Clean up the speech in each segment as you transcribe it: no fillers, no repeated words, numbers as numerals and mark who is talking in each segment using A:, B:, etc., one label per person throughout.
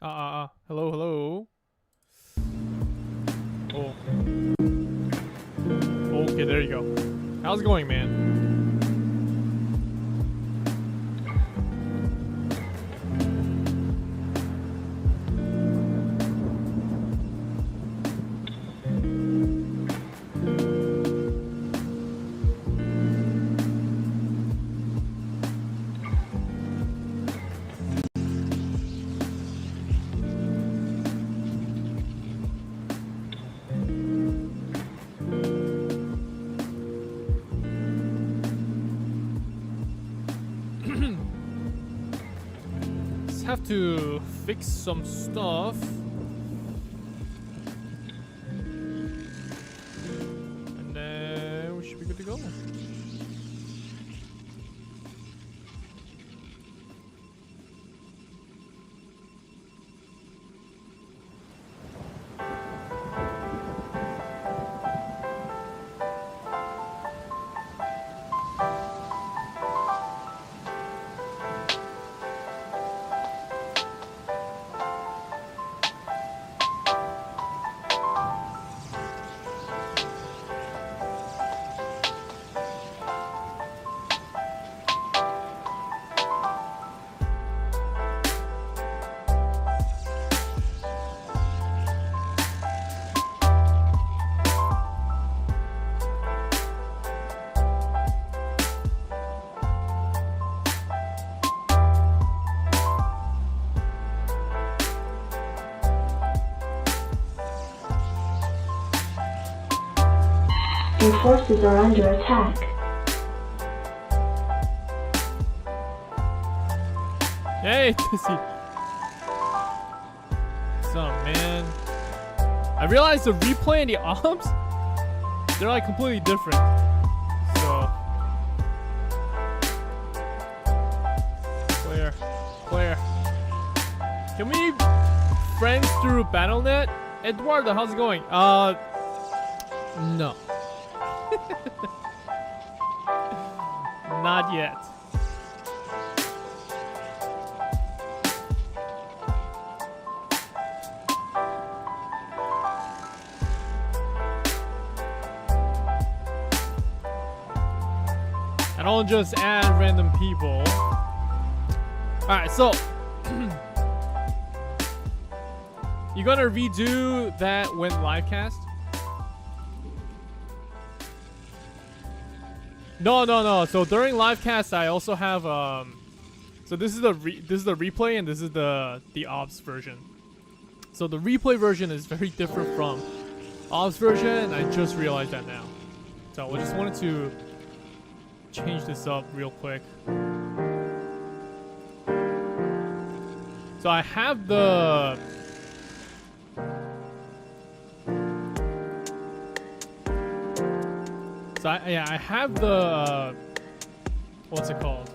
A: Hello, hello. Oh. Okay, there you go. How's it going, man? Have to fix some stuff. And then we should be good to go.
B: Your forces are under attack.
A: Hey, Tissy. What's up, man? I realized the replay and the ops, they're like completely different. So, clear. Can we friends through BattleNet? Eduardo, how's it going? No. Not yet. I don't just add random people. Alright, so you gonna redo that when livecast? No. So during livecast, I also have so this is the replay and this is the ops version. So the replay version is very different from ops version, and I just realized that now. So I just wanted to change this up real quick. So I have the I have the what's it called?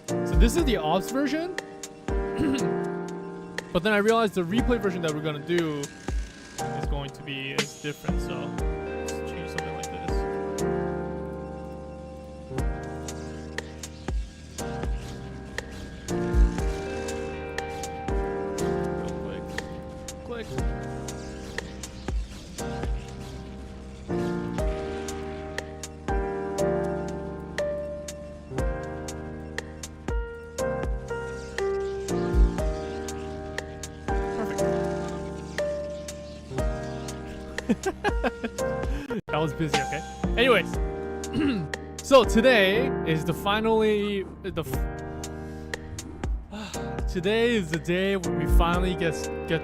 A: So this is the ops version, but then I realized the replay version that we're gonna do is going to be different. So let's change something like this. Real quick, click. That was busy, okay? Anyways, so today is today is the day when we finally get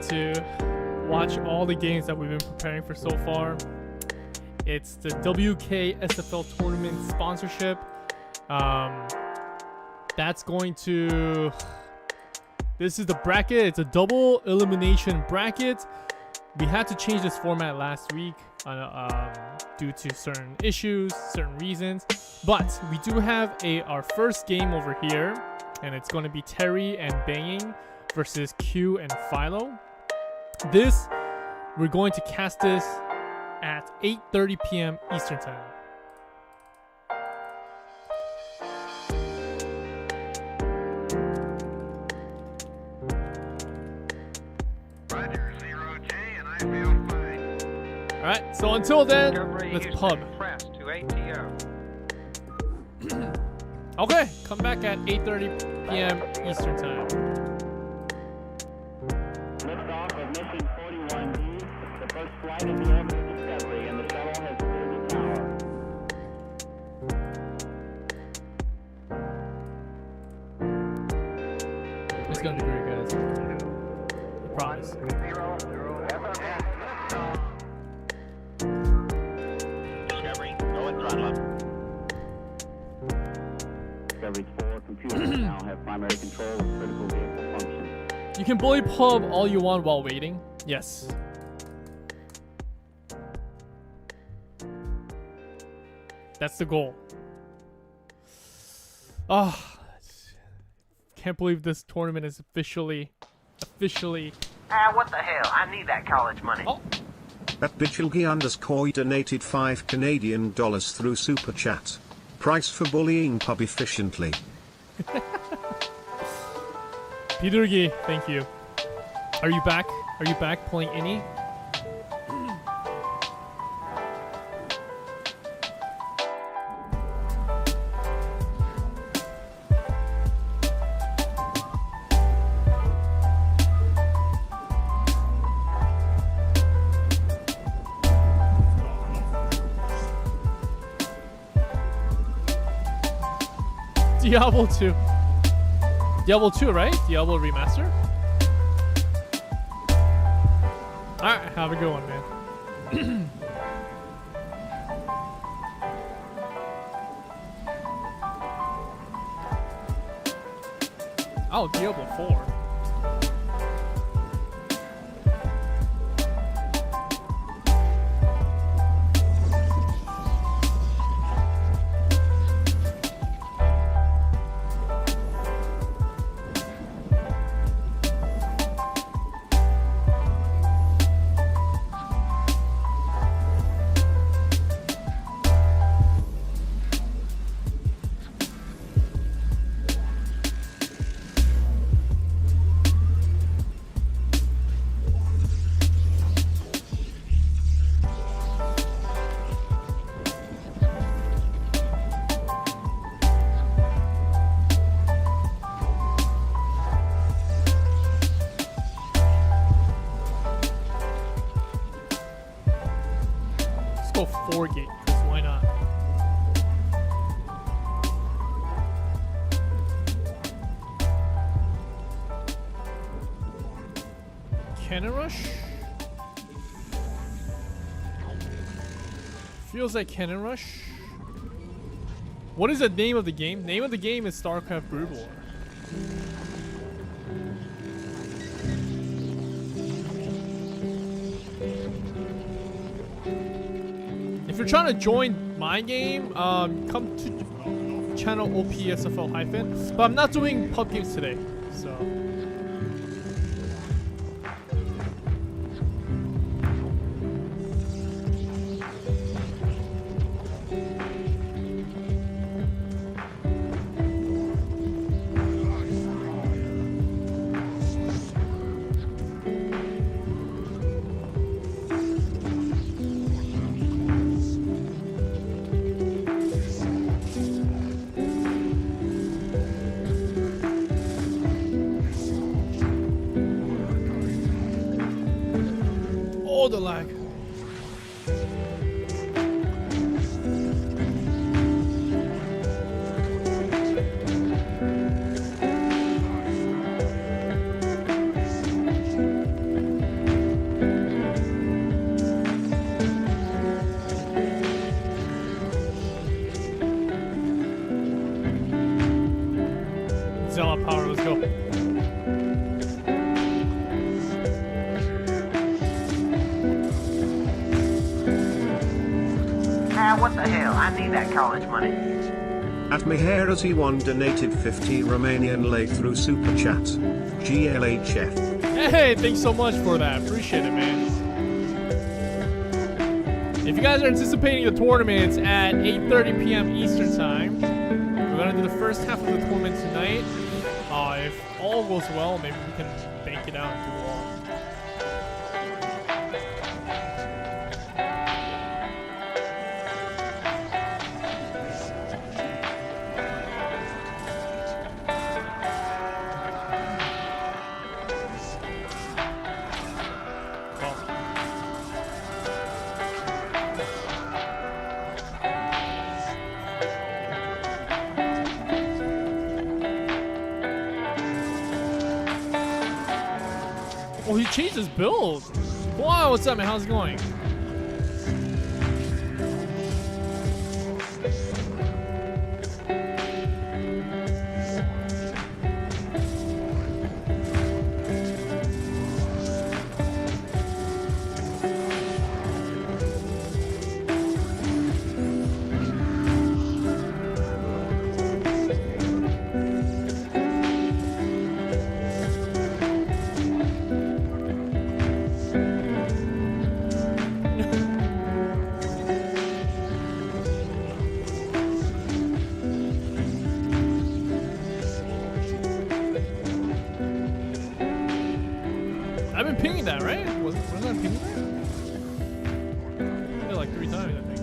A: to watch all the games that we've been preparing for so far. It's the WKSFL tournament sponsorship. That's going to. This is the bracket. It's a double elimination bracket. We had to change this format last week due to certain issues, certain reasons. But we do have our first game over here, and it's going to be Terry and Banging versus Q and Philo. We're going to cast this at 8:30 p.m. Eastern Time. Alright, so until then, let's pub. Okay, come back at 8:30 p.m. Eastern time.
C: Liftoff of mission 41D, the first flight of the Ever Discovery, and the shuttle has cleared the tower.
A: It's gonna be great, guys. I promise.
C: 0, 0, Discovery, go and throttle up. Discovery's 4 computers now have primary control of critical vehicle functions.
A: You can bully pub all you want while waiting. Yes. That's the goal. Ah, can't believe this tournament is officially.
D: What the hell? I need that college money.
A: Oh,
E: At Bichilgi_ donated $5 Canadian through Super Chat. Price for bullying pub efficiently.
A: Petergi, thank you. Are you back? Are you back playing any? Diablo 2. Diablo 2, right? Diablo Remastered? Alright, have a good one, man. Oh, Diablo 4. Go 4 gate, because why not? Cannon Rush? Feels like Cannon Rush. What is the name of the game? Name of the game is Starcraft Brood War. If you're trying to join my game, come to channel OPSFL hyphen. But I'm not doing pub games today, so. Oh, the lag. Zella power, let's go.
D: What the hell? I need that college money.
E: At Miharazzi1 donated 50 Romanian lei through Super Chat. GLHF.
A: Hey, thanks so much for that. Appreciate it, man. If you guys are anticipating the tournaments at 8:30 p.m. Eastern time, we're gonna do the first half of the tournament tonight. If all goes well, maybe we can bank it out and do all. Oh, he changed his build. Wow, what's up, man? How's it going? I've been pinging that, right? Wasn't I pinging that? Yeah, like 3 times, I think.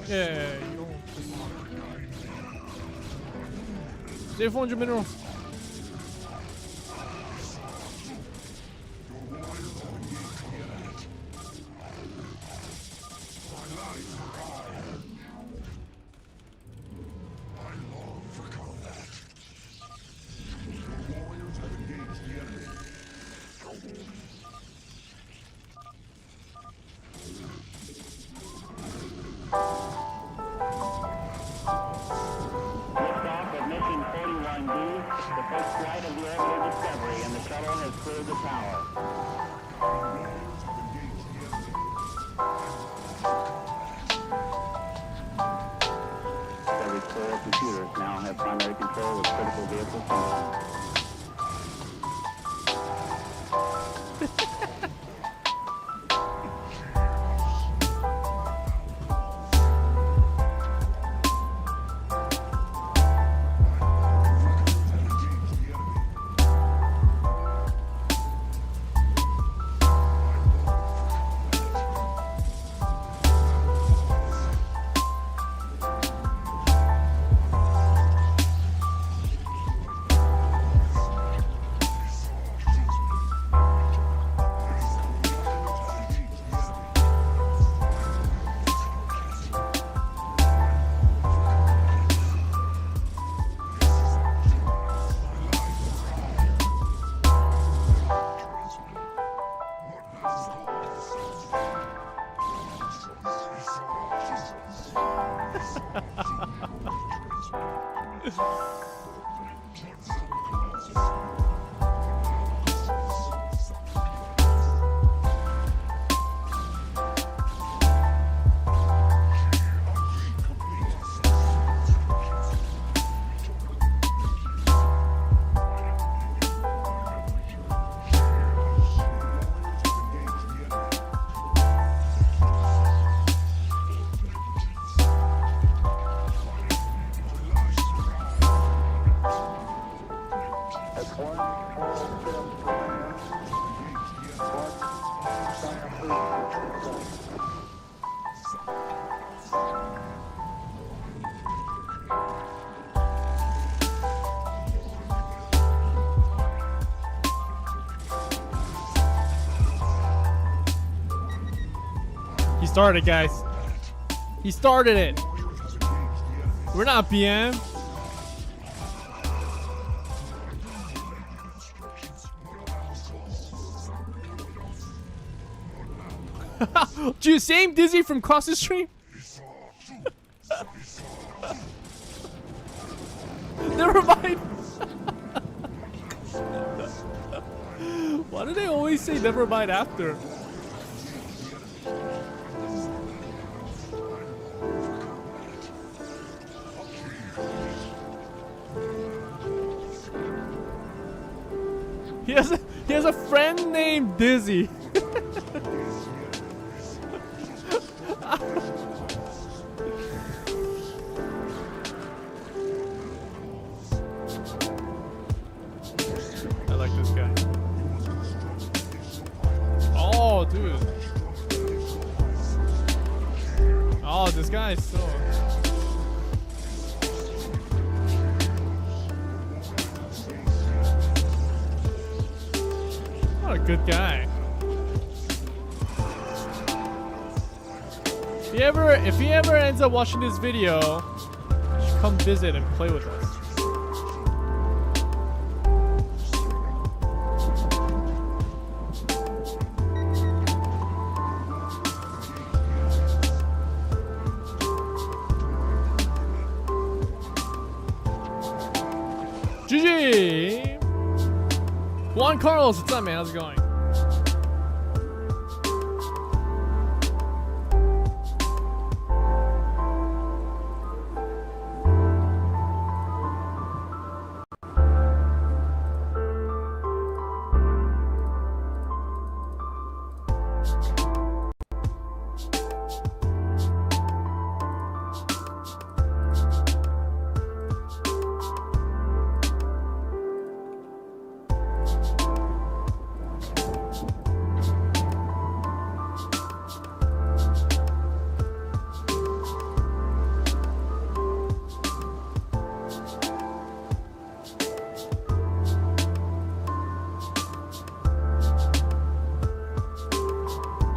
A: Yeah, you don't just... Save 400 minerals.
C: Liftoff of mission 41D, the first flight of the orbital Discovery, and the shuttle has cleared the tower. Discovery's 4 computers now have primary control of critical vehicle functions.
A: He started, guys. He started it. We're not BM. Dude, same Dizzy from Cross the Stream. Never mind. Why do they always say never mind after? He has a friend named Dizzy. I like this guy. Oh, dude. Oh, this guy is so... What a good guy. If he ever ends up watching this video, you should come visit and play with us. GG! Juan Carlos, what's up, man? How's it going?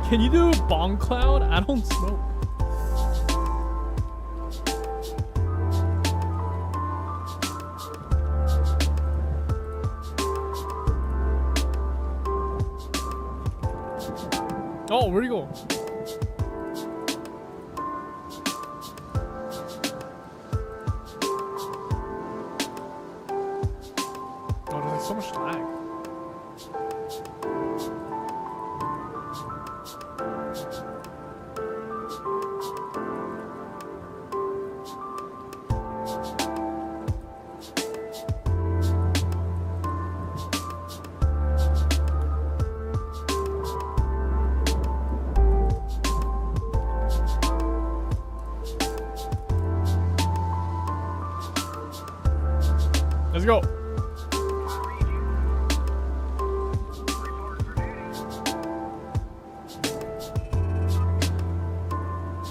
A: Can you do a bong cloud? I don't smoke. Oh, where'd he go? Oh, there's like so much lag. Let's go.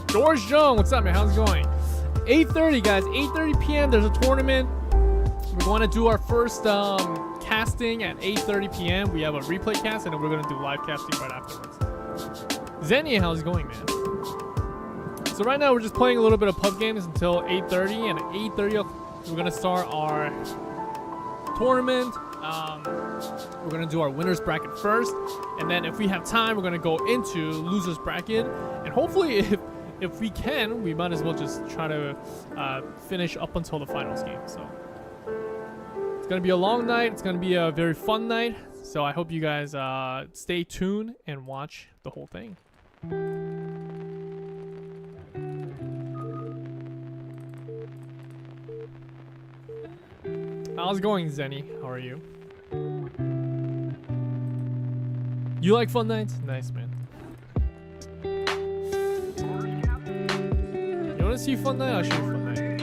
A: George Jung, what's up, man? How's it going? 8:30, guys. 8:30 p.m. There's a tournament. We're going to do our first casting at 8:30 p.m. We have a replay cast, and then we're going to do live casting right afterwards. Zenny, how's it going, man? So right now we're just playing a little bit of pub games until 8:30, and at 8:30 we're going to start our tournament. We're gonna do our winners bracket first, and then if we have time, we're gonna go into losers bracket, and hopefully if we can, we might as well just try to finish up until the finals game. So it's gonna be a long night. It's gonna be a very fun night. So I hope you guys stay tuned and watch the whole thing. How's it going, Zenny? How are you? You like fun nights? Nice, man. You wanna see fun night? I'll show you fun night.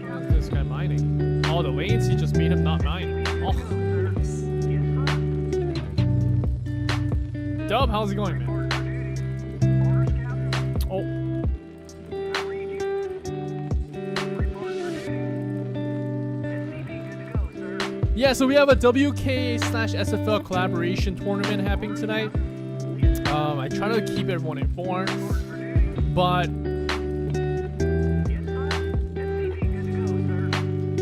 A: How's this guy mining? Oh, the latency just made him not mine. Oh. Dub, how's it going, man? Oh. Yeah, so we have a WK/SFL collaboration tournament happening tonight. I try to keep everyone informed, but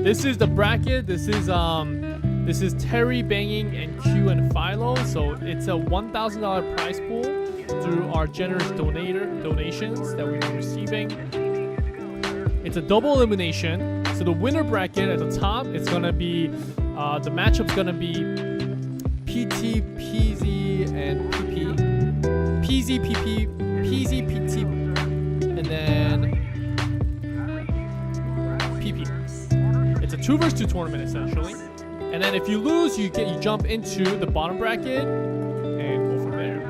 A: this is the bracket. This is Terry, Banging, and Q and Philo. So it's a $1,000 prize pool through our generous donations that we've been receiving. It's a double elimination. So the winner bracket at the top, it's gonna be the matchup's gonna be PT, PZ, and PP. PZ, PP, PZ, PT, and then PP. It's a 2-versus-2 tournament essentially. And then if you lose, you jump into the bottom bracket and go from there.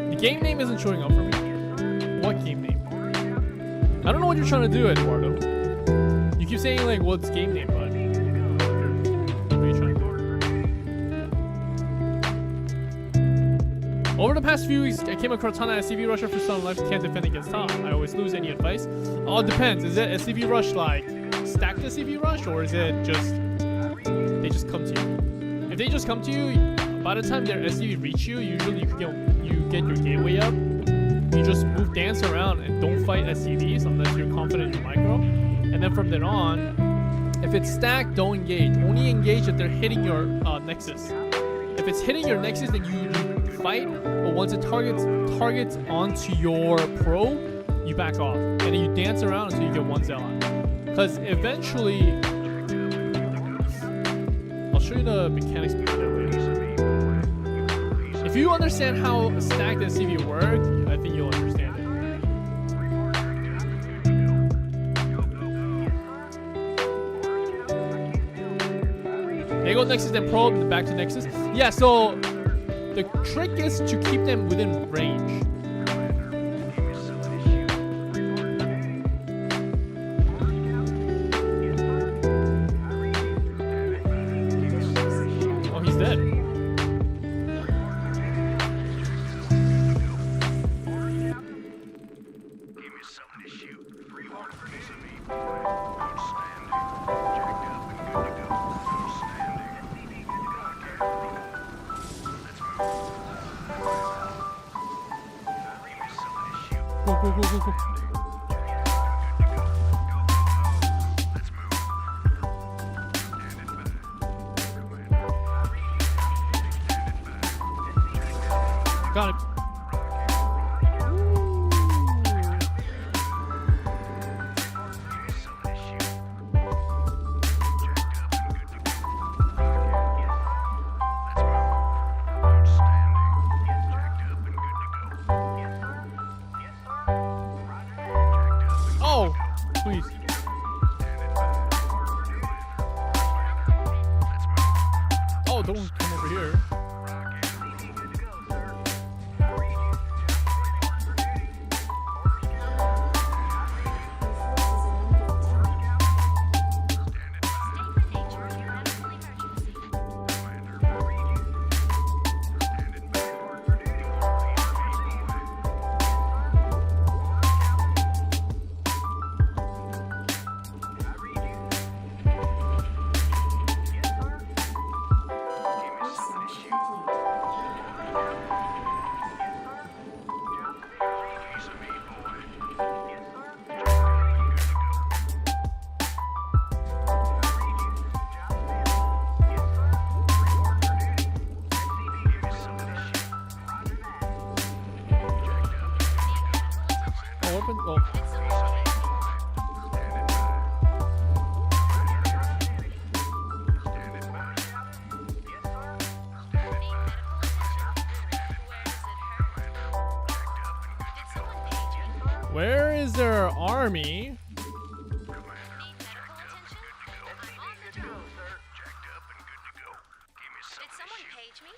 A: The game name isn't showing up for me here. What game name? I don't know what you're trying to do, Eduardo. You keep saying like, what's game name, bud? What are you trying to do? Over the past few weeks, I came across Tana SCV Rusher for some lives can't defend against Tom. I always lose. Any advice? All depends. Is it SCV Rush like stacked SCV Rush, or is it just they just come to you? If they just come to you, by the time their SCV reach you, usually you get your gateway up. You just move, dance around, and don't fight SCVs unless you're confident in your micro. And then from then on, if it's stacked, don't engage. Only engage if they're hitting your nexus. If it's hitting your nexus, then you fight. But once it targets onto your pro, you back off, and then you dance around until you get one Zealot. Because eventually, I'll show you the mechanics behind it later. If you understand how stacked SCV work, I think you'll understand it. They go Nexus, then Pro, then back to Nexus. Yeah, so the trick is to keep them within range. Oh, he's dead. Go, go, go, go, go. Got it. Oh, please. Oh, don't come over here. Oh, open. Oh. Where is their army?
F: Did someone page me?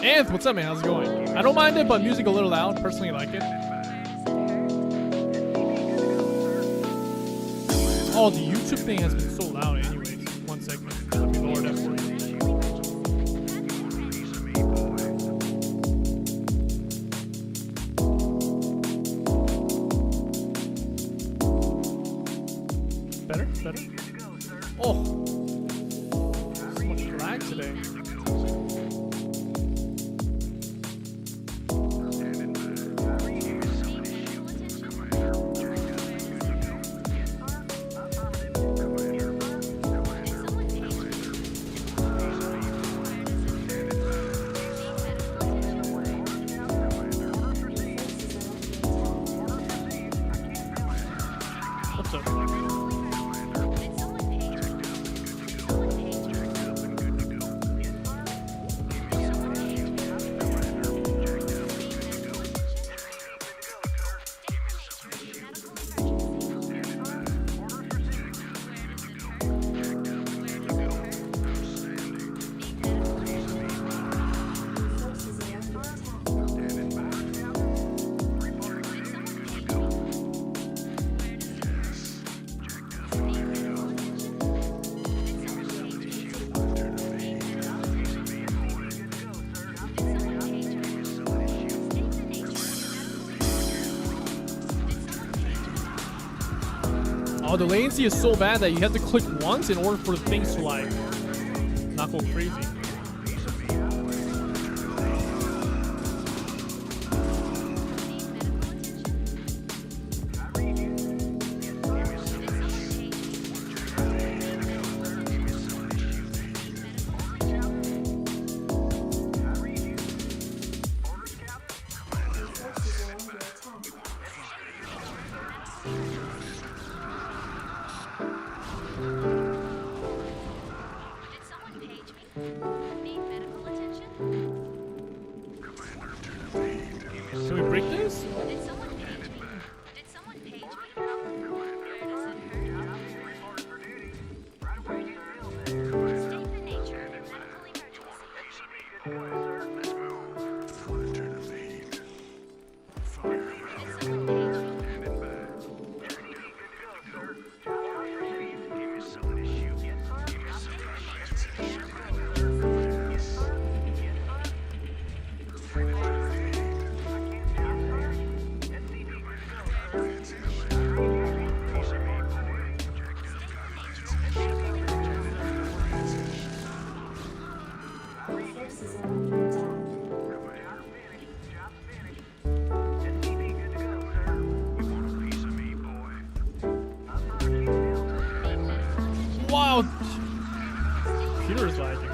A: Anth, what's up, man? How's it going? I don't mind it, but music a little loud. Personally, I like it. Oh, the YouTube thing has been so loud anyways. 1 second. Let me lower that for you. Better? Better? Oh! So much lag today. Oh, the latency is so bad that you have to click once in order for things to like not go crazy. Can we break this? Wow! Computer's lagging.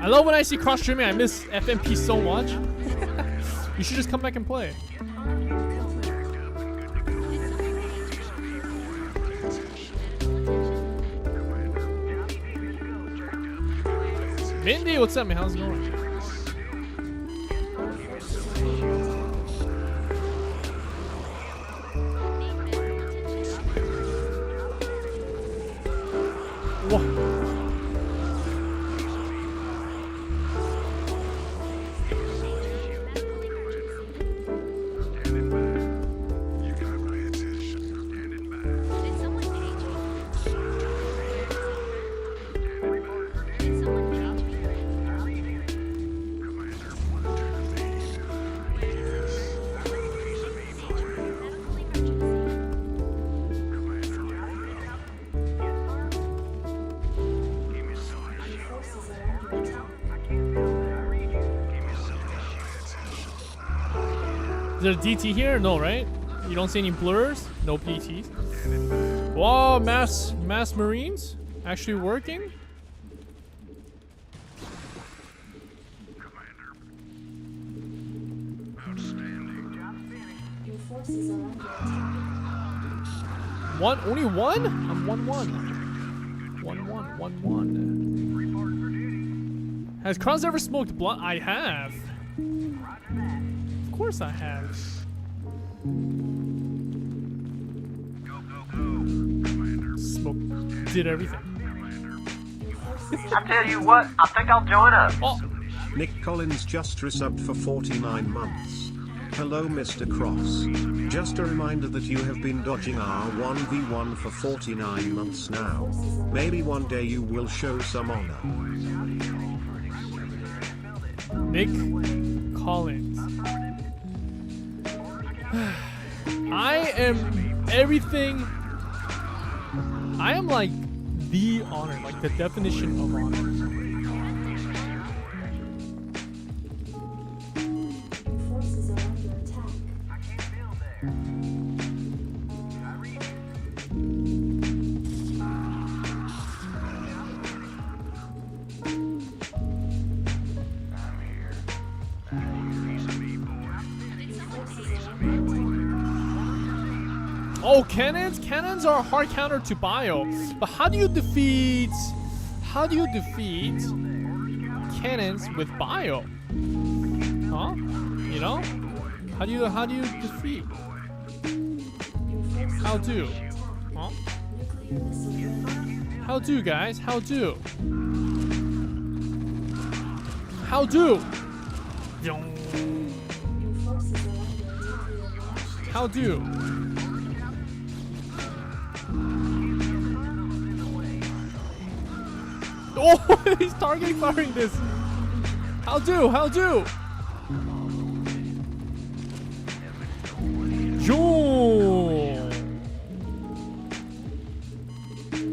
A: I love when I see cross streaming. I miss FMP so much. You should just come back and play. Mindy, what's up, man? How's it going? Whoa. Is there a DT here? No, right? You don't see any blurs? No PTs. Whoa, mass marines? Actually working? One? Only one? I'm 1-1. 1-1, 1-1. Has Kronz ever smoked blunt? I have. Of course I have. Smoke did everything.
D: I tell you what, I think I'll join up.
A: Oh,
E: Nick Collins just resubbed for 49 months. Hello Mr. Cross. Just a reminder that you have been dodging our 1v1 for 49 months now. Maybe one day you will show some honor.
A: Nick Collins. I am everything. I am like the honor, like the definition of honor.
B: Forces are under attack.
A: Oh, cannons! Cannons are a hard counter to bio. But how do you defeat cannons with bio? Huh? You know? How do you defeat? How do? Huh? How do, guys? How do? How do? How do? Oh, he's target firing this. How do? How do? Yo.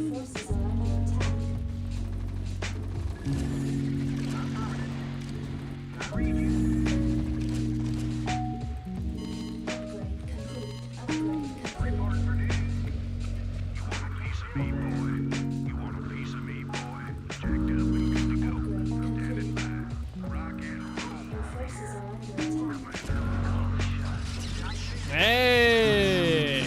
B: Forces are under attack.
A: Hey.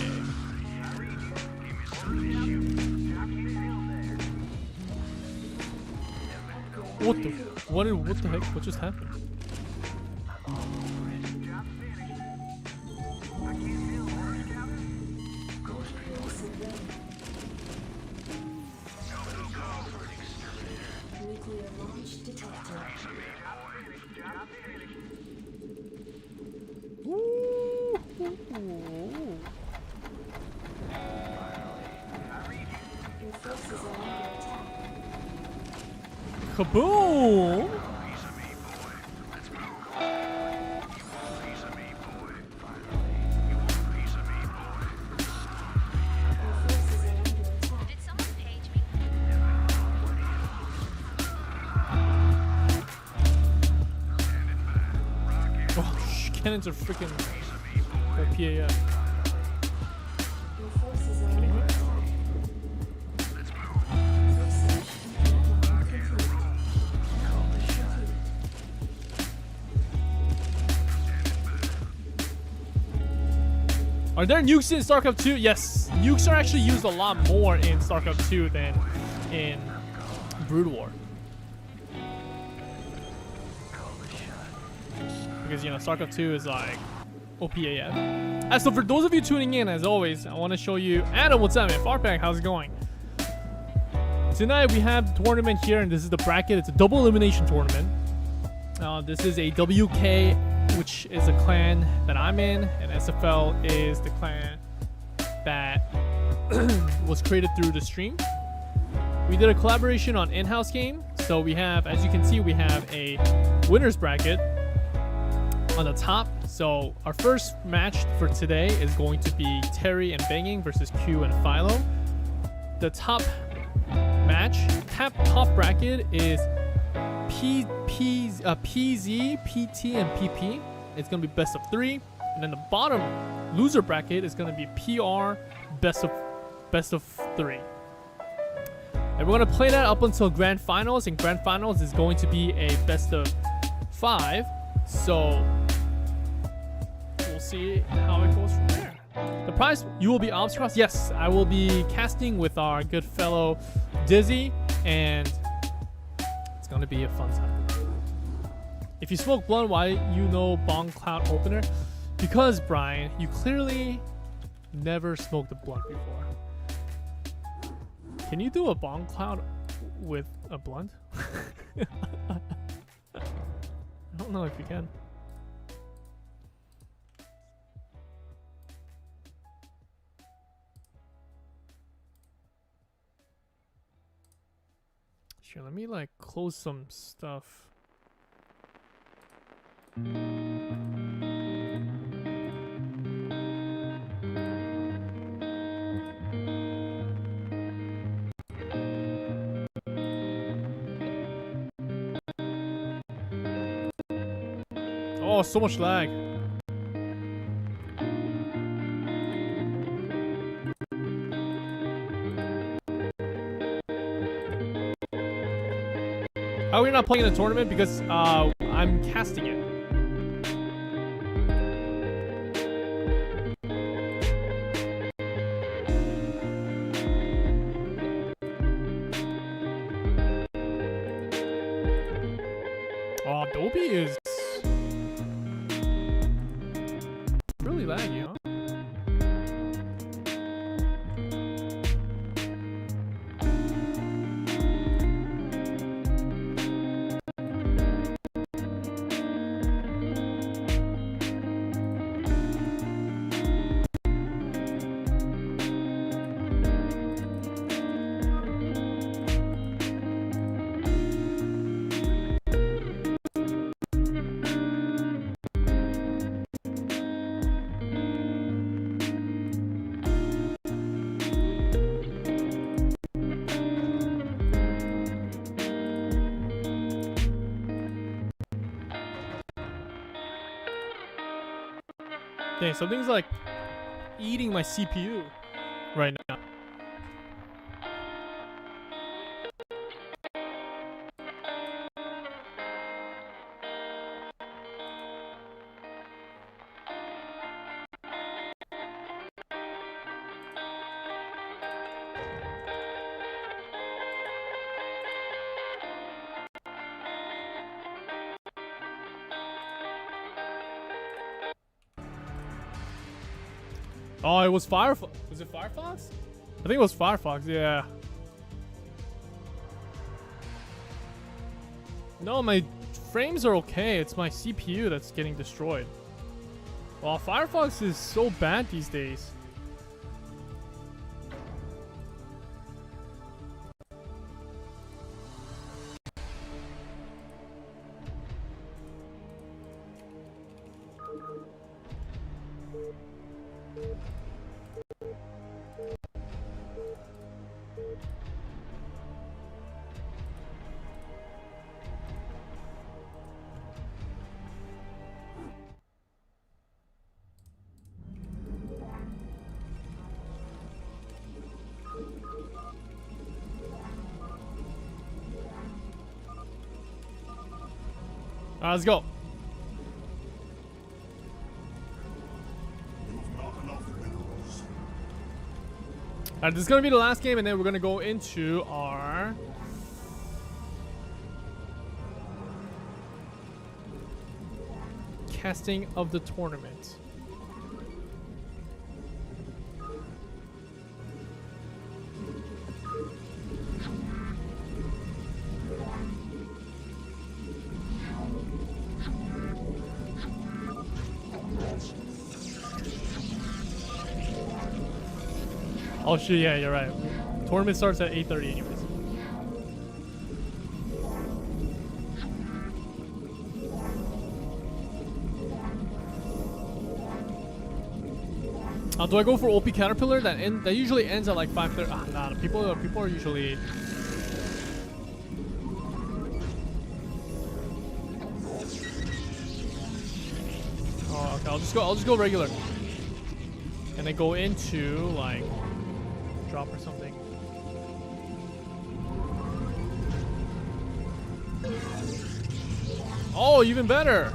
A: What the heck? What just happened?
B: Nuclear launch detected. Your forces are under attack.
A: Kaboom!
B: Your forces are under attack.
F: Did someone page me?
A: Oh, cannons are freaking PAF.
B: Your forces are under attack. Research complete.
A: Are there nukes in StarCraft 2? Yes, nukes are actually used a lot more in StarCraft 2 than in Brood War. Because, you know, StarCraft 2 is like OPAF. So for those of you tuning in, as always, I want to show you. Adam, what's up, man? Farpack, how's it going? Tonight we have the tournament here, and this is the bracket. It's a double elimination tournament. This is a WK, which is a clan that I'm in, and SFL is the clan that was created through the stream. We did a collaboration on in-house game, so we have, as you can see, we have a winners bracket on the top. So our first match for today is going to be Terry and Banging versus Q and Philo. The top match, top bracket is PZ, PT, and PP. It's gonna be best of 3, and then the bottom loser bracket is gonna be PR, best of 3. And we're gonna play that up until grand finals, and grand finals is going to be a best of 5. So we'll see how it goes from there. The prize, you will be Obstacross. Yes, I will be casting with our good fellow Dizzy, and it's gonna be a fun time. If you smoke blunt, why you know Bong Cloud opener? Because, Brian, you clearly never smoked a blunt before. Can you do a Bong Cloud with a blunt? don't know if you can. Sure, let me like close some stuff. Oh, so much lag. How are we not playing in the tournament? Because I'm casting it. Oh, Adobe is really laggy, huh? Okay, something's like eating my CPU right now. Oh, it was Firefox. Was it Firefox? I think it was Firefox, yeah. No, my frames are okay. It's my CPU that's getting destroyed. Well, Firefox is so bad these days. Alright, let's go. Alright, this is gonna be the last game, and then we're gonna go into our casting of the tournament. Oh shit, yeah, you're right. Tournament starts at 8:30 anyways. Do I go for OP Caterpillar? That usually ends at like 5:30. Nah, people are usually. Oh, okay. I'll just go regular, and then go into like drop or something. Oh, even better.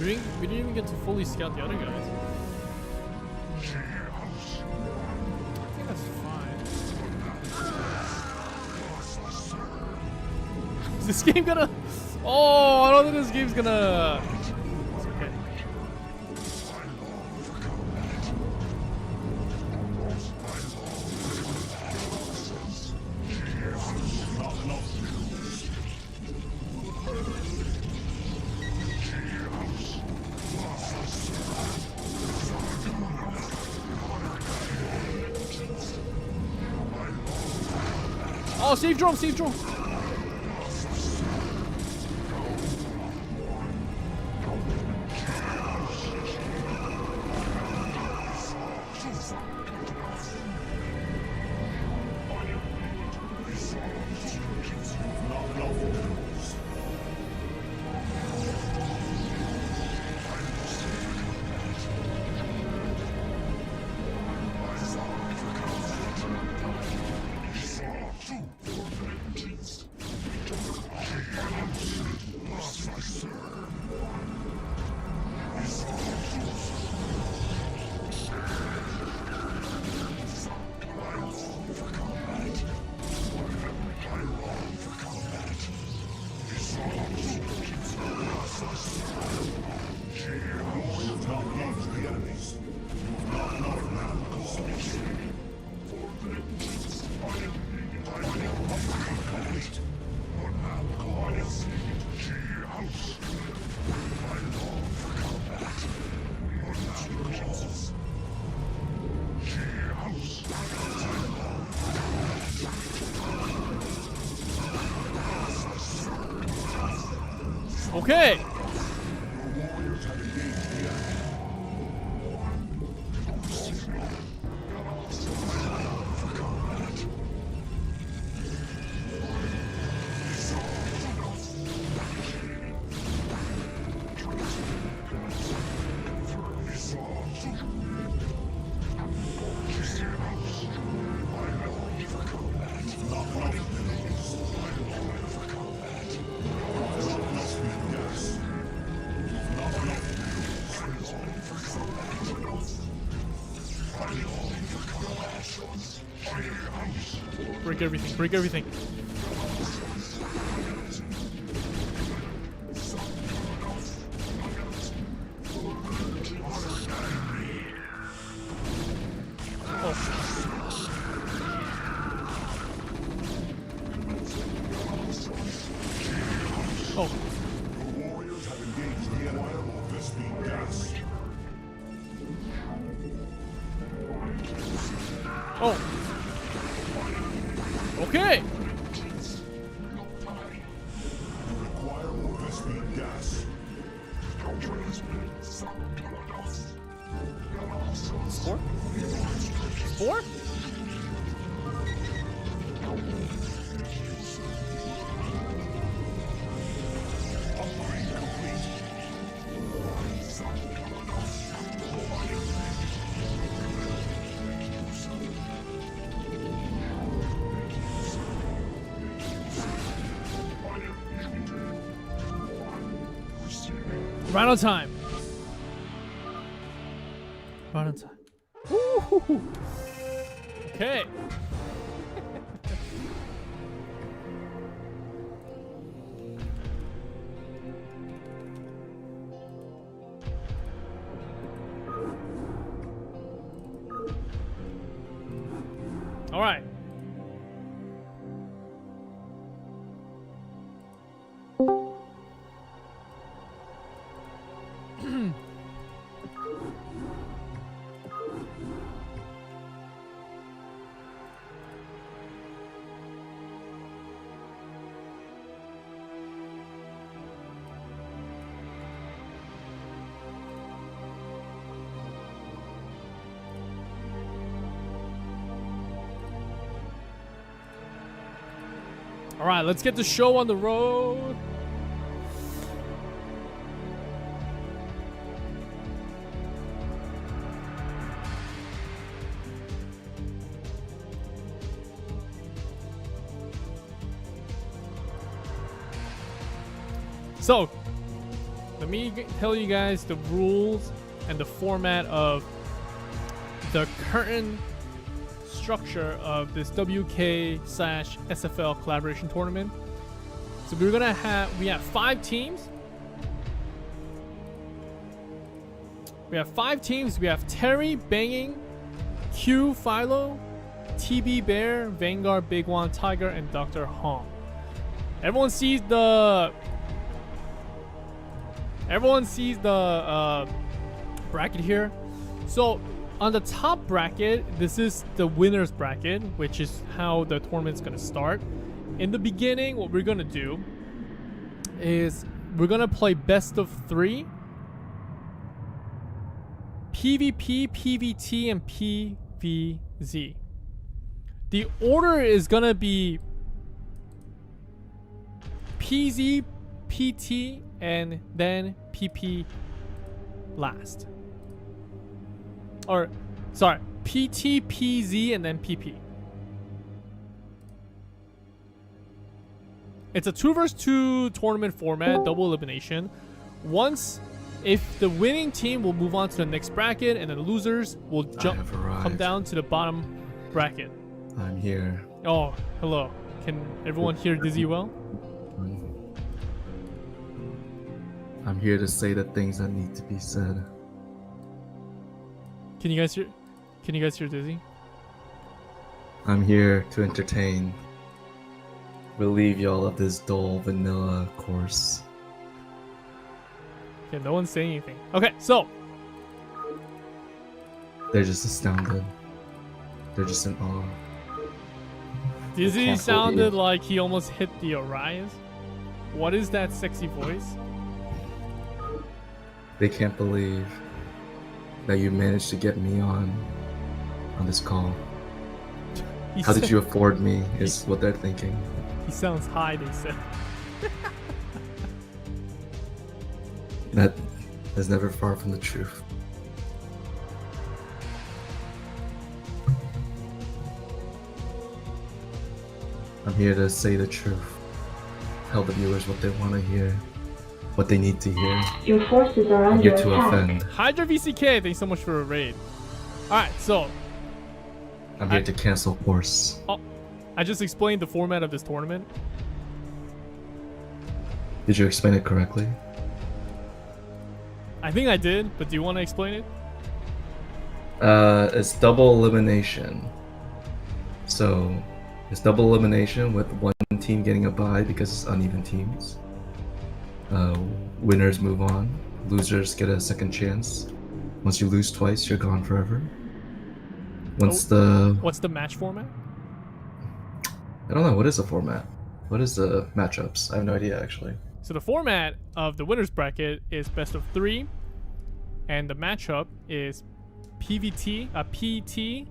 A: We didn't even get to fully scout the other guys. I think that's fine. Is this game gonna... Oh, I don't think this game's gonna... It's okay. Oh, save drone, save drone. Okay. Break everything, break everything. Oh.
F: Warriors have engaged the enemy of this being gas.
A: Oh. Okay.
F: You require more Vespine gas.
A: Four? Four?
F: Upgrade complete.
A: Right on time. Right on time. Woo-hoo-hoo. Okay. All right. All right, let's get the show on the road. So, let me tell you guys the rules and the format of the current structure of this WK/SFL collaboration tournament. So we have 5 teams. We have 5 teams. We have Terry, Banging, Q, Philo, TB Bear, Vanguard, Big One, Tiger, and Dr. Hong. Everyone sees the bracket here. So on the top bracket, this is the winner's bracket, which is how the tournament's gonna start. In the beginning, what we're gonna do is we're gonna play best of 3. PvP, PvT, and PvZ. The order is gonna be PZ, PT, and then PP last. Or, sorry, PT, PZ, and then PP. It's a 2 vs 2 tournament format, double elimination. If the winning team will move on to the next bracket, and then the losers will come down to the bottom bracket.
G: I'm here.
A: Oh, hello. Can everyone hear Dizzy well?
G: I'm here to say the things that need to be said.
A: Can you guys hear? Can you guys hear Dizzy?
G: I'm here to entertain. Relieve y'all of this dull vanilla course.
A: Yeah, no one's saying anything. Okay, so
G: They're just astounded. They're just in awe.
A: Dizzy
G: can't
A: sounded
G: believe-
A: like he almost hit the Orion. What is that sexy voice?
G: They can't believe that you managed to get me on this call. How did you afford me is what they're thinking.
A: He sounds high, they said.
G: That is never far from the truth. I'm here to say the truth. Tell the viewers what they want to hear, what they need to hear.
B: Your forces are
G: I'm
B: under
G: here to
B: attack.
G: offend.
A: Hydra VCK, thanks so much for a raid. Alright, so
G: I'm here to cancel course.
A: I just explained the format of this tournament.
G: Did you explain it correctly?
A: I think I did, but do you want to explain it?
G: It's double elimination. So it's double elimination with one team getting a bye because it's uneven teams. Winners move on. Losers get a second chance. Once you lose twice, you're gone forever. What's
A: the match format?
G: I don't know, what is the format? What is the matchups? I have no idea actually.
A: So the format of the winner's bracket is best of 3, and the matchup is PVT, PT,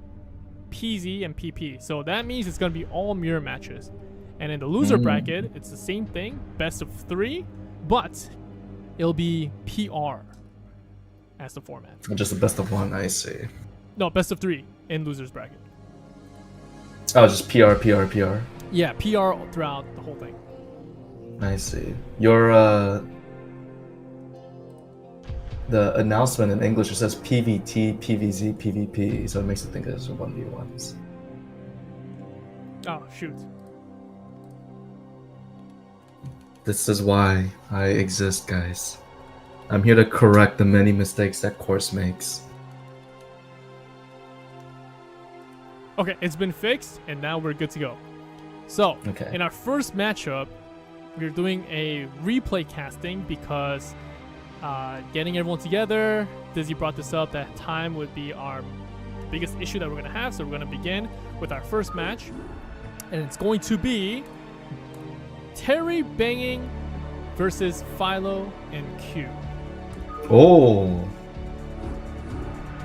A: PZ, and PP. So that means it's gonna be all mirror matches. And in the loser bracket, it's the same thing, best of 3, but it'll be PR as the format.
G: Just the best of one, I see.
A: No, best of 3 in losers bracket.
G: Oh, just PR, PR, PR.
A: Yeah, PR throughout the whole thing.
G: I see. Your the announcement in English, it says PVT, PVZ, PVP, so it makes it think it's 1v1s.
A: Oh, shoot.
G: This is why I exist, guys. I'm here to correct the many mistakes that course makes.
A: Okay, it's been fixed, and now we're good to go. So,
G: Okay.
A: in our first matchup, we're doing a replay casting because getting everyone together, Dizzy brought this up, that time would be our biggest issue that we're going to have. So we're going to begin with our first match, and it's going to be Terry Banging versus Philo and Q.
G: Oh!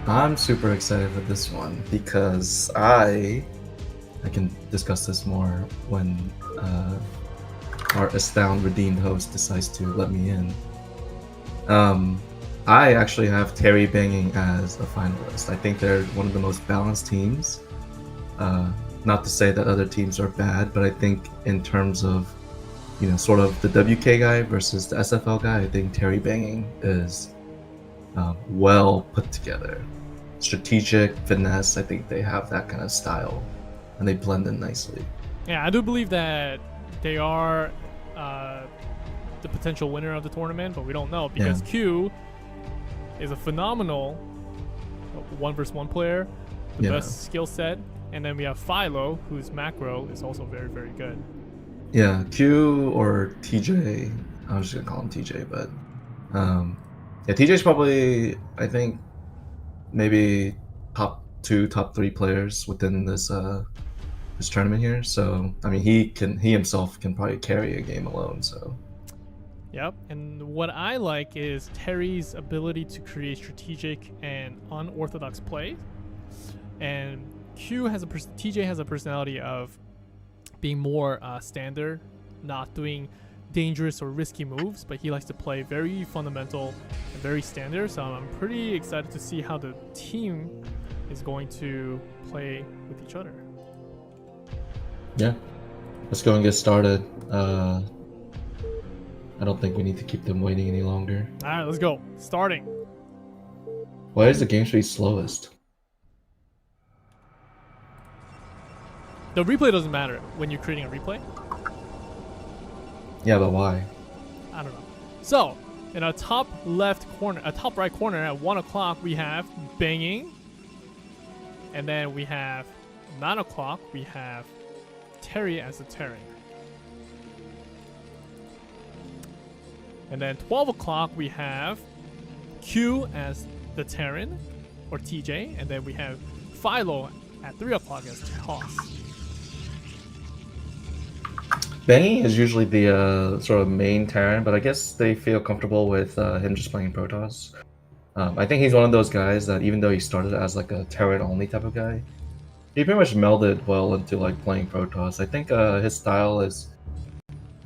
G: I'm super excited for this one because I can discuss this more when our astound redeemed host decides to let me in. I actually have Terry Banging as a finalist. I think they're one of the most balanced teams. Not to say that other teams are bad, but I think in terms of you know, sort of the WK guy versus the SFL guy, I think Terry banging is well put together. Strategic, finesse, I think they have that kind of style, and they blend in nicely.
A: Yeah, I do believe that they are the potential winner of the tournament, but we don't know because Q is a phenomenal 1v1 player, the best skill set, and then we have Philo, whose macro is also very, very good.
G: Yeah, Q or TJ. I was just gonna call him TJ, but yeah, TJ's probably, I think, maybe top 2, top 3 players within this this tournament here. So I mean, he himself can probably carry a game alone. So
A: Yep, and what I like is Terry's ability to create strategic and unorthodox play, and TJ has a personality of being more standard, not doing dangerous or risky moves, but he likes to play very fundamental and very standard. So I'm pretty excited to see how the team is going to play with each other.
G: yeah, let's go and get started. I don't think we need to keep them waiting any longer.
A: All right, let's go. Starting.
G: Why is the game speed slowest?
A: The replay doesn't matter when you're creating a replay.
G: Yeah, but why?
A: I don't know. So, in our top left corner, top right corner at 1 o'clock, we have banging. And then we have 9 o'clock, we have Terry as the Terran. And then 12 o'clock, we have Q as the Terran, or TJ. And then we have Philo at 3 o'clock as Toss.
G: Benny is usually the sort of main Terran, but I guess they feel comfortable with him just playing Protoss. I think he's one of those guys that even though he started as like a Terran only type of guy, he pretty much melded well into like playing Protoss. I think his style is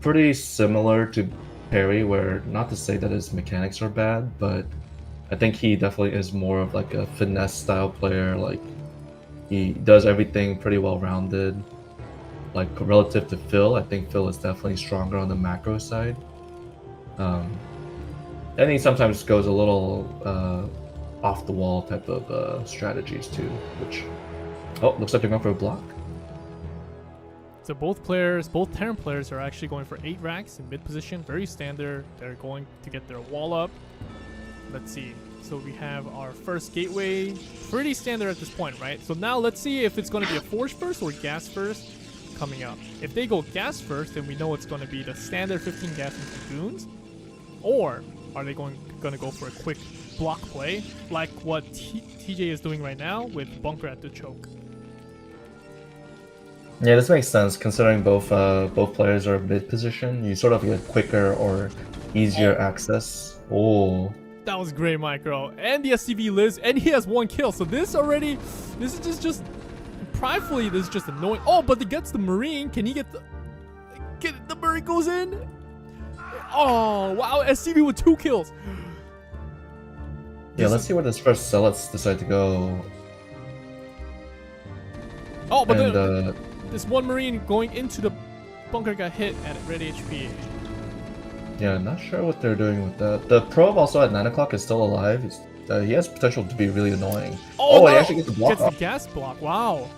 G: pretty similar to Perry, where not to say that his mechanics are bad, but I think he definitely is more of like a finesse style player. Like he does everything pretty well rounded. Like relative to Phil, I think Phil is definitely stronger on the macro side. And he sometimes goes a little off the wall type of strategies too, which looks like they're going for a block.
A: So both Terran players are actually going for 8 racks in mid position, very standard. They're going to get their wall up. Let's see. So we have our first gateway, pretty standard at this point, right? So now let's see if it's going to be a forge first or gas first coming up. If they go gas first, then we know it's going to be the standard 15 gas into goons. Or are they going to go for a quick block play like what TJ is doing right now with bunker at the choke?
G: Yeah, this makes sense considering both players are mid position. You sort of get quicker or easier access. Oh,
A: that was great micro, and the SCV lives, and he has 1 kill. So this is just pridefully, this is just annoying. Oh, but he gets the Marine. Can he get the Marine goes in? Oh wow, SCV with 2 kills.
G: Yeah, let's see where this first Zealots decide to go.
A: Oh, but then this 1 Marine going into the bunker got hit at ready HP.
G: Yeah, not sure what they're doing with that. The probe also at 9 o'clock is still alive. He has potential to be really annoying.
A: Oh, no.
G: He actually gets the block.
A: Gets the gas block. Wow.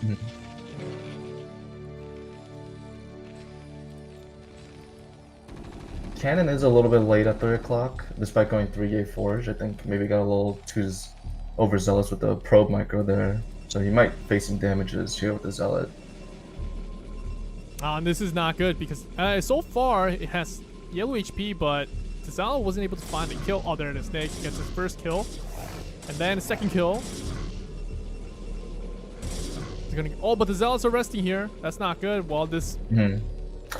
G: Cannon is a little bit late at 3 o'clock, despite going 3-gate forge. I think maybe got a little too overzealous with the probe micro there. So he might face some damages here with the Zealot.
A: And this is not good because so far it has yellow HP, but the Zealot wasn't able to find the kill. Oh, there it is. Snake gets his first kill. And then a second kill. But the Zealots are resting here. That's not good. While this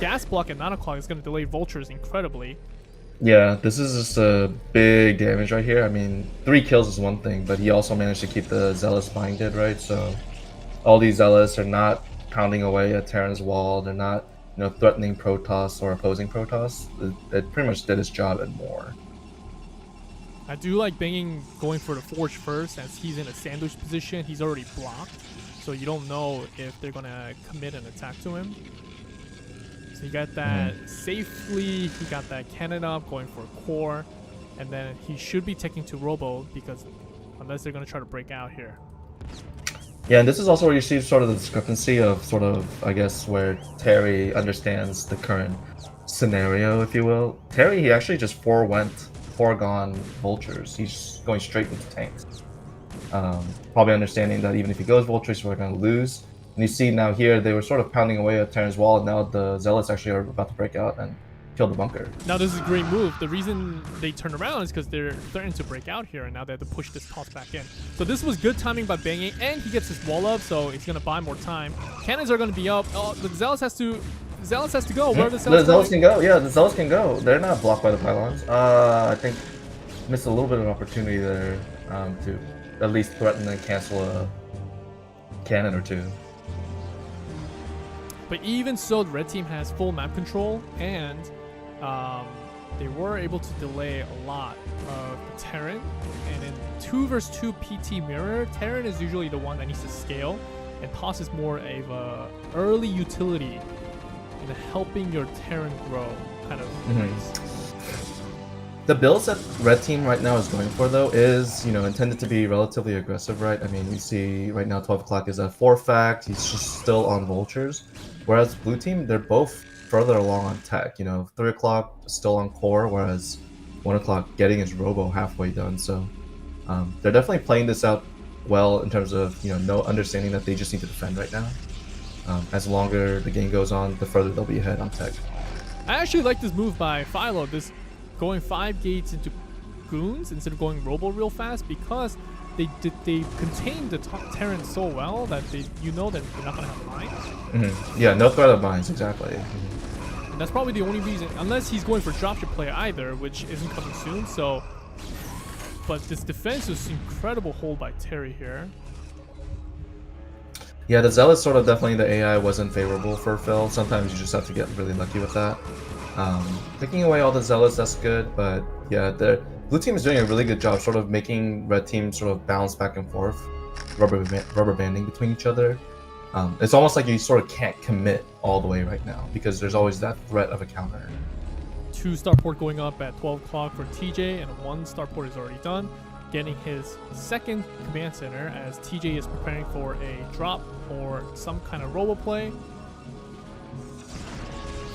A: gas block at 9 o'clock is going to delay vultures incredibly.
G: Yeah, this is just a big damage right here. I mean, 3 kills is one thing, but he also managed to keep the Zealots blinded, right? So all these Zealots are not pounding away at Terran's wall. They're not, threatening Protoss or opposing Protoss. It pretty much did its job and more.
A: I do like banging going for the forge first, as he's in a sandwich position. He's already blocked, so you don't know if they're gonna commit an attack to him. So he got that safely. He got that cannon up, going for a core, and then he should be taking to Robo because unless they're gonna try to break out here.
G: Yeah, and this is also where you see sort of the discrepancy of sort of, I guess, where Terry understands the current scenario, if you will. Terry, he actually just foregone vultures. He's going straight into tanks. Probably understanding that even if he goes vultures, we're going to lose. And you see now here, they were sort of pounding away at Terran's wall, and now the Zealots actually are about to break out and kill the bunker.
A: Now this is a great move. The reason they turn around is because they're threatening to break out here, and now they have to push this toss back in. So this was good timing by Banging, and he gets his wall up, so he's gonna buy more time. Cannons are gonna be up. Oh, the Zealots has to go. Where are the Zealots?
G: The Zealots can go. Yeah, the Zealots can go. They're not blocked by the pylons. I think missed a little bit of opportunity there to at least threaten and cancel a cannon or two.
A: But even so, the red team has full map control, and they were able to delay a lot of the Terran. And in 2 versus 2 PT mirror, Terran is usually the one that needs to scale, and Toss is more of a early utility in helping your Terran grow kind of race.
G: The builds that red team right now is going for, though, is, intended to be relatively aggressive, right? I mean, we see right now 12 o'clock is at 4 fact. He's just still on vultures. Whereas blue team, they're both further along on tech. 3 o'clock still on core, whereas 1 o'clock getting his robo halfway done. So they're definitely playing this out well in terms of, no understanding that they just need to defend right now. As longer the game goes on, the further they'll be ahead on tech.
A: I actually like this move by Philo, this going 5 gates into goons instead of going robo real fast, because they contained the Terran so well that that they're not gonna have mines.
G: Yeah, no threat of mines, exactly.
A: And that's probably the only reason, unless he's going for dropship play either, which isn't coming soon. So, but this defense was incredible hold by Terry here.
G: Yeah, the Zealots sort of definitely the AI wasn't favorable for Phil. Sometimes you just have to get really lucky with that. Taking away all the Zealots, that's good, but yeah, the blue team is doing a really good job sort of making red team sort of bounce back and forth, rubber banding between each other. It's almost like you sort of can't commit all the way right now because there's always that threat of a counter.
A: 2 starport going up at 12 o'clock for TJ, and 1 starport is already done, getting his 2nd command center as TJ is preparing for a drop or some kind of robo play.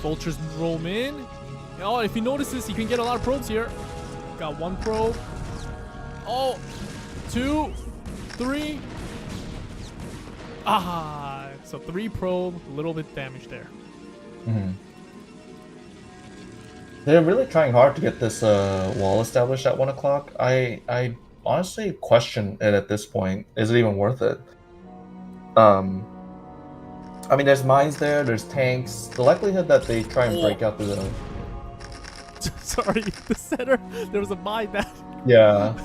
A: Vultures roam in. Oh, if you notice this, you can get a lot of probes here. Got 1 probe. Oh, 2, 3. So 3 probe, a little bit damage there.
G: They're really trying hard to get this wall established at 1 o'clock. I honestly question it at this point. Is it even worth it? I mean, there's mines there, there's tanks. The likelihood that they try and break out through the...
A: Sorry, the center. There was a mine that...
G: Yeah.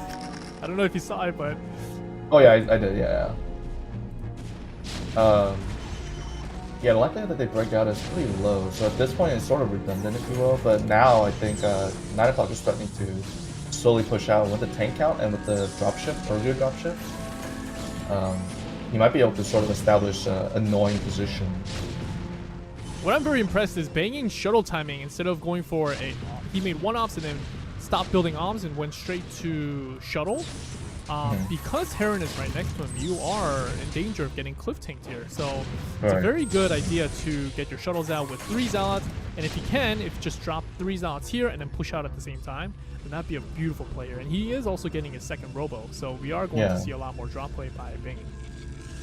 A: I don't know if you saw it, but...
G: Oh yeah, I did, yeah. Yeah, the likelihood that they break out is pretty low. So at this point, it's sort of redundant, if you will. But now, I think 9 o'clock is threatening to slowly push out with the tank count and with the dropship, earlier dropship. He might be able to sort of establish an annoying position.
A: What I'm very impressed is Banging shuttle timing instead of going for a... He made 1 ops and then stopped building ops and went straight to shuttle. Because Heron is right next to him, you are in danger of getting cliff tanked here. So it's a very good idea to get your shuttles out with 3 Zealots. And if you can, if you just drop 3 Zealots here and then push out at the same time, then that'd be a beautiful player. And he is also getting his 2nd robo. So we are going to see a lot more drop play by Banging.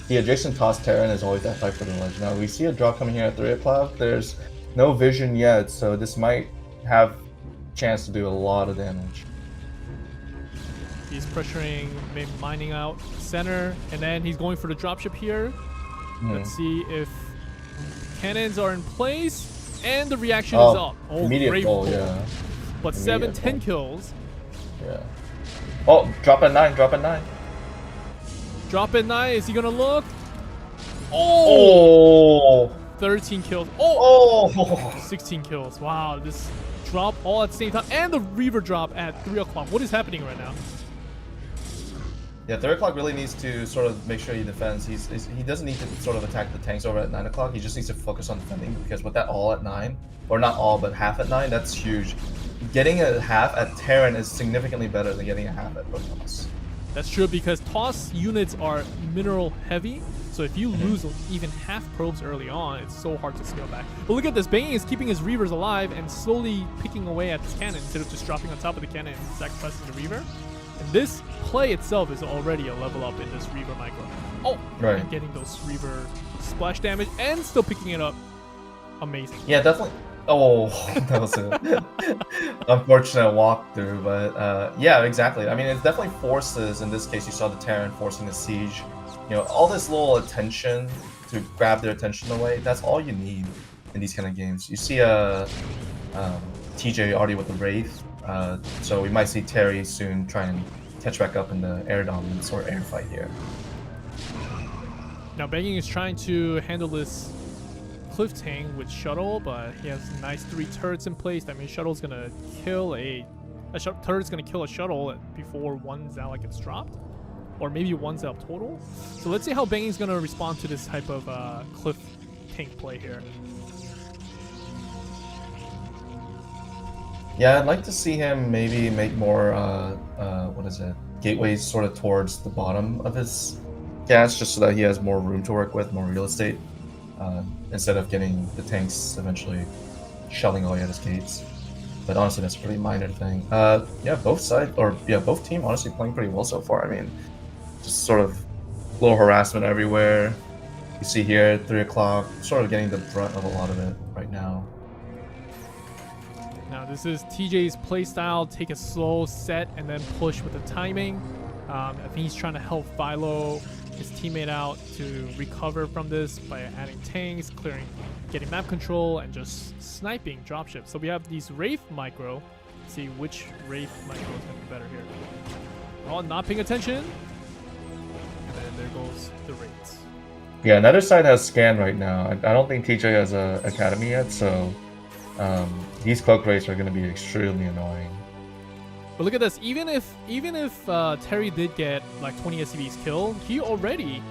G: The adjacent toss Terran is always that fight for the ledge. Now we see a drop coming here at 3 o'clock. There's no vision yet, so this might have a chance to do a lot of damage.
A: He's pressuring, maybe mining out center, and then he's going for the dropship here. Let's see if cannons are in place, and the reaction is up. Oh,
G: immediate
A: great
G: pull,
A: pull.
G: yeah.
A: But
G: Immediate
A: 10
G: pull.
A: kills.
G: Yeah. Oh, drop at 9, drop at 9.
A: Drop at 9, is he gonna look? Oh! 13 kills.
G: Oh!
A: 16 kills. Wow, this drop all at the same time, and the Reaver drop at 3 o'clock. What is happening right now?
G: Yeah, 3 o'clock really needs to sort of make sure he defends. He doesn't need to sort of attack the tanks over at 9 o'clock. He just needs to focus on defending because with that all at 9, or not all, but half at 9, that's huge. Getting a half at Terran is significantly better than getting a half at Protoss.
A: That's true because Toss units are mineral heavy. So if you lose even half probes early on, it's so hard to scale back. But look at this. Banging is keeping his Reavers alive and slowly picking away at this cannon instead of just dropping on top of the cannon and sacrificing the Reaver. And this play itself is already a level up in this Reaver micro. Oh,
G: Right.
A: and getting those Reaver splash damage and still picking it up. Amazing.
G: Yeah, definitely. Oh, that was an unfortunate walkthrough, but yeah, exactly. I mean, it definitely forces, in this case, you saw the Terran forcing the siege. You know, all this little attention to grab their attention away, that's all you need in these kind of games. You see TJ already with the Wraith, so we might see Terry soon try and catch back up in the air dominance or air fight here.
A: Now Banging is trying to handle this Cliff Tank with Shuttle, but he has nice 3 turrets in place. That means Shuttle's gonna kill turret's gonna kill a Shuttle before 1 Zala gets dropped. Or maybe 1 Zala total. So let's see how Banging's gonna respond to this type of Cliff Tank play here.
G: Yeah, I'd like to see him maybe make more, gateways sort of towards the bottom of his gas, just so that he has more room to work with, more real estate, instead of getting the tanks eventually shelling away at his gates. But honestly, that's a pretty minor thing. Yeah, both team honestly playing pretty well so far. I mean, just sort of little harassment everywhere. You see here, 3 o'clock, sort of getting the brunt of a lot of it right now.
A: Now this is TJ's playstyle, take a slow set and then push with the timing. I think he's trying to help Philo, his teammate, out to recover from this by adding tanks, getting map control, and just sniping dropships. So we have these Wraith micro. Let's see which Wraith micro is going to be better here. Oh, not paying attention. And then there goes the Wraiths.
G: Yeah, another side has scan right now. I don't think TJ has a academy yet, so these cloak rates are going to be extremely annoying.
A: But look at this. Even if Terry did get like 20 SCVs killed, he already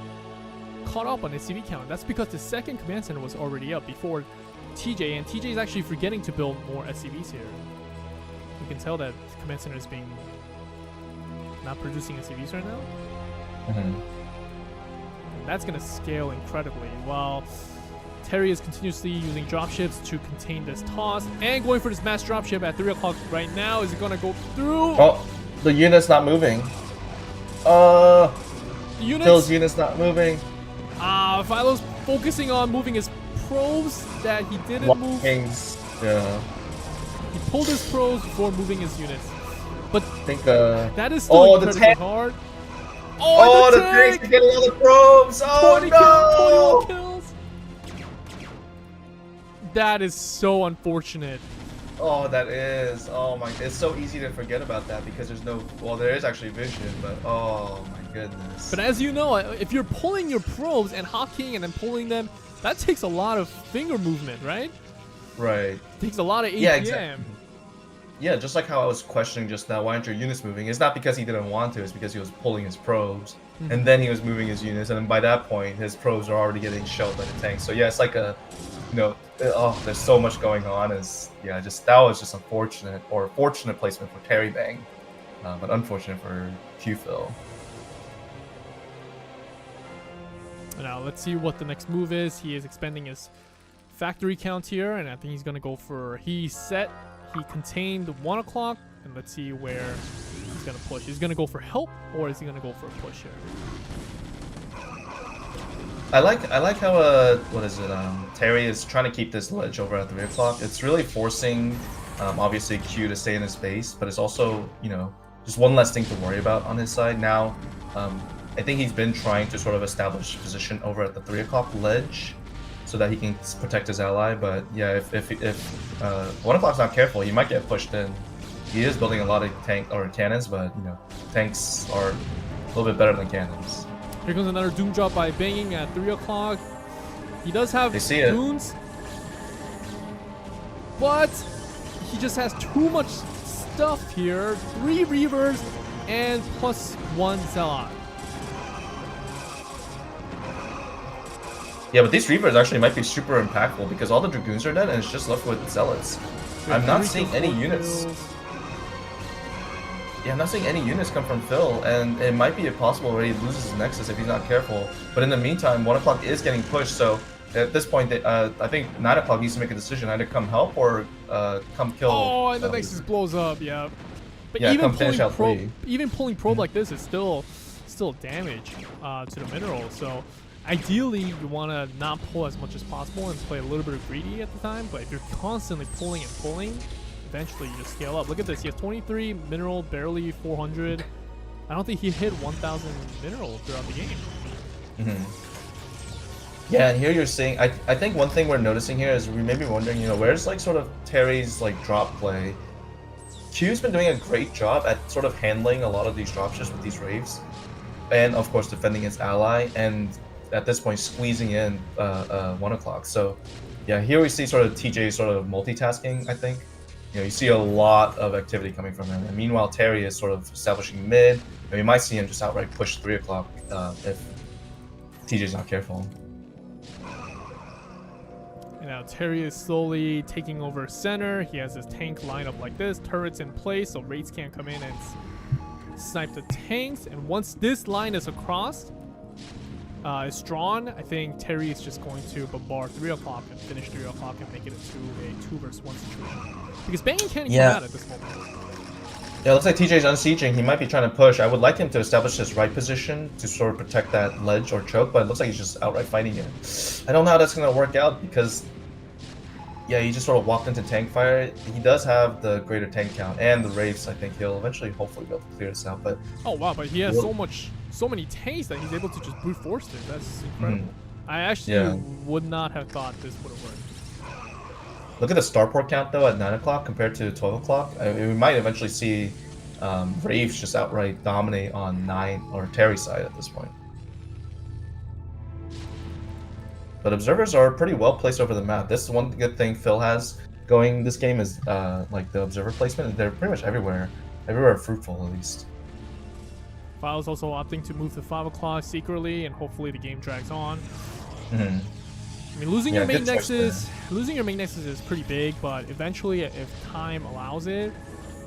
A: caught up on SCV count. That's because the second command center was already up before TJ, and TJ is actually forgetting to build more SCVs here. You can tell that the command center is not producing SCVs right now.
G: Mm-hmm.
A: That's going to scale incredibly. While Terry is continuously using dropships to contain this toss and going for this mass dropship at 3 o'clock right now. Is it going to go through?
G: Oh, the unit's not moving.
A: The units?
G: Phil's unit's not moving.
A: Philo's focusing on moving his probes that he didn't move.
G: Kings. Yeah.
A: He pulled his probes before moving his units. But
G: I think
A: that is still
G: the
A: incredibly
G: tank.
A: hard.
G: Oh, the tanks are getting all the probes. Oh
A: 20
G: no!
A: kills. That is so unfortunate.
G: Oh, that is. Oh my! It's so easy to forget about that because there's no. Well, there is actually vision, but oh my goodness.
A: But as you know, if you're pulling your probes and hotkeying and then pulling them, that takes a lot of finger movement, right?
G: Right.
A: It takes a lot of APM.
G: Yeah, exactly. Yeah, just like how I was questioning just now, why aren't your units moving? It's not because he didn't want to, it's because he was pulling his probes.
A: Mm-hmm.
G: And then he was moving his units, and then by that point, his probes are already getting shelled by the tanks. So yeah, it's like a, there's so much going on. That was just unfortunate, or fortunate placement for Terry Bang, but unfortunate for Q-Phil.
A: Now let's see what the next move is. He is expanding his factory count here, and I think he's gonna go for, he contained 1 o'clock, and let's see where he's gonna push. He's gonna go for help, or is he gonna go for a push here?
G: I like how Terry is trying to keep this ledge over at 3 o'clock. It's really forcing obviously Q to stay in his base, but it's also just one less thing to worry about on his side now. I think he's been trying to sort of establish position over at the 3 o'clock ledge so that he can protect his ally. But yeah, if 1 o'clock's not careful, he might get pushed in. He is building a lot of cannons, but tanks are a little bit better than cannons.
A: Here comes another Doom drop by Banging at 3 o'clock. He does have Doons, but he just has too much stuff here. 3 Reavers and +1 Zealot.
G: Yeah, but these Reapers actually might be super impactful because all the Dragoons are dead and it's just left with Zealots. I'm not seeing any units. Yeah, I'm not seeing any units come from Phil, and it might be possible where he loses his Nexus if he's not careful. But in the meantime, 1 o'clock is getting pushed, so at this point, I think 9 o'clock needs to make a decision, either come help or come kill.
A: Oh, and the Nexus blows up, yeah. But
G: yeah,
A: even
G: come finish out
A: probe,
G: 3.
A: even pulling probe like this is still damage to the mineral. So ideally, you want to not pull as much as possible and play a little bit of greedy at the time. But if you're constantly pulling and pulling, eventually you just scale up. Look at this. He has 23 mineral, barely 400. I don't think he hit 1,000 mineral throughout the game.
G: Yeah, and here you're seeing. I think one thing we're noticing here is we may be wondering, where's like sort of Terry's like drop play. Q's been doing a great job at sort of handling a lot of these dropships with these Raves, and of course defending his ally, and at this point squeezing in 1 o'clock. So yeah, here we see sort of TJ sort of multitasking, I think. You see a lot of activity coming from him, and meanwhile Terry is sort of establishing mid, and we might see him just outright push 3 o'clock if TJ's not careful.
A: And now Terry is slowly taking over center. He has his tank lined up like this, turrets in place, so raids can't come in and snipe the tanks. And once this line is across, is drawn, I think Terry is just going to bombard 3 o'clock and finish 3 o'clock and make it into a 2 versus 1 situation. Because banging can't even come out at this moment.
G: Yeah, it looks like TJ's unsieging. He might be trying to push. I would like him to establish his right position to sort of protect that ledge or choke, but it looks like he's just outright fighting it. I don't know how that's going to work out because, yeah, he just sort of walked into tank fire. He does have the greater tank count and the Wraiths. I think he'll eventually, hopefully, be able to clear this out. But
A: oh wow, but he has so many tanks that he's able to just brute force it. That's incredible. I actually would not have thought this would have worked.
G: Look at the starport count though at 9 o'clock compared to 12 o'clock. I mean, we might eventually see Wraiths just outright dominate on 9 or Terry's side at this point. But observers are pretty well placed over the map. This is one good thing Phil has going this game is like the observer placement. They're pretty much everywhere fruitful at least.
A: File's also opting to move to 5 o'clock secretly, and hopefully the game drags on. I mean, losing your main nexus is pretty big, but eventually, if time allows it,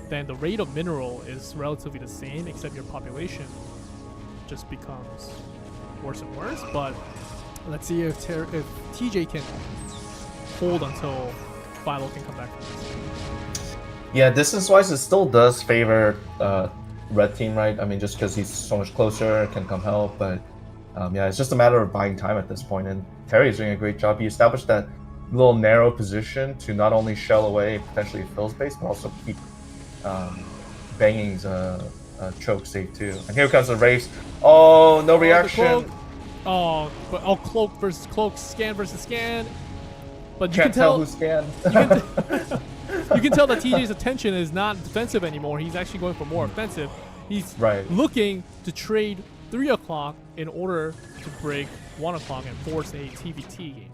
A: then the rate of mineral is relatively the same, except your population just becomes worse and worse. But let's see if TJ can hold until Philo can come back from this.
G: Yeah, distance-wise, it still does favor red team, right? I mean, just because he's so much closer, can come help, but yeah, it's just a matter of buying time at this point, and Terry is doing a great job. He established that little narrow position to not only shell away potentially Phil's base, but also keep Banging's choke safe too. And here comes the race. Oh, no reaction.
A: Cloak versus cloak, scan versus scan. But you
G: Can't
A: can tell
G: who's scanned.
A: you can tell that TJ's attention is not defensive anymore. He's actually going for more offensive. He's looking to trade 3 o'clock in order to break 1 o'clock and force a TVT game.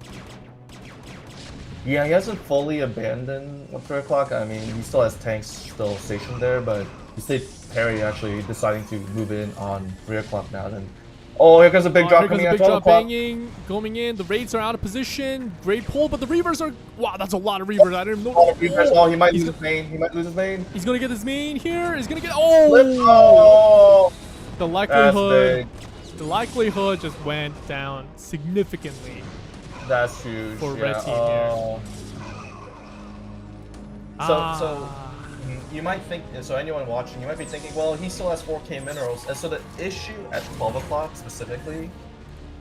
G: Yeah, he hasn't fully abandoned 3 o'clock. I mean, he still has tanks still stationed there, but you see Perry actually deciding to move in on 3 o'clock now. Then, oh, here comes a big drop coming at 12 o'clock.
A: Banging, going in. The raids are out of position. Great pull, but the Reavers are... Wow, that's a lot of Reavers. I didn't know.
G: Oh, he might lose his main. He's
A: going to get his main here. He's going to get... Oh!
G: Oh!
A: The likelihood just went down significantly.
G: That's huge.
A: For red team here.
G: So you might think, so anyone watching, you might be thinking, well, he still has 4K minerals. And so the issue at 12 o'clock specifically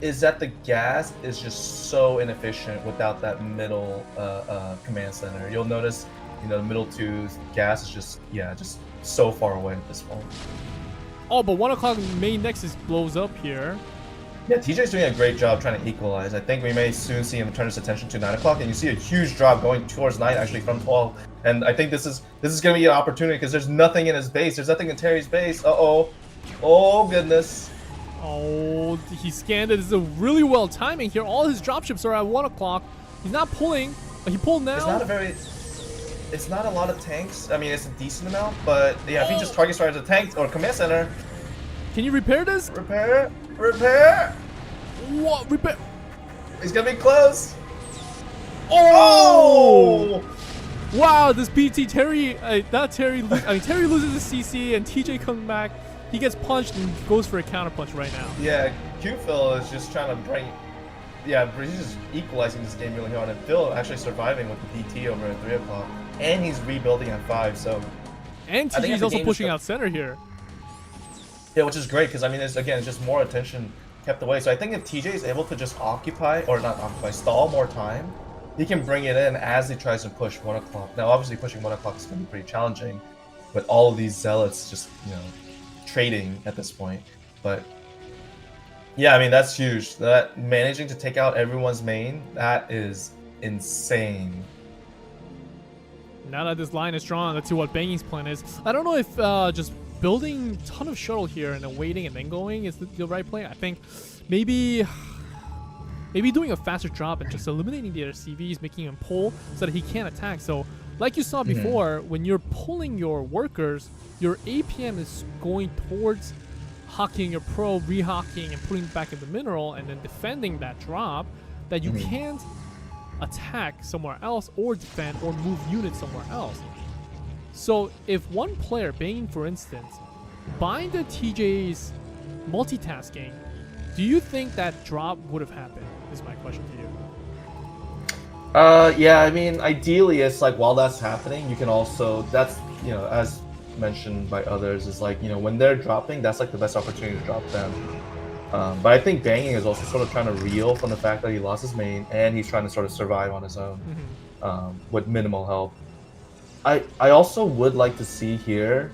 G: is that the gas is just so inefficient without that middle command center. You'll notice, the middle 2 gas is just so far away at this point.
A: Oh, but 1 o'clock main nexus blows up here.
G: Yeah, TJ's doing a great job trying to equalize. I think we may soon see him turn his attention to 9 o'clock, and you see a huge drop going towards 9 actually from 12. And I think this is going to be an opportunity because there's nothing in his base. There's nothing in Terry's base. Uh-oh. Oh, goodness.
A: Oh, he scanned it. This is a really well timing here. All his dropships are at 1 o'clock. He's not pulling. He pulled now.
G: It's not a lot of tanks. I mean, it's a decent amount, but yeah, if he just targets right as a tank or command center.
A: Can you repair this?
G: Repair.
A: What? Repair?
G: He's gonna be close.
A: Oh! Wow, this BT Terry, not Terry. Terry loses the CC, and TJ comes back. He gets punched and goes for a counter punch right now.
G: Yeah, Q-Phil is just trying to bring. Yeah, but he's just equalizing this game really hard, and Phil actually surviving with the DT over at 3 o'clock, and he's rebuilding at 5. So.
A: And
G: I think
A: TJ's
G: the
A: also
G: game
A: pushing
G: is
A: out center here.
G: Yeah, which is great because I mean, it's just more attention kept away. So I think if TJ is able to just occupy or not occupy, stall more time, he can bring it in as he tries to push 1 o'clock. Now, obviously, pushing 1 o'clock is going to be pretty challenging, with all of these zealots just trading at this point. But yeah, I mean that's huge. That managing to take out everyone's main, that is insane.
A: Now that this line is drawn, let's see what Banging's plan is. I don't know if just building a ton of shuttle here and then waiting and then going is the right play. I think maybe doing a faster drop and just eliminating the other CVs, making him pull so that he can't attack. So like you saw before, when you're pulling your workers, your APM is going towards hocking your pro, re-hocking and putting it back in the mineral and then defending that drop that you can't attack somewhere else or defend or move units somewhere else. So if one player, Banging for instance, binded TJ's multitasking, do you think that drop would have happened? Is my question to you.
G: Yeah, I mean, ideally, it's like while that's happening, you can also, that's, as mentioned by others, is like, when they're dropping, that's like the best opportunity to drop them. But I think Banging is also sort of trying to reel from the fact that he lost his main and he's trying to sort of survive on his own with minimal help. I also would like to see here,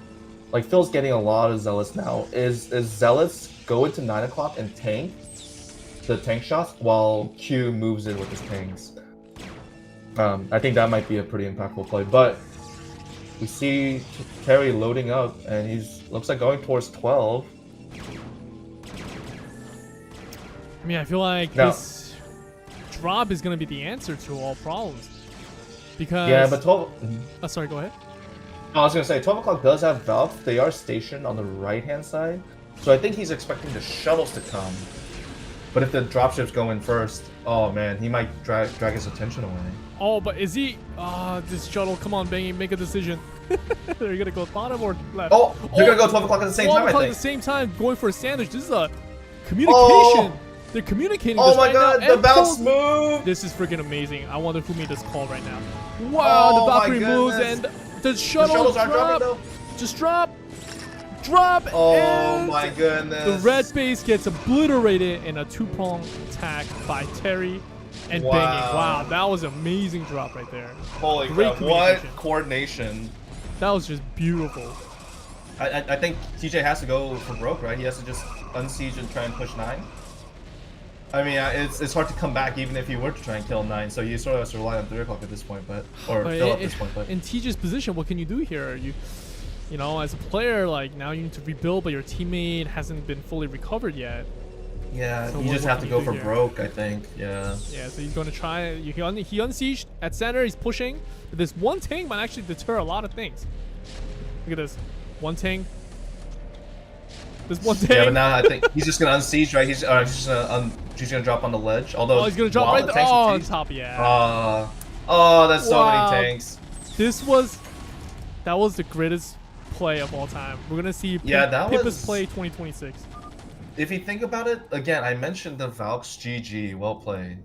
G: like Phil's getting a lot of Zealots now, is Zealots go into 9 o'clock and tank the tank shots while Q moves in with his tanks. I think that might be a pretty impactful play, but we see Terry loading up and looks like going towards 12.
A: I mean, I feel like this drop is going to be the answer to all problems. Because...
G: Yeah, but 12...
A: sorry, go ahead.
G: I was going to say, 12 o'clock does have Valve. They are stationed on the right-hand side. So I think he's expecting the shuttles to come. But if the dropships go in first, oh man, he might drag his attention away.
A: Oh, but is he... this shuttle, come on, Banging, make a decision. They're going to go bottom or left?
G: Oh, they're going to go 12 o'clock at the same time, I
A: 12 o'clock
G: think.
A: at the same time, going for a sandwich. This is a communication. They're communicating this
G: my
A: right
G: god,
A: now.
G: the bounce move!
A: This is freaking amazing. I wonder who made this call right now. Wow, the Valkyrie moves and the shuttles
G: aren't dropping though.
A: Just drop.
G: Oh
A: and
G: my goodness.
A: The red base gets obliterated in a two-prong attack by Terry and Banging. Wow, that was an amazing drop right there.
G: Holy
A: Great
G: crap, what coordination.
A: That was just beautiful.
G: I think TJ has to go for broke, right? He has to just unsiege and try and push 9. I mean, it's hard to come back even if you were to try and kill 9, so you sort of have to rely on 3 o'clock at this point, or Phil at this point. But
A: in TJ's position, what can you do here? You know, as a player, like now you need to rebuild, but your teammate hasn't been fully recovered yet.
G: Yeah,
A: so
G: you just have to go for
A: here?
G: broke, I think. Yeah.
A: Yeah, so he's going to try. He unsieged at center. He's pushing. This one tank might actually deter a lot of things. Look at this, one tank. This one tank.
G: Yeah, but now I think he's just gonna unsiege, right? He's gonna drop on the ledge. Although
A: he's gonna drop right there. Oh, on top, yeah.
G: Oh, that's so many tanks.
A: That was the greatest play of all time. We're gonna see Pippa's play 2026.
G: If you think about it, again, I mentioned the Valks GG, well played.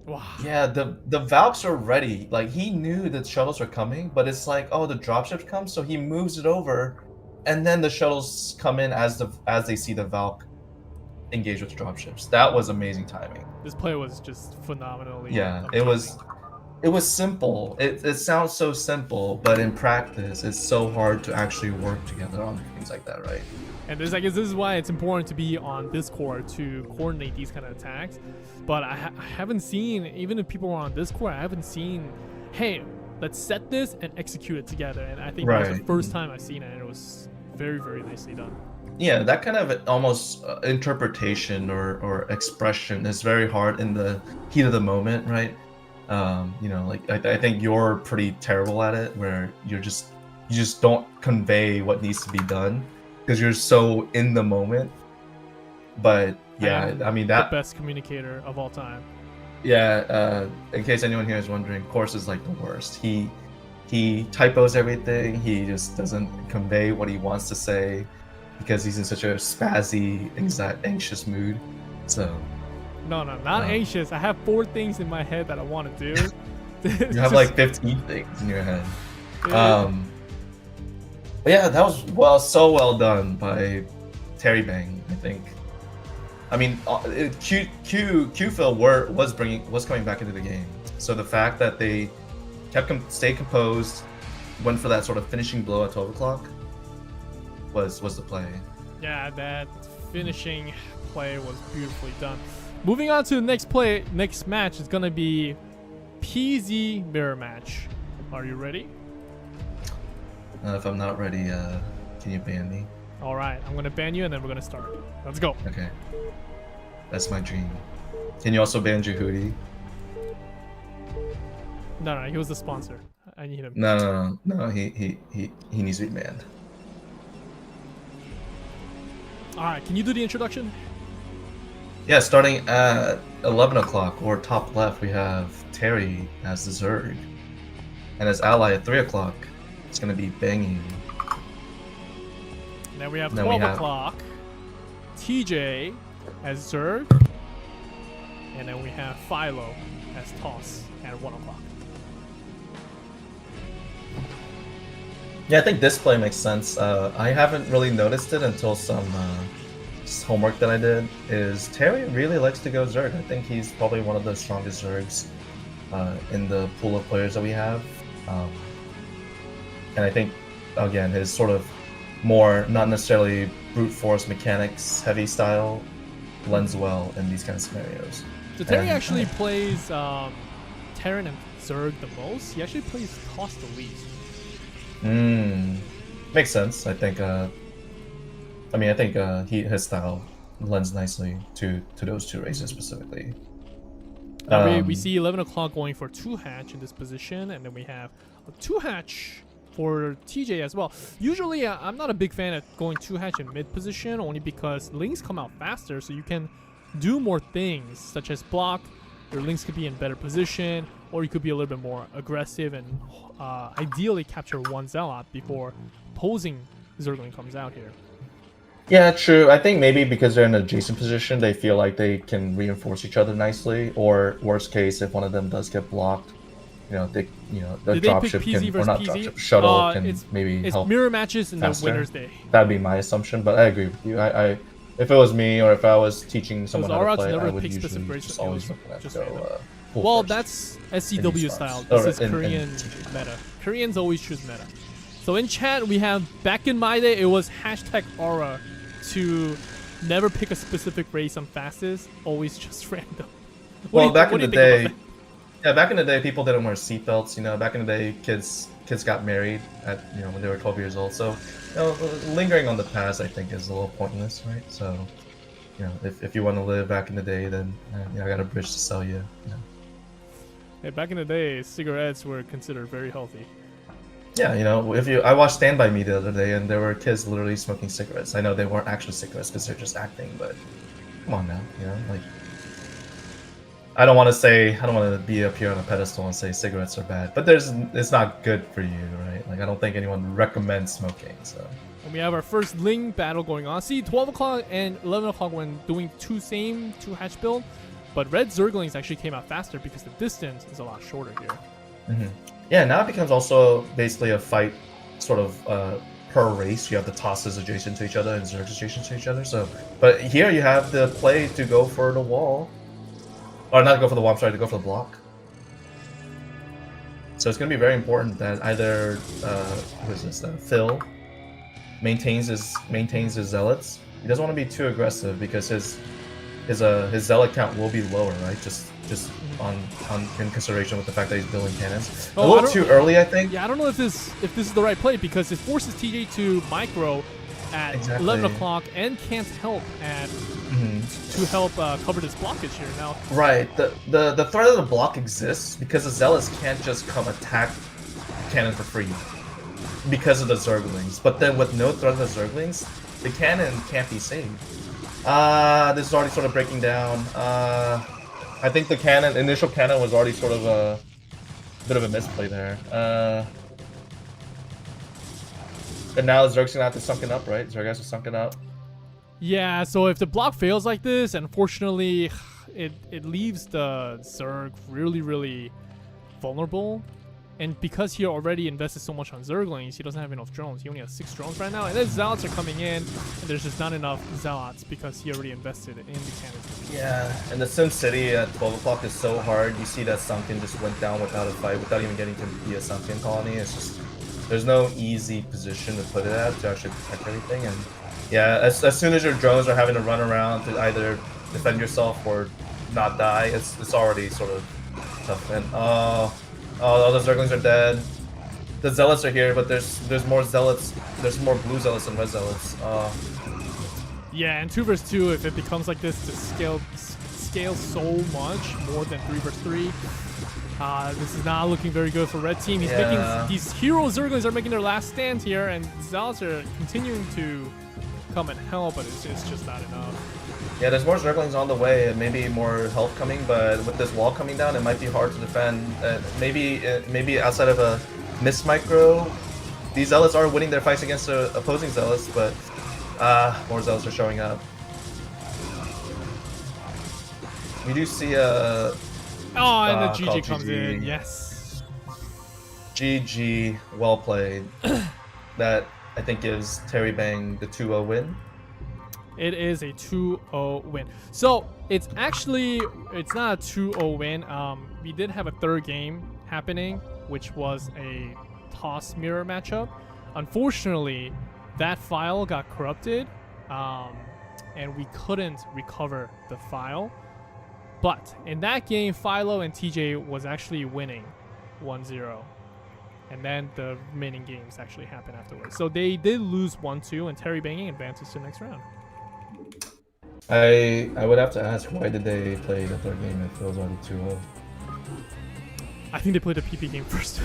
A: Wow.
G: Yeah, the Valks are ready. Like he knew that shuttles were coming, but it's like, oh, the dropships come, so he moves it over, and then the shuttles come in as they see the Valk engage with the dropships. That was amazing timing.
A: This play was just phenomenally.
G: Yeah,
A: amazing.
G: it was simple. It sounds so simple, but in practice, it's so hard to actually work together on things like that, right?
A: And I guess this is why it's important to be on Discord to coordinate these kind of attacks. But I haven't seen, even if people are on Discord, I haven't seen, hey, let's set this and execute it together. And I think that was the first time I've seen it, and it was very, very nicely done. Yeah,
G: that kind of almost interpretation or expression is very hard in the heat of the moment, right? You know, like I think you're pretty terrible at it, where you just don't convey what needs to be done because you're so in the moment. But Yeah,
A: am
G: I mean
A: the
G: that.
A: best communicator of all time.
G: Yeah, in case anyone here is wondering, Course is like the worst. He typos everything. He just doesn't convey what he wants to say because he's in such a spazzy, anxious mood. So
A: No, not anxious. I have 4 things in my head that I want to do.
G: you have like 15 things in your head. But yeah, that was so well done by Terry Bang, I think. I mean, Q-Phil was coming back into the game. So the fact that they stayed composed, went for that sort of finishing blow at 12 o'clock was the play.
A: Yeah, that finishing play was beautifully done. Moving on to the next match is gonna be PZ mirror match. Are you ready?
G: If I'm not ready, can you ban me?
A: All right, I'm gonna ban you and then we're gonna start. Let's go.
G: Okay. That's my dream. Can you also ban Jehudi?
A: No, he was the sponsor. I need him.
G: No. He needs to be banned.
A: All right, can you do the introduction?
G: Yeah, starting at 11 o'clock, or top left, we have Terry as the Zerg. And as ally at 3 o'clock, it's going to be Banging.
A: Then we have
G: Then
A: 12
G: we have-
A: o'clock. TJ as Zerg. And then we have Philo as Toss at 1 o'clock.
G: Yeah, I think this play makes sense. I haven't really noticed it until some homework that I did. Is Terry really likes to go Zerg? I think he's probably one of the strongest Zergs in the pool of players that we have. And I think, again, his sort of more, not necessarily brute force mechanics heavy style lends well in these kind of scenarios.
A: So Terry
G: And,
A: actually plays Terran and Zerg the most. He actually plays Toss the least.
G: Makes sense. I think. I think his style lends nicely to those two races specifically.
A: We see 11 o'clock going for 2-hatch in this position, and then we have a 2-hatch for TJ as well. Usually, I'm not a big fan of going 2-hatch in mid position, only because links come out faster, so you can do more things, such as block. Your links could be in better position, or you could be a little bit more aggressive and ideally capture one Zealot before opposing Zergling comes out here.
G: Yeah, true. I think maybe because they're in an adjacent position, they feel like they can reinforce each other nicely. Or worst case, if one of them does get blocked, the
A: Did they
G: dropship
A: pick PZ
G: can, or
A: versus
G: not
A: PZ?
G: dropship, shuttle can
A: It's
G: maybe help.
A: mirror matches in
G: faster.
A: the winner's day.
G: That'd be my assumption, but I agree with you. I if it was me or if I was teaching someone how to
A: Zoroark's
G: play,
A: never
G: I would
A: picked
G: usually
A: specific races,
G: just
A: it
G: always
A: was
G: look at
A: just
G: go.
A: random.
G: Full
A: Well,
G: first.
A: that's
G: in
A: SCW
G: these
A: style.
G: spots.
A: This
G: Or
A: is
G: in
A: Korean
G: TJ.
A: meta. Koreans always choose meta. So in chat, we have, back in my day, it was hashtag aura to never pick a specific race on fastest, always just random.
G: Back in the day,
A: about
G: yeah, back in the day, people didn't wear seatbelts. Back in the day, kids got married at when they were 12 years old. So, lingering on the past, I think, is a little pointless, right? So, if you want to live back in the day, then I got a bridge to sell you.
A: Hey, back in the day, cigarettes were considered very healthy.
G: Yeah, I watched Stand By Me the other day, and there were kids literally smoking cigarettes. I know they weren't actually cigarettes because they're just acting, but come on now, I don't want to be up here on a pedestal and say cigarettes are bad, but it's not good for you, right? I don't think anyone recommends smoking, so.
A: And we have our first Ling battle going on. See, 12 o'clock and 11 o'clock when doing 2-hatch build, but Red Zerglings actually came out faster because the distance is a lot shorter here.
G: Mm-hmm. Yeah, now it becomes also basically a fight sort of per race. You have the tosses adjacent to each other and Zergs adjacent to each other. So, but here you have the play to go for the wall. Or not to go for the wall, I'm sorry, to go for the block. So it's going to be very important that either, Phil maintains his zealots. He doesn't want to be too aggressive because his zealot count will be lower, right? Just in consideration with the fact that he's building cannons. A little too early, I think.
A: Yeah, I don't know if this is the right play because it forces TJ to micro at 11 o'clock and can't help to help cover this blockage here now.
G: Right. The threat of the block exists because the zealots can't just come attack cannon for free because of the Zerglings. But then with no threat of the Zerglings, the cannon can't be saved. This is already sort of breaking down. I think the initial cannon was already sort of a bit of a misplay there. And now Zerg's gonna have to sunken up, right? Zerg has to sunken up.
A: Yeah, so if the block fails like this, unfortunately, it leaves the Zerg really vulnerable. And because he already invested so much on Zerglings, he doesn't have enough drones. He only has 6 drones right now. And then Zealots are coming in, and there's just not enough Zealots because he already invested in the cannons.
G: Yeah, and the Sim City at 12 o'clock is so hard. You see that Sunken just went down without a fight, without even getting to be a Sunken colony. It's just, there's no easy position to put it at to actually protect everything. And yeah, as soon as your drones are having to run around to either defend yourself or not die, it's already sort of tough. And all the Zerglings are dead. The Zealots are here, but there's more Zealots. There's more blue Zealots than red Zealots.
A: Yeah, and 2 versus 2, if it becomes like this to scale so much more than 3 versus 3, this is not looking very good for red team. He's making these hero Zerglings are making their last stand here, and Zealots are continuing to come and help, but it's just not enough.
G: Yeah, there's more Zerglings on the way and maybe more health coming, but with this wall coming down, it might be hard to defend. Maybe outside of a missed micro, these Zealots are winning their fights against the opposing Zealots, but more Zealots are showing up. We do see a...
A: Oh, and the GG comes in, yes.
G: GG, well played. That, I think, gives Terry Bang the 2-0 win.
A: It is a 2-0 win. So it's not a 2-0 win. We did have a third game happening, which was a toss mirror matchup. Unfortunately, that file got corrupted, and we couldn't recover the file. But in that game, Philo and TJ was actually winning 1-0. And then the remaining games actually happened afterwards. So they did lose 1-2, and Terry Banging advances to the next round.
G: I would have to ask, why did they play the third game if it was already 2-0?
A: I think they played the PP game first.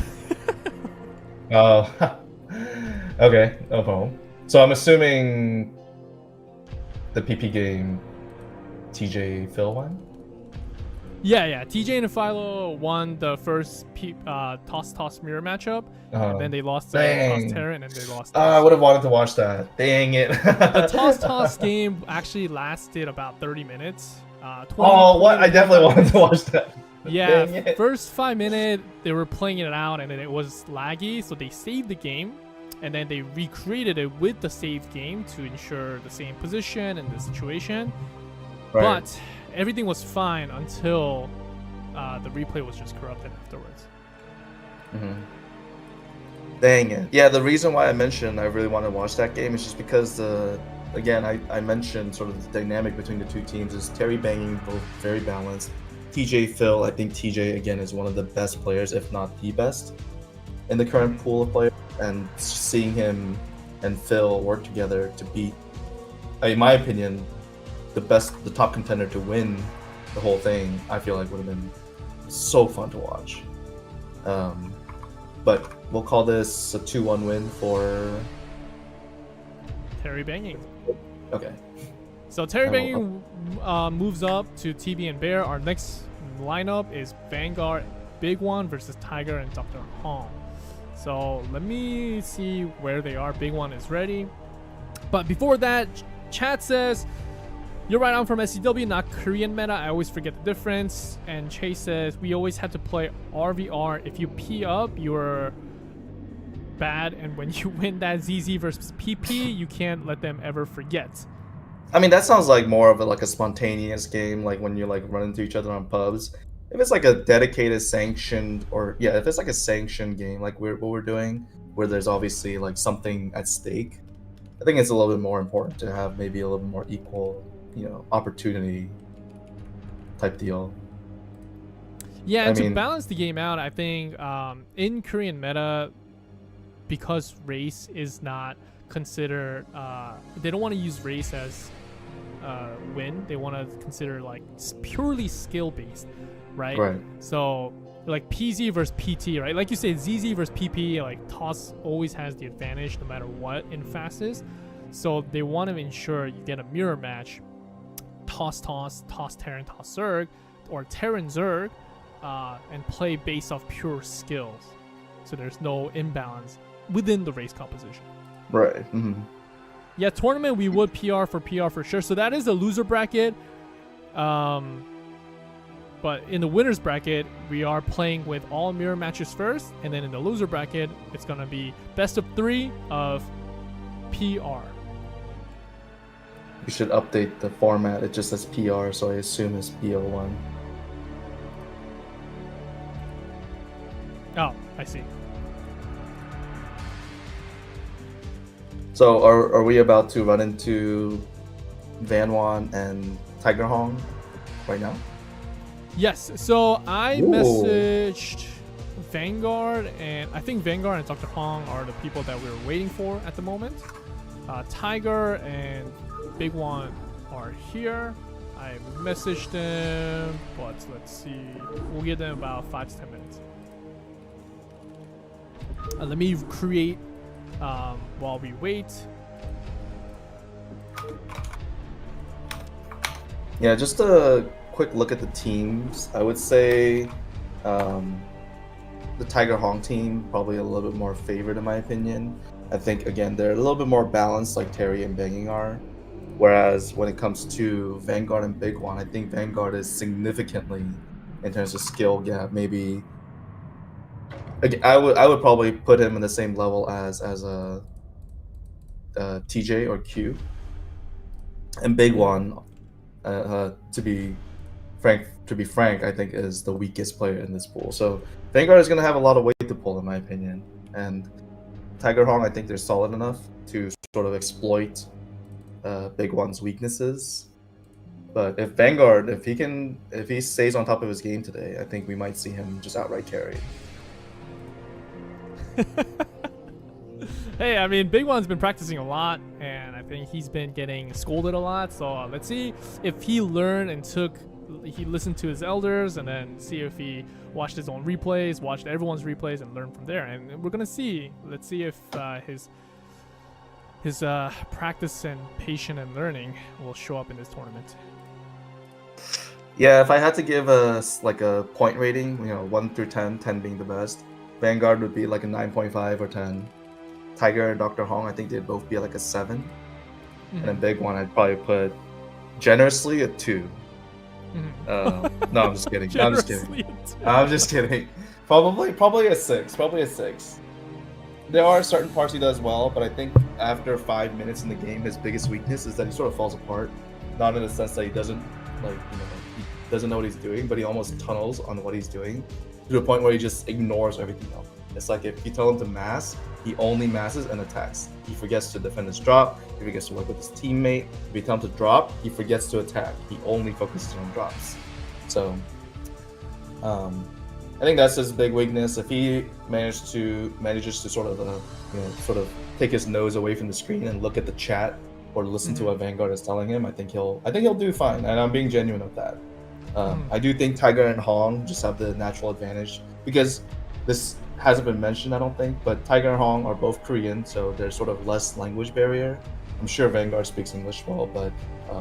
G: Oh, okay, no problem. So I'm assuming the PP game, TJ Phil won?
A: Yeah. TJ and Philo won the first toss mirror matchup, and then they lost the toss terror, and then they lost.
G: I would have wanted to watch that. Dang it!
A: The toss game actually lasted about 30 minutes. 20
G: what? I definitely wanted to watch that.
A: Yeah, first 5 minutes they were playing it out, and then it was laggy, so they saved the game, and then they recreated it with the saved game to ensure the same position and the situation.
G: Right.
A: But everything was fine until the replay was just corrupted afterwards.
G: Dang it. Yeah, the reason why I mentioned I really want to watch that game is just because, again, I mentioned sort of the dynamic between the two teams is Terry Banging, both very balanced. TJ Phil, I think TJ, again, is one of the best players, if not the best, in the current pool of players. And seeing him and Phil work together to beat, in my opinion, the top contender to win the whole thing, I feel like would have been so fun to watch. But we'll call this a 2-1 win for
A: Terry Banging.
G: Okay.
A: So Terry Banging moves up to TB and Bear. Our next lineup is Vanguard, Big One versus Tiger and Dr. Hong. So let me see where they are. Big One is ready. But before that, chat says, "You're right, I'm from SCW, not Korean meta. I always forget the difference." And Chase says, "We always had to play RVR. If you P up, you're bad. And when you win that ZZ versus PP, you can't let them ever forget."
G: I mean, that sounds like more of a spontaneous game, like when you run into each other on pubs. If it's like a dedicated sanctioned, if it's like a sanctioned game like what we're doing, where there's obviously something at stake, I think it's a little bit more important to have maybe a little bit more equal, opportunity type deal.
A: Yeah, and to balance the game out, I think in Korean meta, because race is not considered, they don't want to use race as win. They want to consider purely skill based, right?
G: Right.
A: So PZ versus PT, right? Like you say, ZZ versus PP, toss always has the advantage no matter what in fastest. So they want to ensure you get a mirror match toss Terran, toss Zerg, or Terran Zerg, and play based off pure skills. So there's no imbalance within the race composition.
G: Right.
A: Yeah, tournament we would PR for sure. So that is the loser bracket. But in the winners bracket, we are playing with all mirror matches first, and then in the loser bracket, it's gonna be best of 3 of PR.
G: We should update the format. It just says PR, so I assume it's PO1.
A: Oh, I see.
G: So are we about to run into Van Wan and Tiger Hong right now?
A: Yes, so I
G: Ooh.
A: messaged Vanguard, and I think Vanguard and Dr. Hong are the people that we're waiting for at the moment. Tiger and Big One are here. I messaged them, but let's see. We'll give them about 5 to 10 minutes. Let me create while we wait.
G: Yeah, just a quick look at the teams. I would say the Tiger Hong team probably a little bit more favored in my opinion. I think again they're a little bit more balanced like Terry and Banging are. Whereas when it comes to Vanguard and Big One, I think Vanguard is significantly in terms of skill gap. Maybe I would probably put him in the same level as a TJ or Q. And Big One, to be frank, I think is the weakest player in this pool. So Vanguard is going to have a lot of weight to pull, in my opinion. And Tiger Hong, I think they're solid enough to sort of exploit Big One's weaknesses. But if Vanguard, if he stays on top of his game today, I think we might see him just outright carry.
A: Hey, I mean, Big One's been practicing a lot, and I think he's been getting scolded a lot. So let's see if he learned and he listened to his elders, and then see if he watched his own replays, watched everyone's replays, and learned from there. And we're gonna see. Let's see if his practice and patience and learning will show up in this tournament.
G: Yeah, if I had to give a point rating, 1 through 10, 10 being the best, Vanguard would be like a 9.5 or 10. Tiger and Dr. Hong, I think they'd both be like a 7. And then Big One, I'd probably put generously a 2. No, I'm just kidding. I'm just kidding. Probably a 6. Probably a 6. There are certain parts he does well, but I think after 5 minutes in the game, his biggest weakness is that he sort of falls apart. Not in the sense that he doesn't he doesn't know what he's doing, but he almost tunnels on what he's doing to the point where he just ignores everything else. It's like if you tell him to mass, he only masses and attacks. He forgets to defend his drop. He forgets to work with his teammate. If you tell him to drop, he forgets to attack. He only focuses on drops. So, I think that's his big weakness. If he manages to sort of take his nose away from the screen and look at the chat or listen to what Vanguard is telling him, I think he'll do fine. And I'm being genuine with that. I do think Tiger and Hong just have the natural advantage because this hasn't been mentioned, I don't think, but Tiger and Hong are both Korean, so there's sort of less language barrier. I'm sure Vanguard speaks English well, but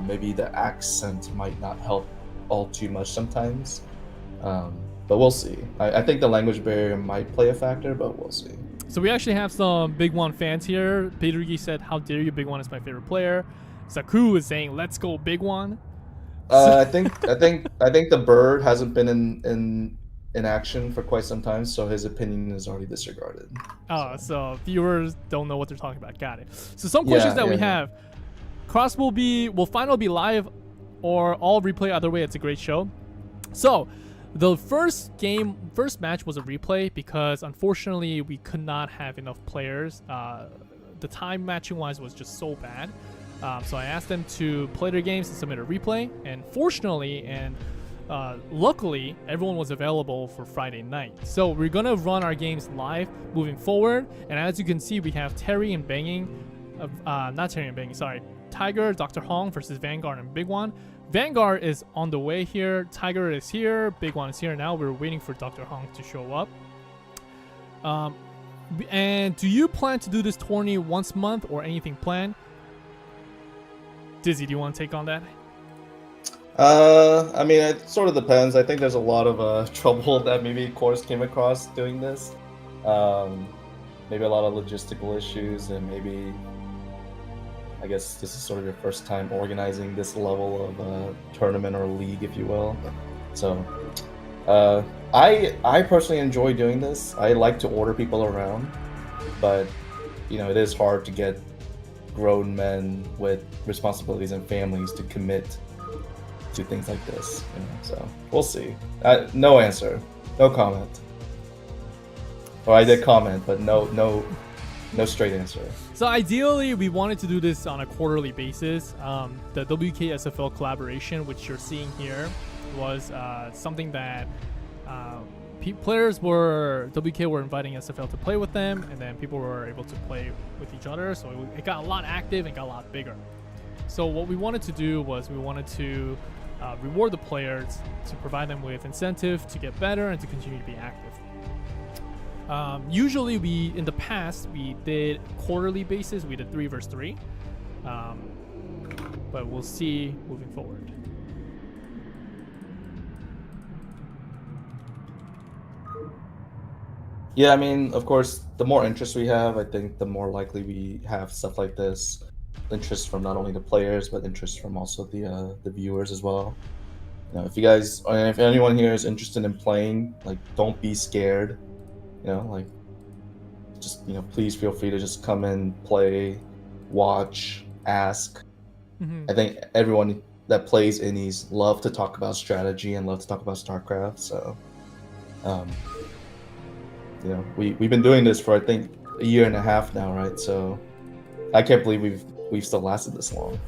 G: maybe the accent might not help all too much sometimes. But we'll see. I think the language barrier might play a factor, but we'll see.
A: So we actually have some Big One fans here. Petergi said, "How dare you? Big One is my favorite player." Saku is saying, "Let's go, Big One."
G: I think the bird hasn't been in action for quite some time, so his opinion is already disregarded.
A: Oh, so viewers don't know what they're talking about. Got it. So some questions we have. Cross will final be live or all replay? Either way, it's a great show. So the first match was a replay because unfortunately we could not have enough players. The time matching wise was just so bad. So I asked them to play their games and submit a replay, and fortunately and luckily everyone was available for Friday night. So we're gonna run our games live moving forward, and as you can see we have Terry and Banging, Tiger, Dr. Hong versus Vanguard and Big One. Vanguard is on the way here, Tiger is here, Big One is here now. We're waiting for Dr. Hong to show up. And do you plan to do this tourney once a month or anything planned? Dizzy, do you want to take on that?
G: I mean, it sort of depends. I think there's a lot of trouble that maybe Course came across doing this. Maybe a lot of logistical issues, and maybe I guess this is sort of your first time organizing this level of tournament or league, if you will. So, I personally enjoy doing this. I like to order people around, but you know, it is hard to get grown men with responsibilities and families to commit to things like this. You know? So we'll see. No answer, no comment. Or I did comment, but no straight answer.
A: So ideally, we wanted to do this on a quarterly basis. The WKSFL collaboration, which you're seeing here, was something that players were inviting SFL to play with them, and then people were able to play with each other. So it got a lot active and got a lot bigger. So what we wanted to do was we wanted to reward the players, to provide them with incentive to get better and to continue to be active. Usually in the past we did quarterly basis. We did 3 versus 3, but we'll see moving forward.
G: Yeah, I mean, of course, the more interest we have, I think the more likely we have stuff like this. Interest from not only the players, but interest from also the viewers as well. You know, if anyone here is interested in playing, like, don't be scared. You know, like, just, you know, please feel free to just come in, play, watch, ask.
A: Mm-hmm.
G: I think everyone that plays Innies love to talk about strategy and love to talk about Starcraft. So, you know, we've been doing this for, I think, a year and a half now, right? So I can't believe we've still lasted this long.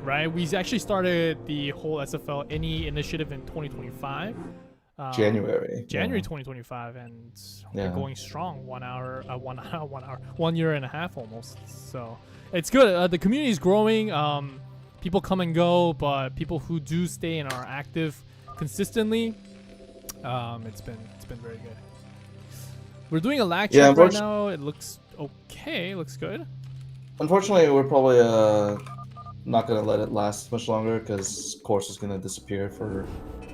A: Right, we actually started the whole SFL Any initiative in 2025.
G: January
A: 2025, and we're going strong. 1 year and a half almost. So it's good. The community is growing. People come and go, but people who do stay and are active consistently, it's been very good. We're doing a lag check right now. It looks okay. It looks good.
G: Unfortunately, we're probably not gonna let it last much longer because Course is gonna disappear from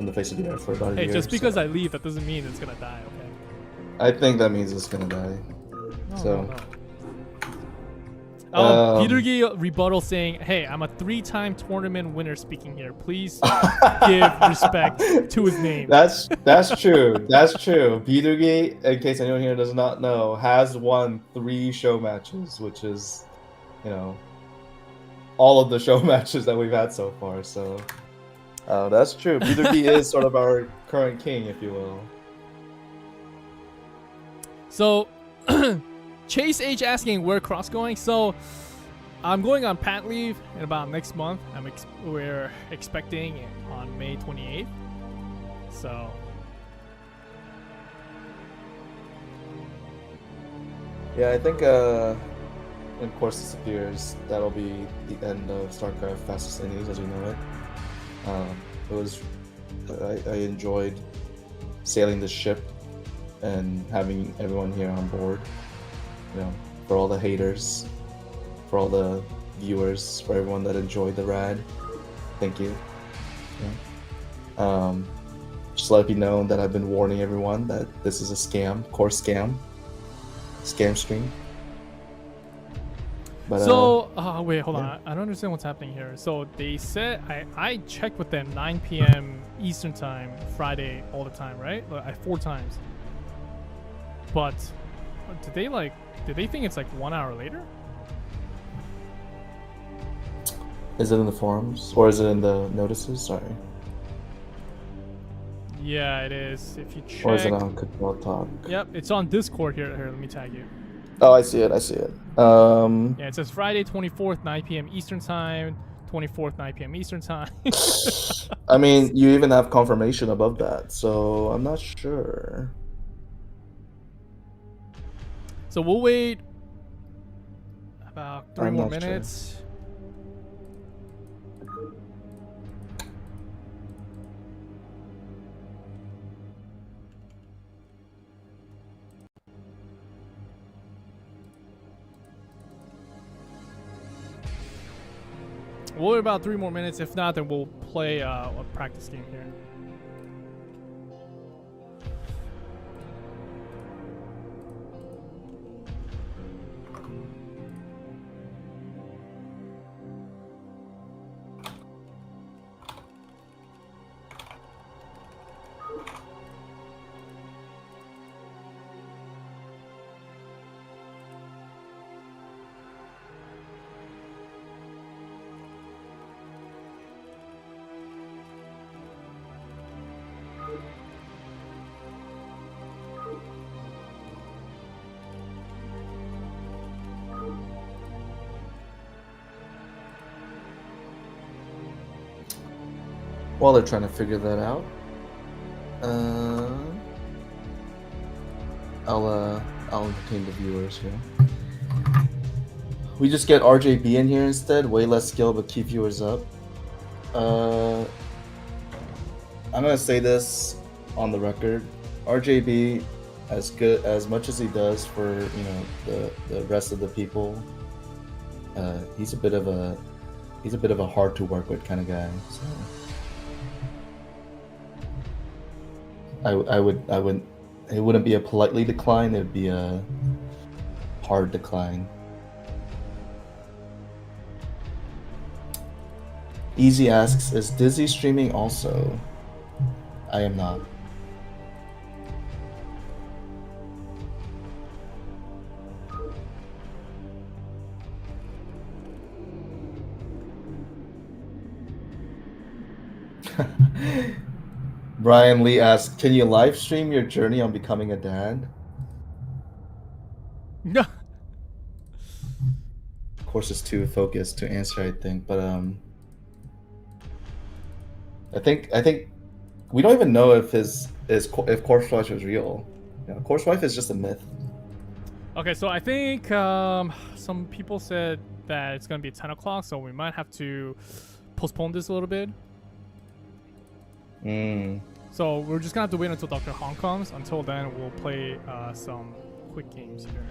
G: the face of the earth for about a year.
A: Hey, just because I leave, that doesn't mean it's gonna die. Okay.
G: I think that means it's gonna die.
A: Peter rebuttal saying, "Hey, I'm a 3-time tournament winner speaking here. Please give respect to his name."
G: That's true. That's true. Peter, in case anyone here does not know, has won 3 show matches, which is, you know, all of the show matches that we've had so far. So that's true. Peter is sort of our current king, if you will.
A: So. Chase H asking where Cross going. So I'm going on pat leave in about next month. We're expecting it on May 28th. So
G: yeah, I think when Course disappears, that'll be the end of Starcraft Fastest Innies as we know it. I enjoyed sailing the ship and having everyone here on board. You know, for all the haters, for all the viewers, for everyone that enjoyed the rad, thank you. Yeah. Just let it be known that I've been warning everyone that this is a scam, Course scam stream. But,
A: wait, hold on. I don't understand what's happening here. So they said I checked with them 9 p.m. Eastern time Friday all the time, right? 4 times. But did they think it's like 1 hour later?
G: Is it in the forums or is it in the notices? Sorry.
A: Yeah, it is. If you check.
G: Or is it on Control Talk?
A: Yep, it's on Discord here. Here, let me tag you.
G: Oh, I see it.
A: Yeah, it says Friday 24th, 9 p.m. Eastern time. 24th, 9 p.m. Eastern time.
G: I mean, you even have confirmation above that, so I'm not sure.
A: So we'll wait about 3 more minutes.
G: Sure.
A: We'll wait about 3 more minutes. If not, then we'll play a practice game here.
G: While they're trying to figure that out, I'll entertain the viewers here. We just get RJB in here instead. Way less skill, but keep viewers up. I'm gonna say this on the record. RJB, as much as he does for the rest of the people, he's a bit of a hard to work with kind of guy. So. It wouldn't be a politely decline, it'd be a hard decline. Easy asks, is Dizzy streaming also? I am not. Brian Lee asks, can you live stream your journey on becoming a dad?
A: No.
G: Of course, it's too focused to answer, I think, but I think we don't even know if Corpse Wife is real. Corpse Wife is just a myth.
A: Okay, so I think some people said that it's gonna be 10 o'clock, so we might have to postpone this a little bit. So we're just gonna have to wait until Dr. Hong comes. Until then, we'll play some quick games here.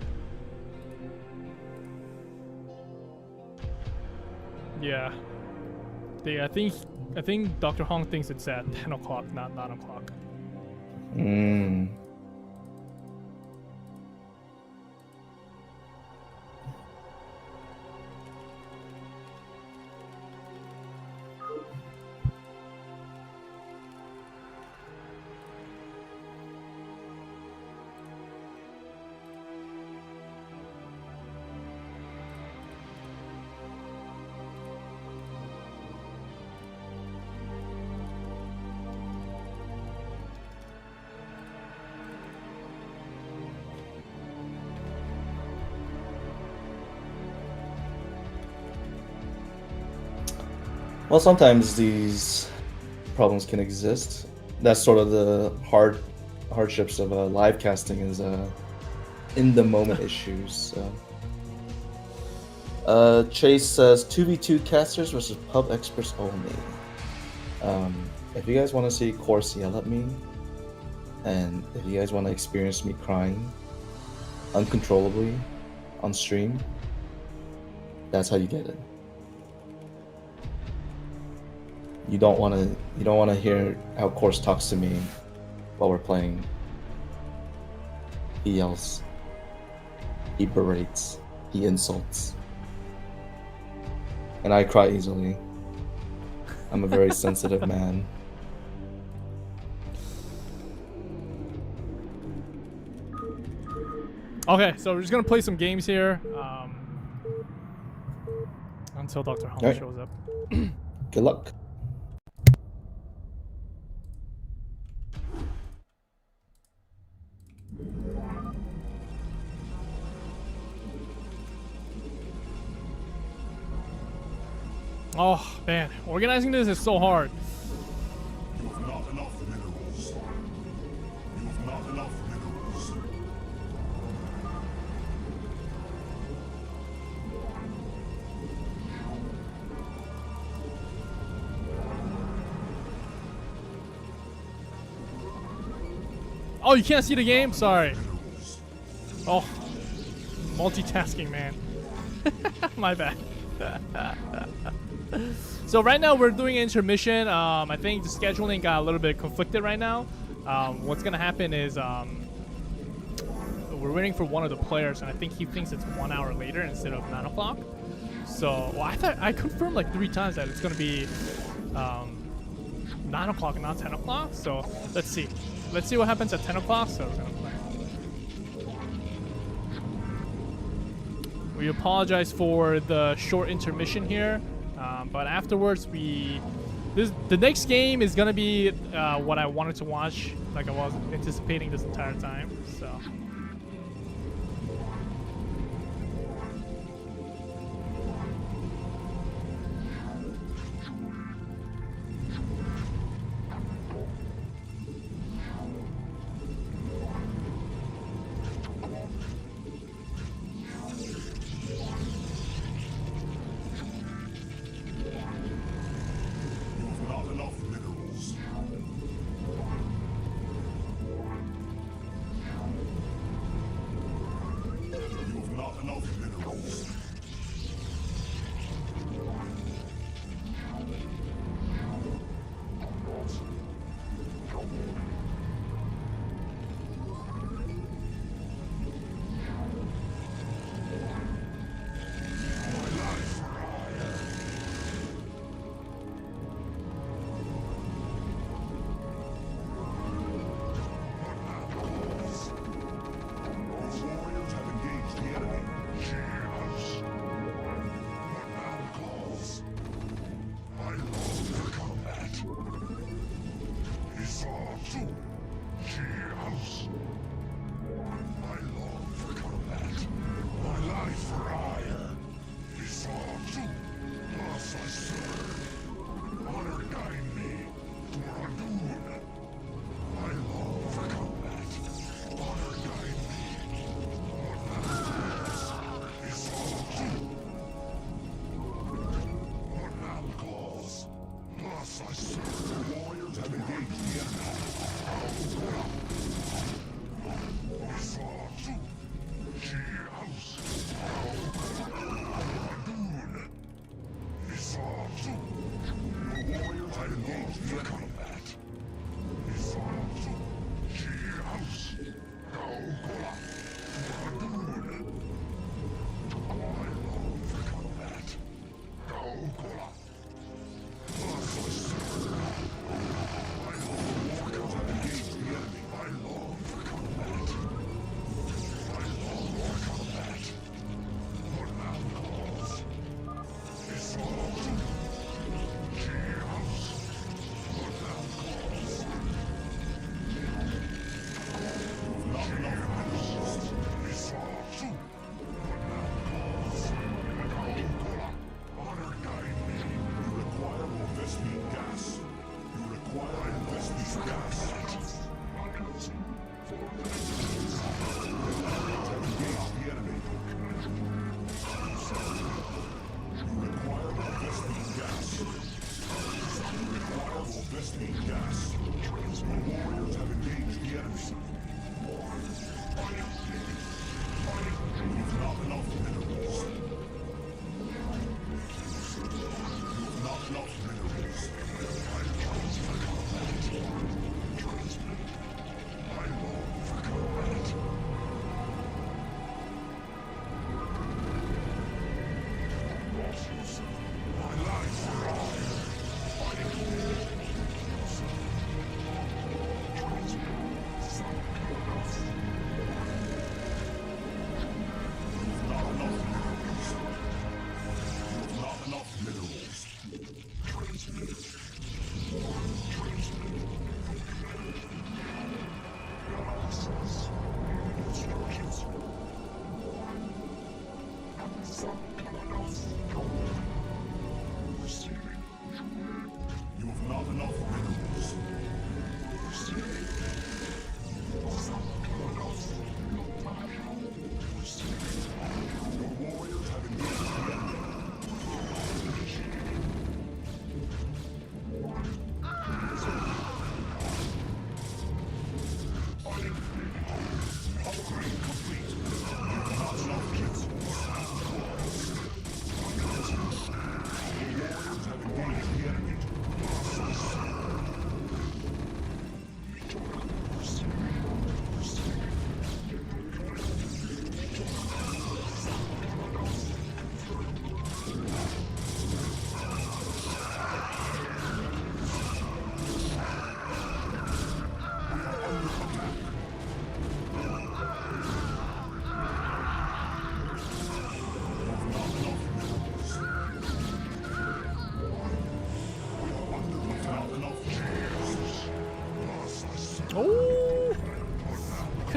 A: Yeah. I think Dr. Hong thinks it's at 10 o'clock, not 9 o'clock.
G: Well, sometimes these problems can exist. That's sort of the hardships of live casting is in the moment issues. Chase says 2v2 casters versus pub experts only. If you guys want to see Course yell at me, and if you guys want to experience me crying uncontrollably on stream, that's how you get it. You don't want to hear how Course talks to me while we're playing. He yells, he berates, he insults, and I cry easily. I'm a very sensitive man.
A: Okay, so we're just gonna play some games here until Dr. Hong shows up.
G: Good luck.
A: Oh man, organizing this is so hard.
F: You have not enough minerals. You have not enough minerals.
A: Oh, you can't see the game? Sorry. Oh, multitasking, man. My bad. So right now we're doing intermission. I think the scheduling got a little bit conflicted right now. What's gonna happen is we're waiting for one of the players, and I think he thinks it's 1 hour later instead of 9 o'clock. So, well, I confirmed like 3 times that it's gonna be 9 o'clock and not 10 o'clock. So let's see what happens at 10 o'clock. So we're gonna play. We apologize for the short intermission here, but afterwards the next game is gonna be what I wanted to watch, like I was anticipating this entire time. So.
F: Not enough minerals. You've not enough minerals. Warriors have engaged the enemy. Cheers. What battle calls? I long for combat. Isatu. Cheers. I long for combat. My life for ire. Isatu. Thus I serve. Honor guide me. Muradun. I long for combat. Honor guide me. What battle calls? Thus I serve. Warriors have engaged the enemy. Isatu. Cheers. Muradun. Isatu. Warriors have engaged the enemy. Isatu. Cheers. Muradun. I long for combat. Gaogola. Thus I serve. I long for combat. Engage the enemy. I long for combat. I long for combat. What now calls? Isatu. Cheers. What now calls? Not enough minerals. Isatu. What now calls? Gaogola. Honor guide me. You require more Vespine gas. You require Vespine gas. Engage the enemy. You require more Vespine gas. You require more Vespine gas. The warriors have engaged the enemy. You've not enough minerals. You've not enough minerals. I long for combat. I long for combat. My life for ire.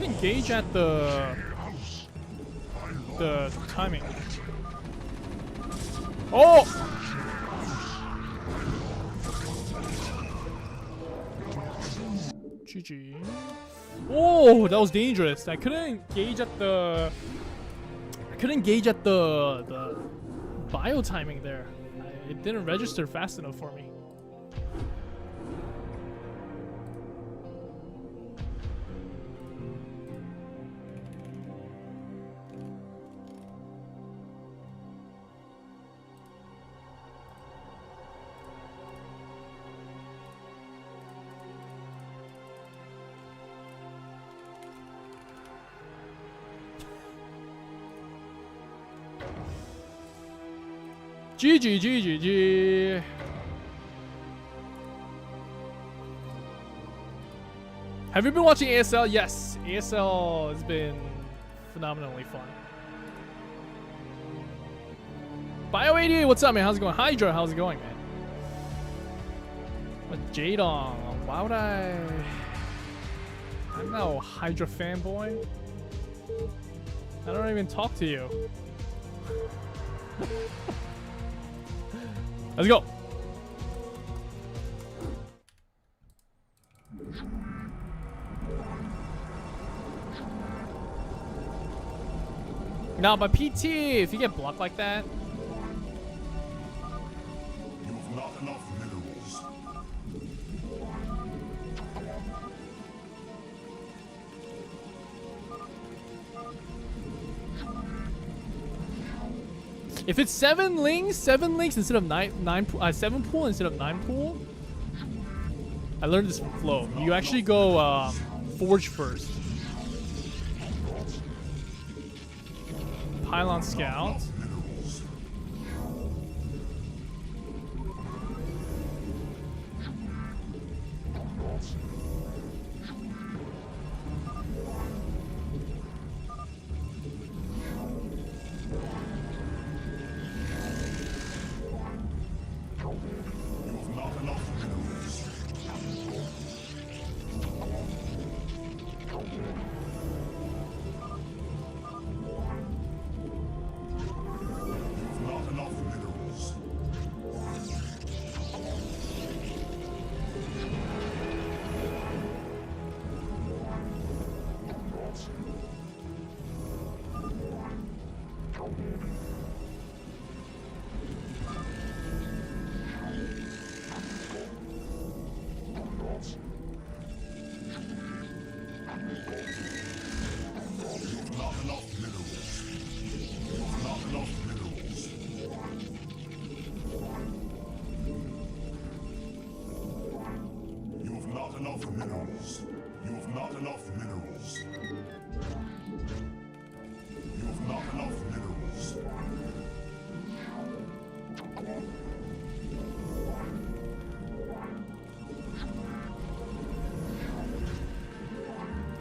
A: couldn't gauge at the timing. Oh! GG. Oh, that was dangerous. I couldn't gauge at the bio timing there. It didn't register fast enough for me. GG. Have you been watching ASL? Yes, ASL has been phenomenally fun. Bio88, what's up, man? How's it going? Hydra, how's it going, man? But Jadong, why would I'm no Hydra fanboy. I don't even talk to you. Let's go. Now, by PT, if you get blocked like that,
F: You have not enough minerals.
A: if it's 7 links instead of 7 pool instead of 9 pool. I learned this from Flo. You actually go Forge first. Pylon Scout.
F: Minerals. You have not enough minerals. You have not enough minerals. You have not enough minerals. You have not enough minerals. You have not enough minerals. You have not enough minerals. You have not enough minerals.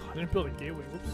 A: I didn't build a gateway. Whoops.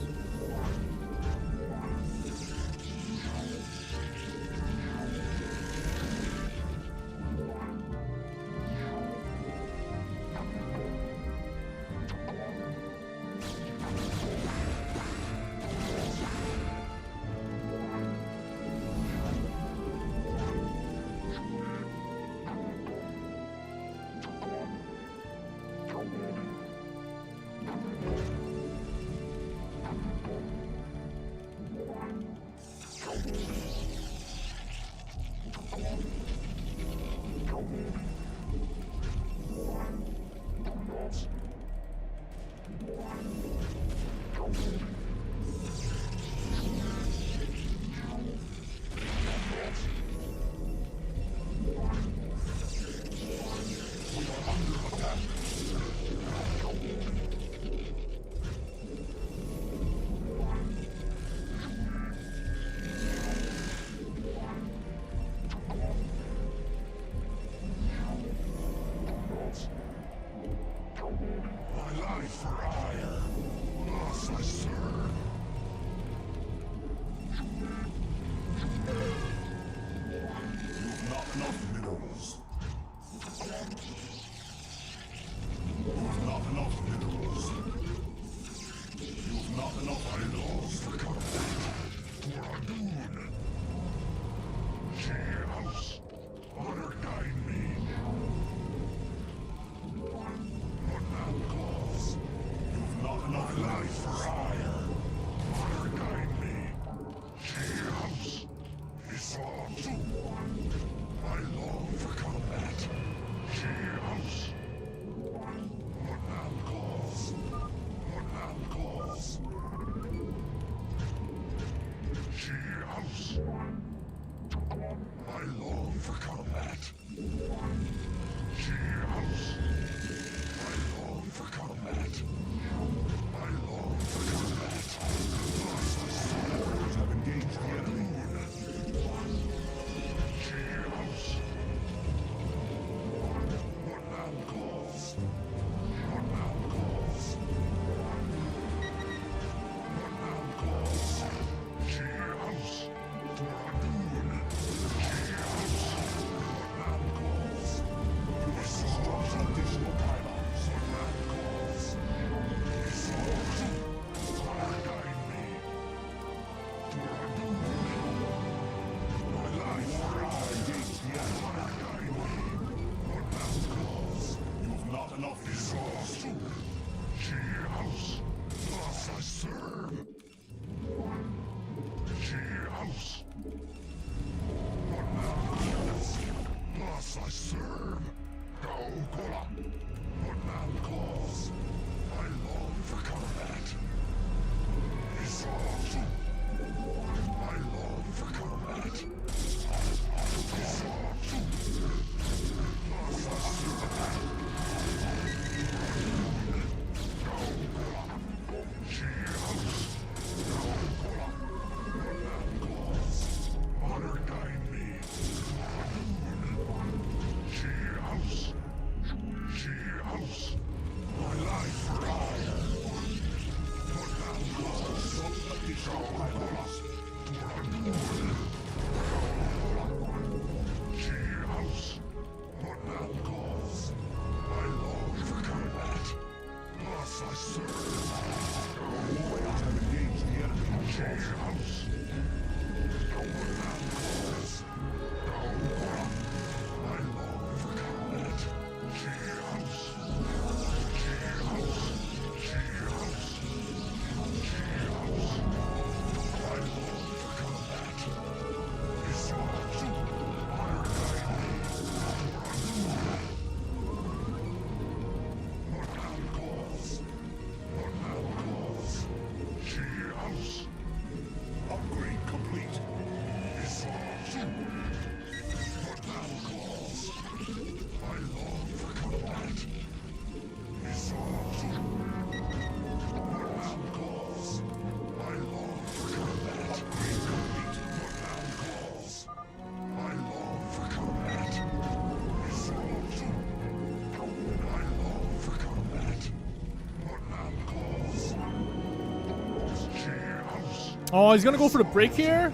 A: Oh, he's gonna go for the break here?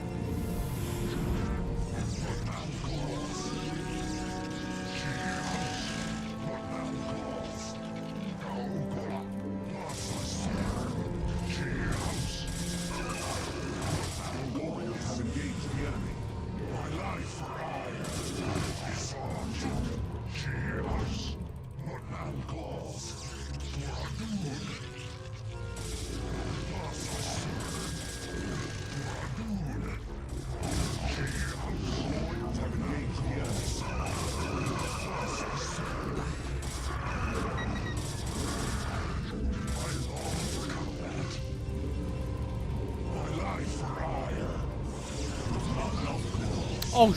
A: Oh,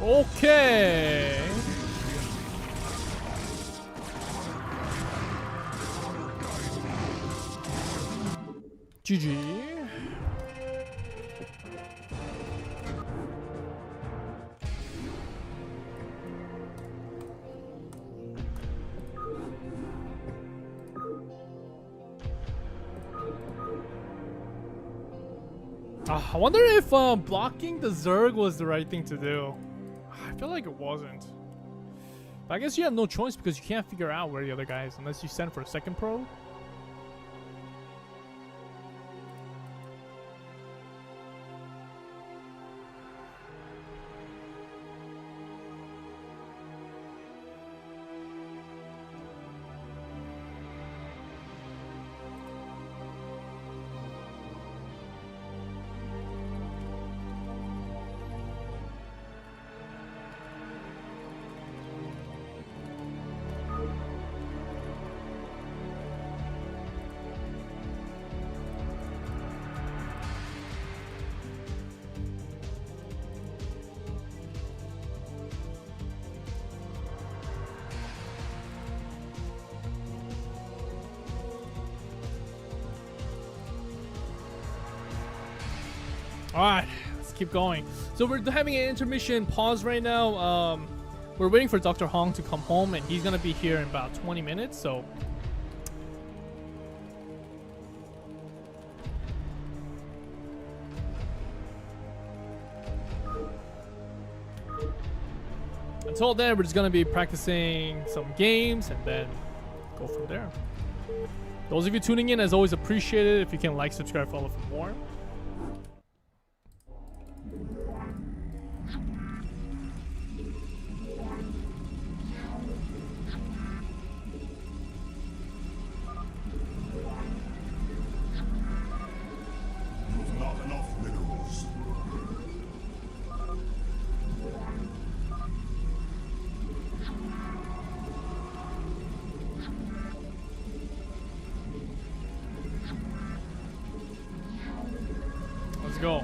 A: okay. GG. I wonder if blocking the Zerg was the right thing to do. I feel like it wasn't. But I guess you have no choice because you can't figure out where the other guy is unless you send for a second probe. Alright, let's keep going. So we're having an intermission pause right now. We're waiting for Dr. Hong to come home and he's gonna be here in about 20 minutes, so until then we're just gonna be practicing some games and then go from there. Those of you tuning in, as always, appreciate it if you can like, subscribe, follow for more. go.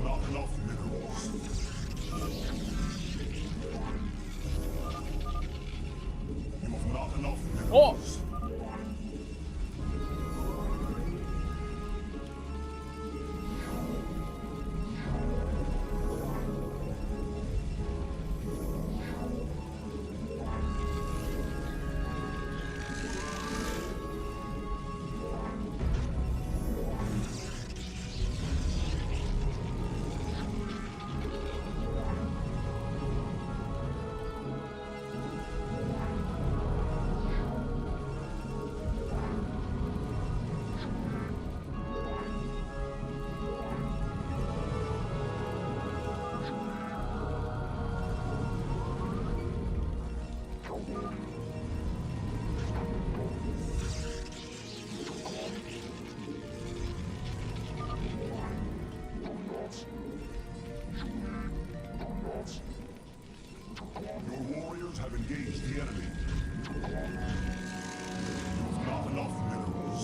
F: Not enough minerals. You have not enough
A: Oh!
F: minerals. Your warriors have engaged the enemy. You have not enough minerals.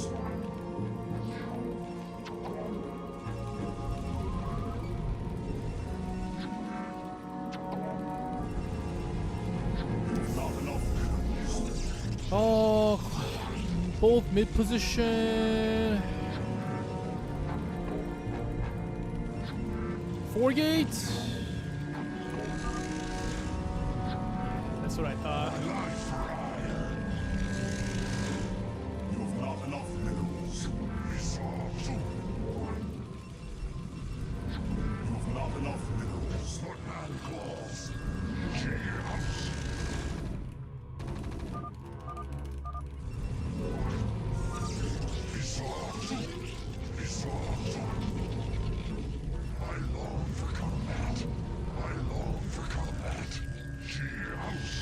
F: You have not enough minerals.
A: Oh, both mid position. 4 gates. That's what I thought.
F: You have not enough minerals. You have not enough minerals. Footman claws. I long for combat. I long for combat. She house.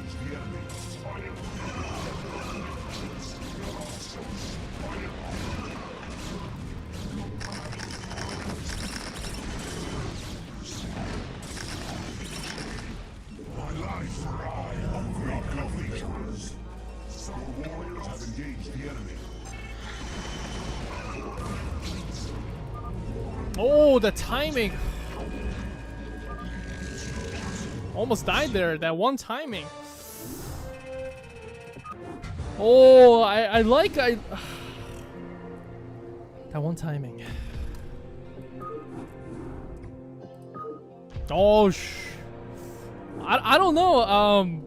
F: engage the enemy. My life for I upgrade completions. Your warriors have engaged the enemy.
A: Oh, the timing. Almost died there. That one timing. Oh, I like that one timing. Oh, I don't know.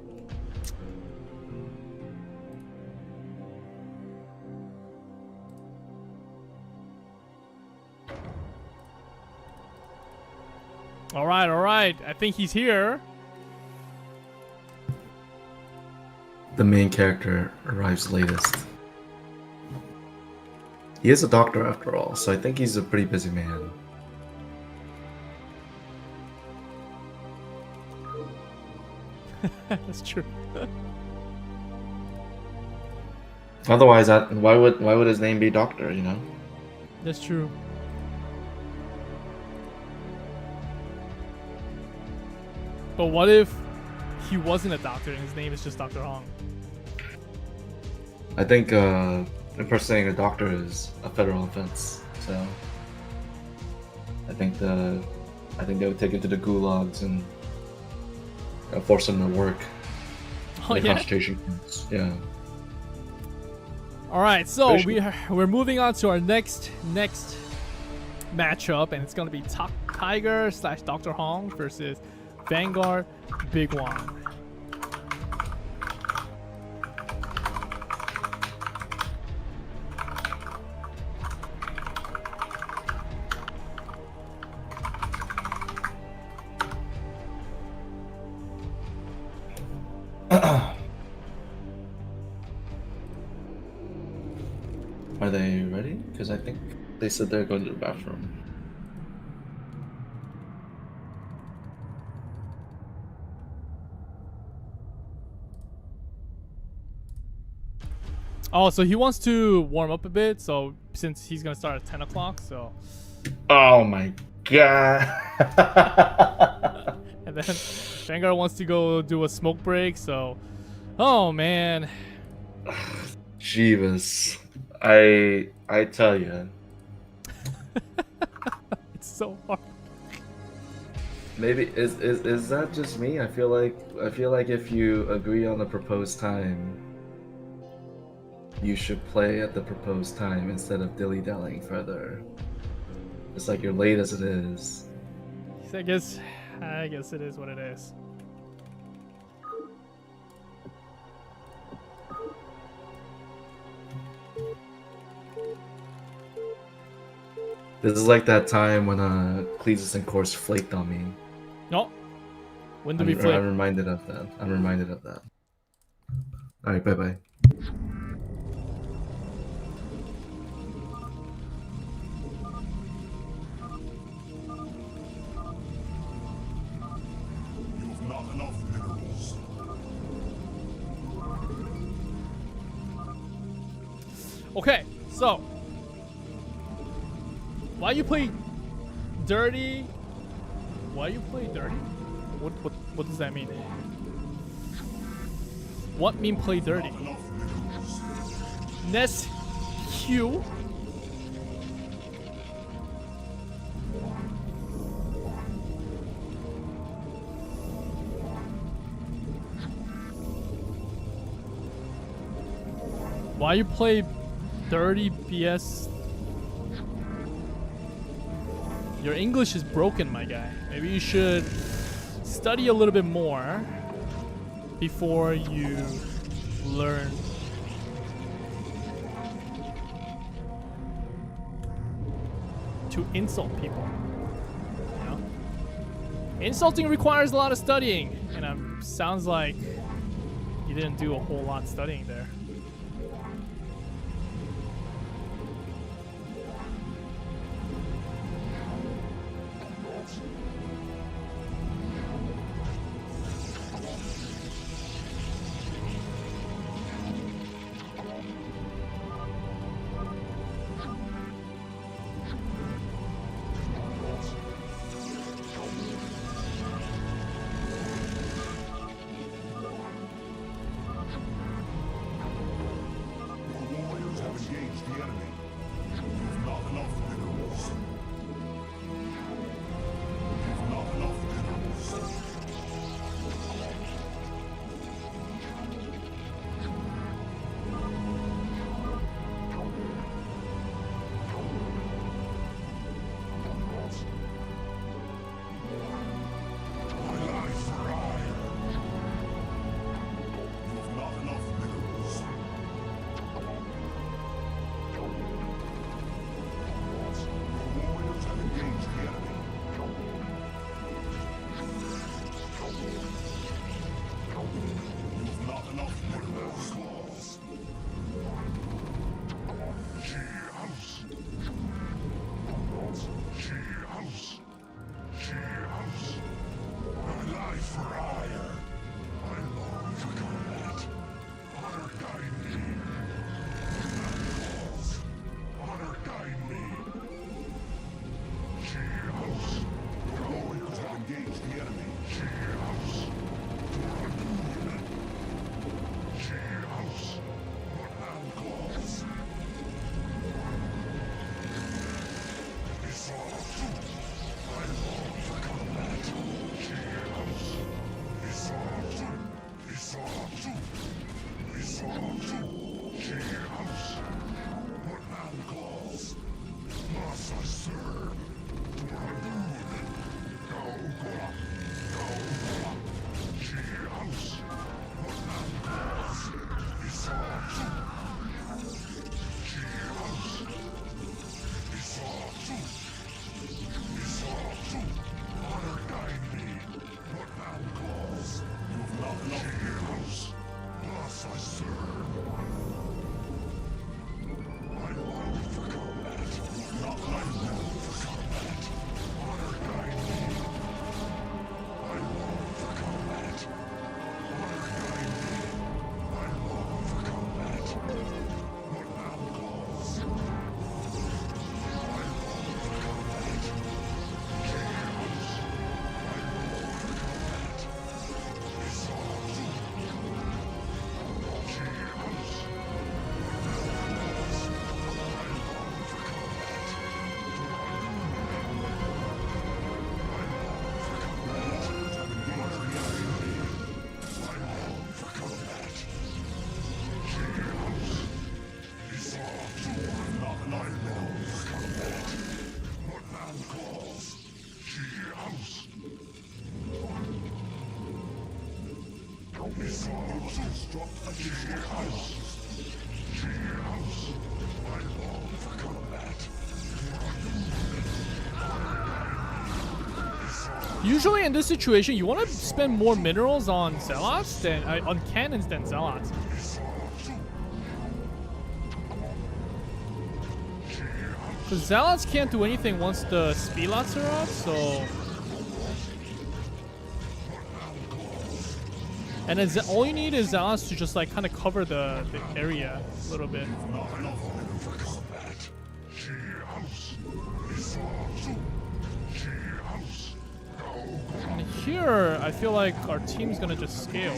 A: All right. I think he's here.
G: The main character arrives latest. He is a doctor after all, so I think he's a pretty busy man.
A: That's true.
G: Otherwise, why would his name be Doctor? You know.
A: That's true. But what if he wasn't a doctor and his name is just Dr. Hong?
G: I think impersonating a doctor is a federal offense. So I think they would take him to the gulags and force him to work.
A: Oh,
G: in the
A: yeah?
G: concentration camps. Yeah.
A: All right, so
G: Pretty
A: we're moving on to our next matchup, and it's gonna be Tiger / Dr. Hong versus Vanguard Big Wong.
G: Are they ready? Because I think they said they're going to the bathroom.
A: Oh, so he wants to warm up a bit. So since he's gonna start at 10 o'clock, so
G: Oh my god!
A: and then Vanguard wants to go do a smoke break. So, oh man,
G: Jeebus. I tell you,
A: it's so hard.
G: maybe is that just me? I feel like if you agree on the proposed time, you should play at the proposed time instead of dilly-dallying further. It's like you're late as it is.
A: So I guess it is what it is.
G: This is like that time when Cletus and Course flaked on me.
A: No, when did we
G: I'm
A: flip?
G: reminded of that. All right, bye bye.
F: You have not enough minerals.
A: Okay, so why you play dirty? Why you play dirty? What does that mean? What mean play dirty?
F: Enough minerals.
A: Ness Q. Why you play dirty BS? Your English is broken, my guy. Maybe you should study a little bit more before you learn. To insult people. You know? Insulting requires a lot of studying, and sounds like you didn't do a whole lot studying there. Usually in this situation, you want to spend more minerals on zealots than on cannons than zealots. Because zealots can't do anything once the speedlots are up, so. And then all you need is zealots to just like kind of cover the area a little bit. And here, I feel like our team's gonna just scale.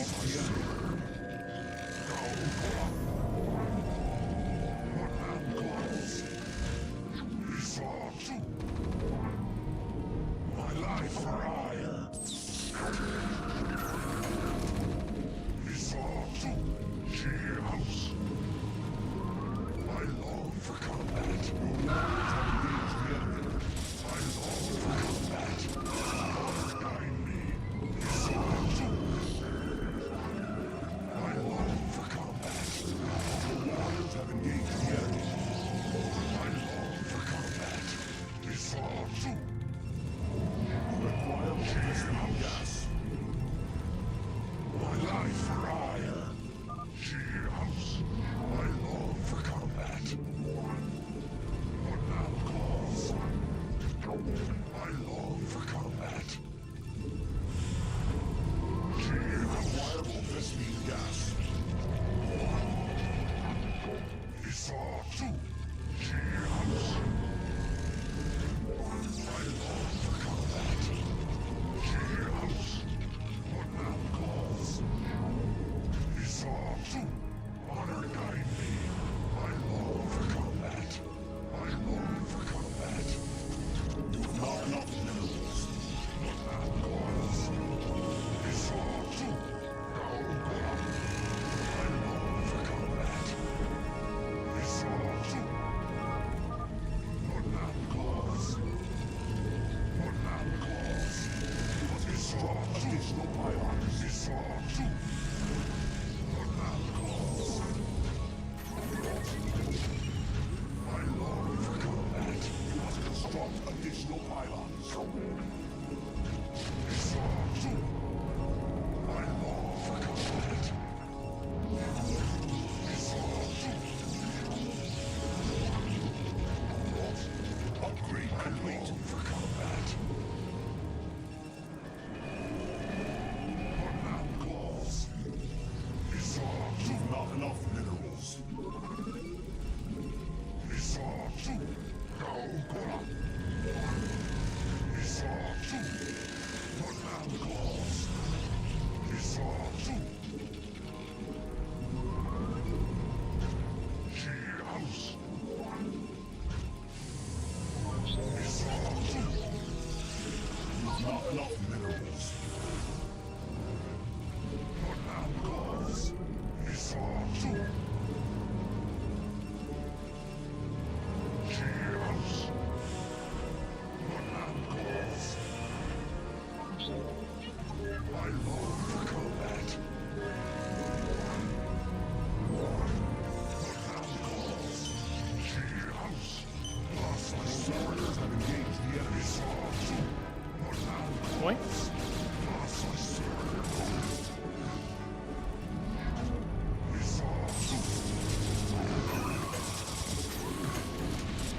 A: Boy.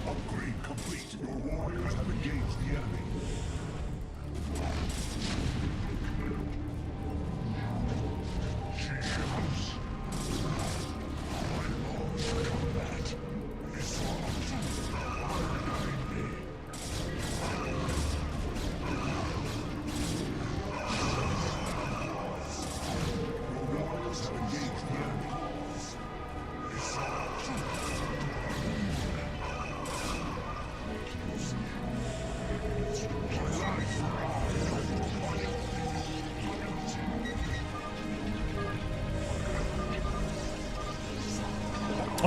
F: Upgrade complete. Your warriors have engaged the enemy.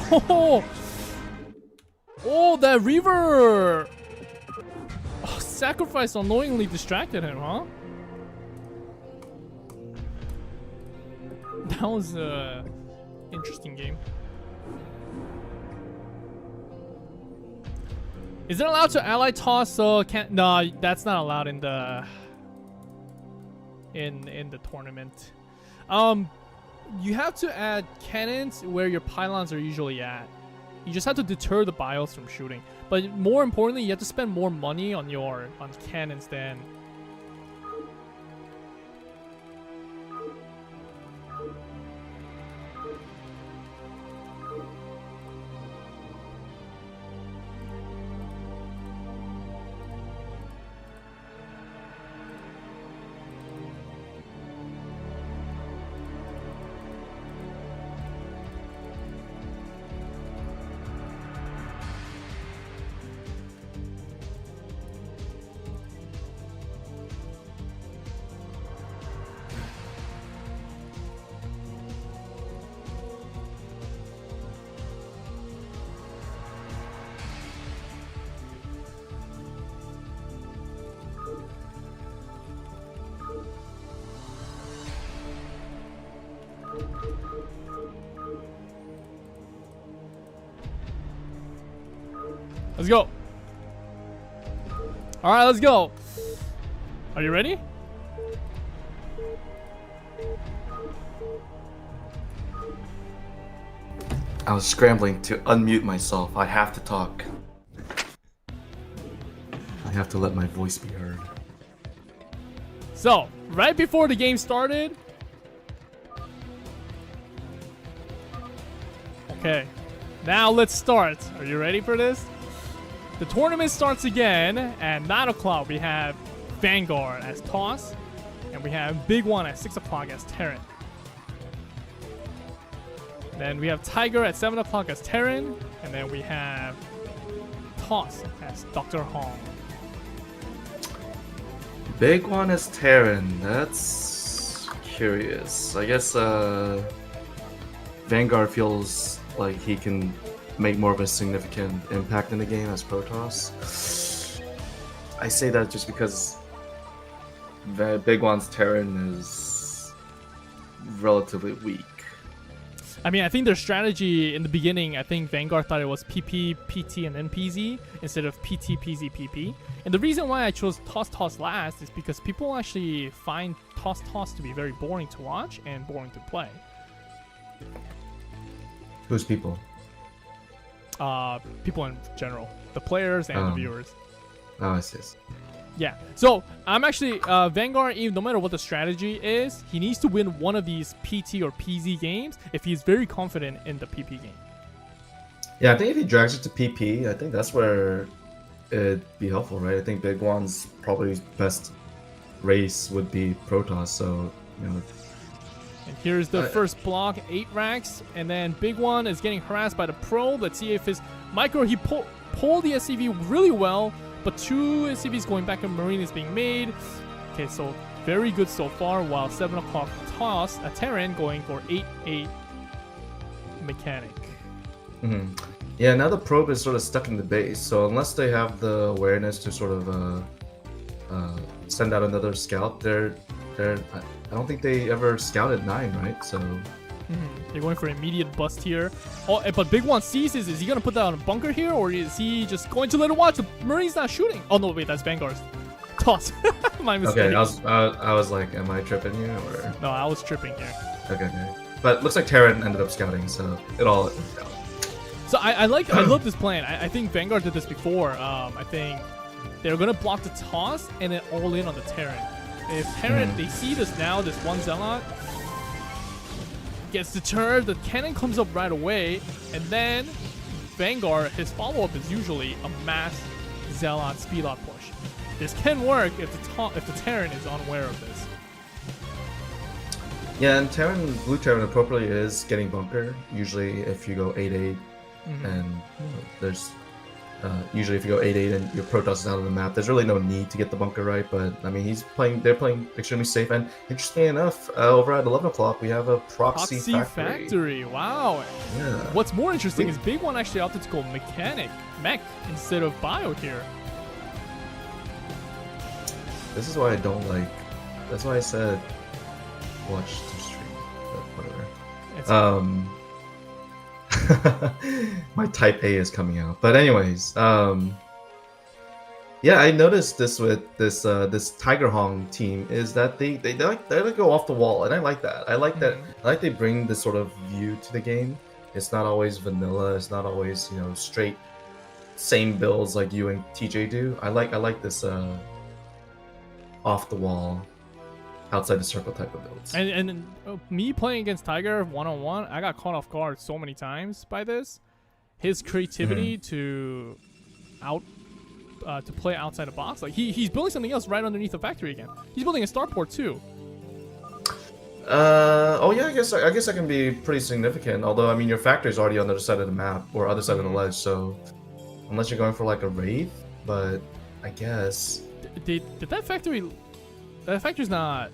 A: Oh, oh, that Reaver! Oh, sacrifice unknowingly distracted him, huh? That was a interesting game. Is it allowed to ally toss? So can't. No, that's not allowed in the tournament. You have to add cannons where your pylons are usually at. You just have to deter the bios from shooting. But more importantly, you have to spend more money on cannons than. Let's go. All right, let's go. Are you ready?
G: I was scrambling to unmute myself. I have to talk. I have to let my voice be heard.
A: So, right before the game started. Okay. Now let's start. Are you ready for this? The tournament starts again at 9 o'clock. We have Vanguard as Toss, and we have Big One at 6 o'clock as Terran. Then we have Tiger at 7 o'clock as Terran, and then we have Toss as Dr. Hong.
G: Big One is Terran. That's curious. I guess Vanguard feels like he can make more of a significant impact in the game as Protoss. I say that just because the Big One's Terran is relatively weak.
A: I mean, I think their strategy in the beginning, I think Vanguard thought it was PP, PT, and then PZ instead of PT, PZ, PP. And the reason why I chose Toss last is because people actually find Toss to be very boring to watch and boring to play.
G: Who's people?
A: People in general. The players and the viewers.
G: Oh, I see.
A: Yeah. So, I'm actually, Vanguard, even no matter what the strategy is, he needs to win one of these PT or PZ games if he's very confident in the PP game.
G: Yeah, I think if he drags it to PP, I think that's where it'd be helpful, right? I think Big One's probably best race would be Protoss, so, you know.
A: And here's the first block, 8 racks, and then Big One is getting harassed by the probe. Let's see if his micro, he pulled the SCV really well, but 2 SCVs going back and Marine is being made. Okay, so very good so far, while 7 o'clock Toss, a Terran going for 8-8 mechanic.
G: Mm-hmm. Yeah, now the probe is sort of stuck in the base, so unless they have the awareness to sort of send out another scout, I don't think they ever scouted 9, right? So
A: they're going for immediate bust here. Oh, but Big One sees this. Is he gonna put that on a bunker here, or is he just going to let it watch? The Marine's not shooting. Oh no, wait, that's Vanguard's Toss. My mistake.
G: Okay, I was like, am I tripping you or?
A: No, I was tripping here.
G: Okay. But it looks like Terran ended up scouting, so it all.
A: So I love this plan. I think Vanguard did this before. I think they're gonna block the Toss and then all in on the Terran. If Terran, they see this now, this one Zealot gets deterred, the cannon comes up right away, and then Vanguard, his follow-up is usually a mass Zealot speed-out push. This can work if the Terran is unaware of this.
G: Yeah, and Blue Terran appropriately is getting bunker. Usually if you go 8-8, and there's usually if you go 8-8 and your Protoss is out of the map, there's really no need to get the bunker right, but I mean they're playing extremely safe, and interestingly enough, over at 11 o'clock we have a proxy factory.
A: Wow.
G: Yeah.
A: What's more interesting is Big One actually opted to go mech instead of bio here.
G: This is why I don't like, that's why I said watch the stream, but whatever.
A: It's
G: My Type A is coming out. But anyways, yeah, I noticed this with this Tiger Hong team is that they like go off the wall, and I like that. I like that. I like they bring this sort of view to the game. It's not always vanilla. It's not always straight same builds like you and TJ do. I like this off the wall, outside the circle type of builds.
A: and me playing against Tiger 1-on-1, I got caught off guard so many times by this. His creativity to play outside the box, like he's building something else right underneath the factory again. He's building a starport too.
G: Oh yeah, I guess that can be pretty significant. Although I mean, your factory's already on the other side of the map or other side of the ledge, so unless you're going for like a wraith, but I guess
A: Did that factory? That factory's not.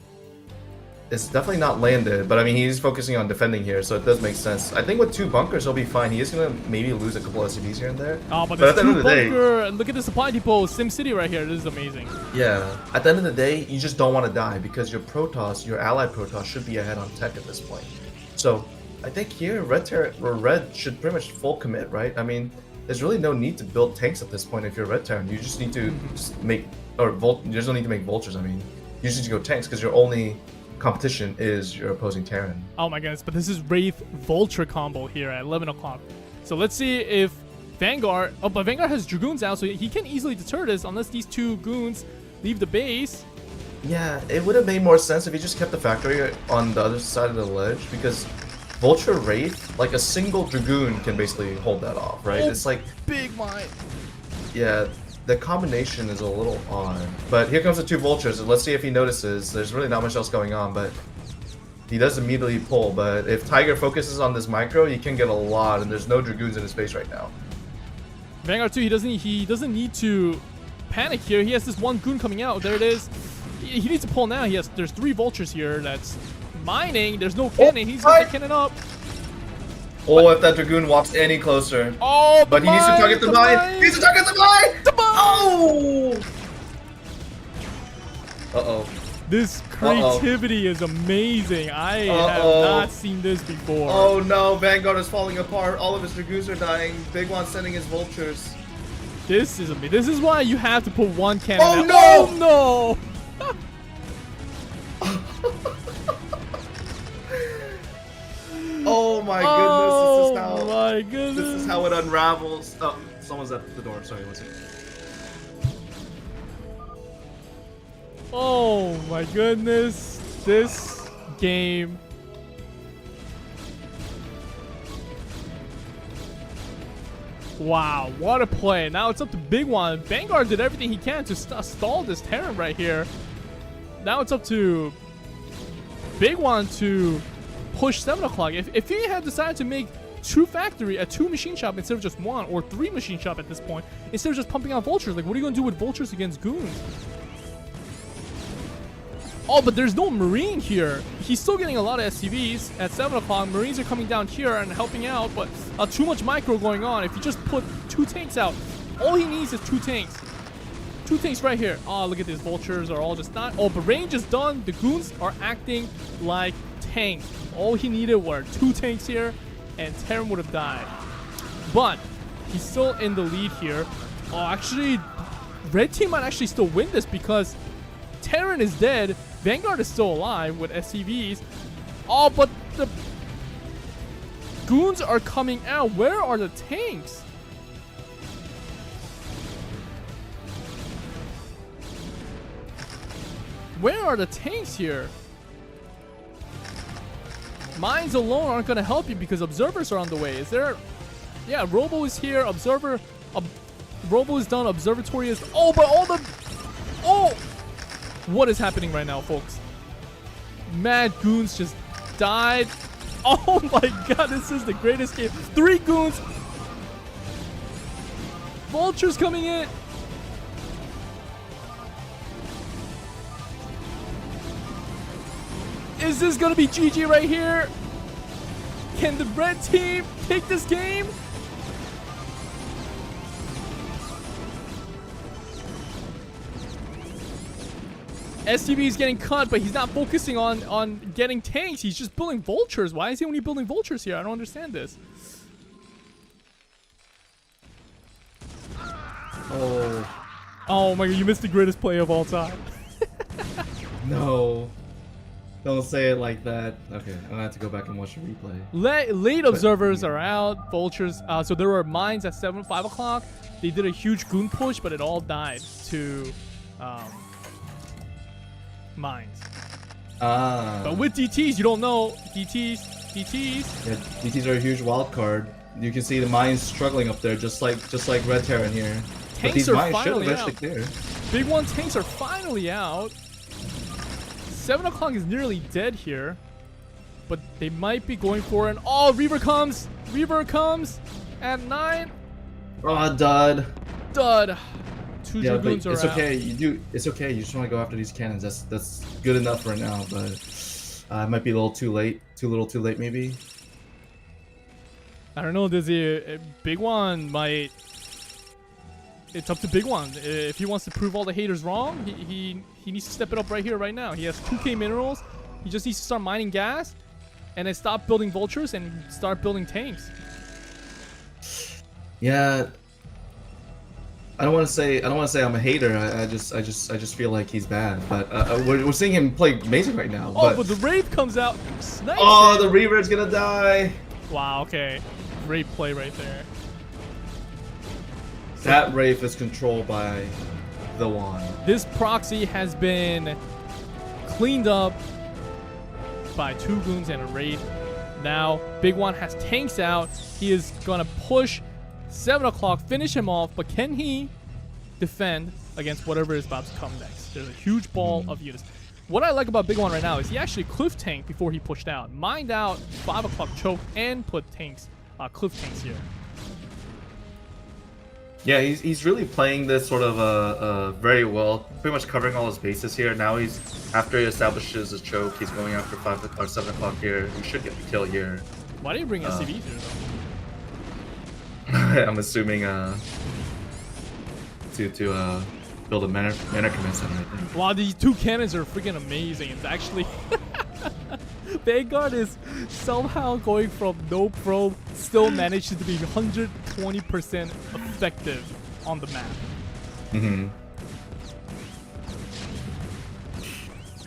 G: it's definitely not landed. But I mean, he's focusing on defending here, so it does make sense. I think with 2 bunkers, he'll be fine. He is gonna maybe lose a couple SCVs here and there.
A: Oh, but
G: at
A: there's
G: the end
A: 2
G: of the day,
A: bunker. Look at the supply depot, Sim City right here. This is amazing.
G: yeah, at the end of the day, you just don't want to die because your Protoss, your ally Protoss, should be ahead on tech at this point. So I think here, Red should pretty much full commit, right? I mean, there's really no need to build tanks at this point if you're Red Terran. You just need to just make you just don't need to make vultures. I mean, you just need to go tanks because your only competition is your opposing Terran.
A: Oh my goodness, but this is Wraith Vulture combo here at 11 o'clock. So let's see if Vanguard... Oh, but Vanguard has Dragoons out, so he can easily deter this unless these 2 goons leave the base.
G: Yeah, it would have made more sense if he just kept the factory on the other side of the ledge because Vulture Wraith, like a single Dragoon can basically hold that off, right?
A: Oh,
G: It's like...
A: big mine.
G: Yeah, the combination is a little odd. But here comes the 2 vultures, and let's see if he notices. There's really not much else going on, but he does immediately pull. But if Tiger focuses on this micro, he can get a lot, and there's no Dragoons in his face right now.
A: Vanguard 2, he doesn't need to panic here. He has this 1 goon coming out. There it is. He needs to pull now. There's 3 vultures here that's mining. There's no cannon. He's got the cannon up.
G: Oh, if that Dragoon walks any closer.
A: Oh,
G: but he needs to target the mine. He needs to target the mine!
A: The mine!
G: Oh! Uh-oh.
A: This creativity is amazing. I have not seen this before.
G: Oh no, Vanguard is falling apart. All of his Dragoons are dying. Big One's sending his vultures.
A: This is amazing. This is why you have to put 1 cannon
G: Oh
A: out.
G: no!
A: Oh no!
G: Oh my goodness,
A: Oh my goodness.
G: this is how it unravels. Oh, someone's at the door. Sorry, one second.
A: Oh my goodness. This game. Wow, what a play. Now it's up to Big One. Vanguard did everything he can to stall this Terran right here. Now it's up to Big One to push 7 o'clock. If he had decided to make 2 factory, a 2 machine shop instead of just 1, or 3 machine shop at this point, instead of just pumping out vultures, like what are you going to do with vultures against goons? Oh, but there's no Marine here. He's still getting a lot of SCVs at 7 o'clock. Marines are coming down here and helping out, but too much micro going on. If you just put 2 tanks out, all he needs is 2 tanks. 2 tanks right here. Oh, look at these vultures are all just not. Oh, but range is done. The goons are acting like tanks. All he needed were 2 tanks here, and Terran would have died. But he's still in the lead here. Oh, actually, red team might actually still win this because Terran is dead. Vanguard is still alive with SCVs. Oh, but the goons are coming out. Where are the tanks? Where are the tanks here? Mines alone aren't going to help you because observers are on the way. Is there... Yeah, Robo is here. Observer... Robo is done. Observatory is... Oh, but all the... Oh! What is happening right now, folks? Mad goons just died. Oh my god, this is the greatest game. 3 goons. Vultures coming in. Is this gonna be GG right here? Can the red team take this game? STB is getting cut, but he's not focusing on getting tanks. He's just building vultures. Why is he only building vultures here? I don't understand this. Oh my god, you missed the greatest play of all time.
G: No. Don't say it like that. Okay, I'm gonna have to go back and watch the replay.
A: Late observers are out. Vultures. So there were mines at 5 o'clock. They did a huge goon push, but it all died to mines. But with DTs, you don't know. DTs.
G: Yeah, DTs are a huge wild card. You can see the mines struggling up there, just like Red Terran here. But
A: Tanks
G: these
A: are
G: mines should
A: finally
G: eventually
A: out.
G: clear.
A: Big One tanks are finally out. 7 o'clock is nearly dead here. But they might be going for an... Oh, Reaver comes! Reaver comes at 9.
G: Oh, dud.
A: Dud. Two
G: Yeah, but
A: Dragoons are
G: it's
A: out.
G: okay. It's okay. You just want to go after these cannons. That's good enough for now. But it might be a little too late. Too late, maybe.
A: I don't know. There's a Big One might... It's up to Big One. If he wants to prove all the haters wrong, he needs to step it up right here, right now. He has 2k minerals. He just needs to start mining gas, and then stop building vultures and start building tanks.
G: Yeah. I don't want to say I'm a hater. I just feel like he's bad. But we're seeing him play amazing right now.
A: Oh, but the Wraith comes out. Snipes
G: oh,
A: it.
G: the Reaver's gonna die.
A: Wow. Okay. Great play right there.
G: That Wraith is controlled by the Wand.
A: This proxy has been cleaned up by 2 goons and a Wraith. Now, Big One has tanks out. He is gonna push 7 o'clock, finish him off, but can he defend against whatever is about to come next? There's a huge ball of units. What I like about Big One right now is he actually cliff tanked before he pushed out. Mined out 5 o'clock choke and put tanks, cliff tanks here.
G: Yeah, he's really playing this sort of very well, pretty much covering all his bases here. Now he's, after he establishes his choke, he's going after 5 or 7 o'clock here. He should get the kill here.
A: Why did you bring SCV here though?
G: I'm assuming to build a mana command center, I think.
A: Wow, these 2 cannons are freaking amazing. It's actually... Vanguard is somehow going from no probe, still managing to be 120% effective on the map.
G: Mm-hmm.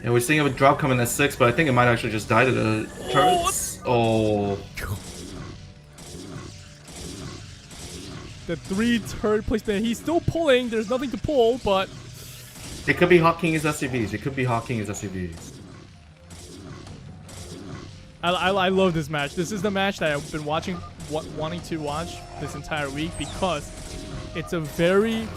G: Yeah, we're seeing a drop coming at 6, but I think it might actually just die to the turrets. Oh.
A: The 3 turret placement. He's still pulling. There's nothing to pull, but...
G: It could be hawking his SCVs. It could be hawking his SCVs.
A: I love this match. This is the match that I've been wanting to watch this entire week because it's a very...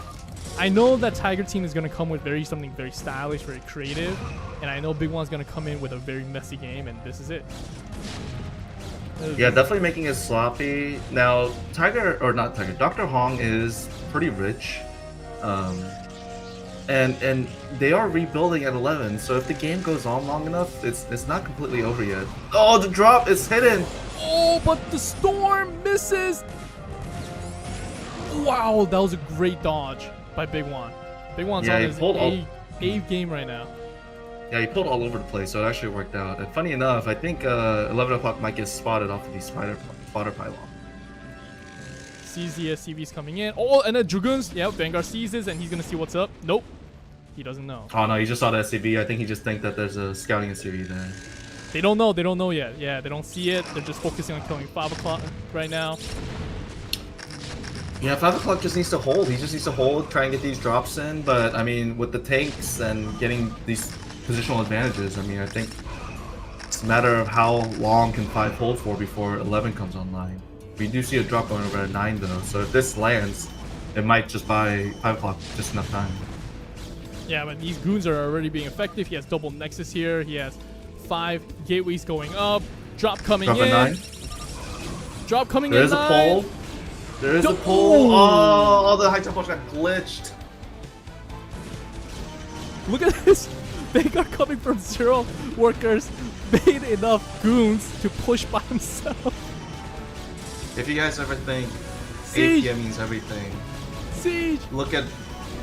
A: I know that Tiger team is going to come with something very stylish, very creative, and I know Big One's going to come in with a very messy game, and this is it.
G: Yeah, definitely making it sloppy. Now, Dr. Hong is pretty rich. And they are rebuilding at 11, so if the game goes on long enough, it's not completely over yet. Oh, the drop is hidden!
A: Oh, but the storm misses! Wow, that was a great dodge by Big One. Big One's on his eighth game right now.
G: Yeah, he pulled all over the place, so it actually worked out. And funny enough, I think 11 o'clock might get spotted off of these spotter pylon.
A: Sees the SCVs coming in. Oh, and the Dragoons. Yep, Vanguard sees this, and he's gonna see what's up. Nope. He doesn't know.
G: Oh no, he just saw the SCV. I think he just thinks that there's a scouting SCV there.
A: They don't know. They don't know yet. Yeah, they don't see it. They're just focusing on killing 5 o'clock right now.
G: Yeah, 5 o'clock just needs to hold. He just needs to hold, try and get these drops in. But I mean, with the tanks and getting these positional advantages, I mean, I think it's a matter of how long can 5 hold for before 11 comes online. We do see a drop going over at 9 though, so if this lands, it might just buy 5 o'clock just enough time.
A: Yeah, but these goons are already being effective. He has double nexus here. He has 5 gateways going up. Drop coming in.
G: At 9.
A: Drop coming
G: There
A: in.
G: is a pull. There is a pull. Oh, the high tempo got glitched.
A: Look at this. Vanguard coming from 0 workers made enough goons to push by himself.
G: If you guys ever think
A: Siege.
G: 8 PM means everything,
A: Siege.
G: look at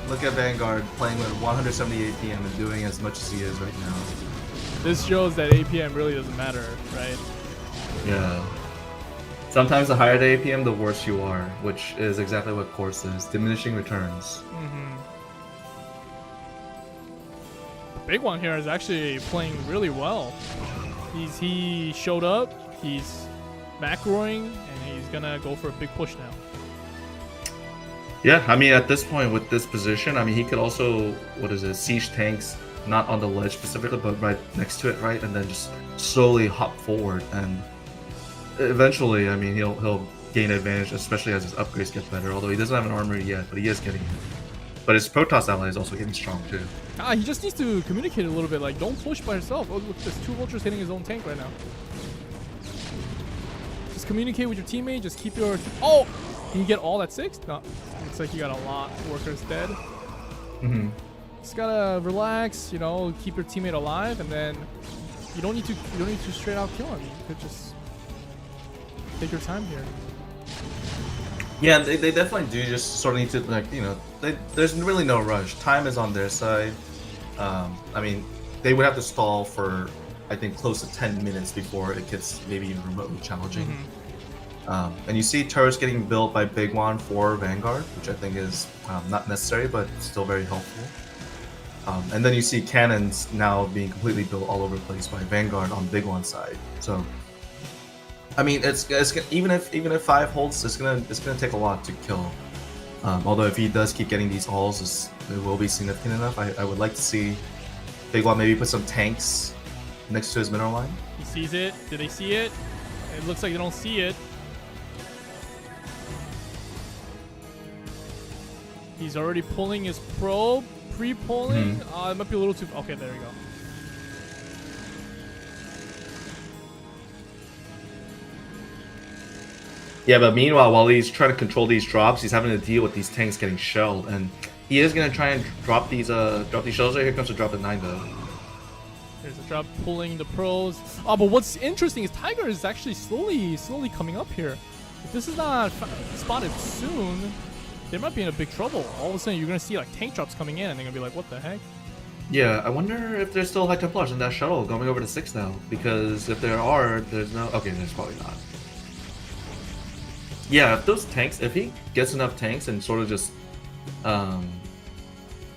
G: Look at Vanguard playing with 178 PM and doing as much as he is right now.
A: This shows that APM really doesn't matter, right?
G: Yeah. Sometimes the higher the APM, the worse you are, which is exactly what Course is. Diminishing returns.
A: The big one here is actually playing really well. He showed up, he's macroing, and he's gonna go for a big push now.
G: Yeah, I mean, at this point with this position, I mean, he could also, what is it, siege tanks, not on the ledge specifically, but right next to it, right? And then just slowly hop forward. And eventually, I mean, he'll gain advantage, especially as his upgrades get better. Although he doesn't have an armory yet, but he is getting it. But his Protoss ally is also getting strong too.
A: He just needs to communicate a little bit. Like, don't push by yourself. Oh, look, there's 2 vultures hitting his own tank right now. Just communicate with your teammate. Just keep your... Oh! Can you get all at 6? No. Looks like you got a lot of workers dead. Just gotta relax, you know, keep your teammate alive, and then you don't need to straight out kill him. You could just take your time here.
G: Yeah, they definitely do just sort of need to, like, you know, there's really no rush. Time is on their side. I mean, they would have to stall for, I think, close to 10 minutes before it gets maybe even remotely challenging. And you see turrets getting built by Big One for Vanguard, which I think is not necessary, but still very helpful. And then you see cannons now being completely built all over the place by Vanguard on Big One's side. So, I mean, it's even if 5 holds, it's gonna take a lot to kill. Although if he does keep getting these alls, it will be significant enough. I would like to see Big One maybe put some tanks next to his mineral line.
A: He sees it. Do they see it? It looks like they don't see it. He's already pulling his probe. Pre-pulling. It might be a little too... Okay, there we go.
G: Yeah, but meanwhile, while he's trying to control these drops, he's having to deal with these tanks getting shelled, and he is gonna try and drop these shells. Here comes the drop at 9 though.
A: There's a drop pulling the pros. Oh, but what's interesting is Tiger is actually slowly coming up here. If this is not spotted soon, they might be in a big trouble. All of a sudden, you're gonna see like tank drops coming in, and they're gonna be like, "What the heck?"
G: Yeah, I wonder if there's still High Templars in that shuttle going over to 6 now. Because if there are, there's no... Okay, there's probably not. Yeah, if those tanks... If he gets enough tanks and sort of just...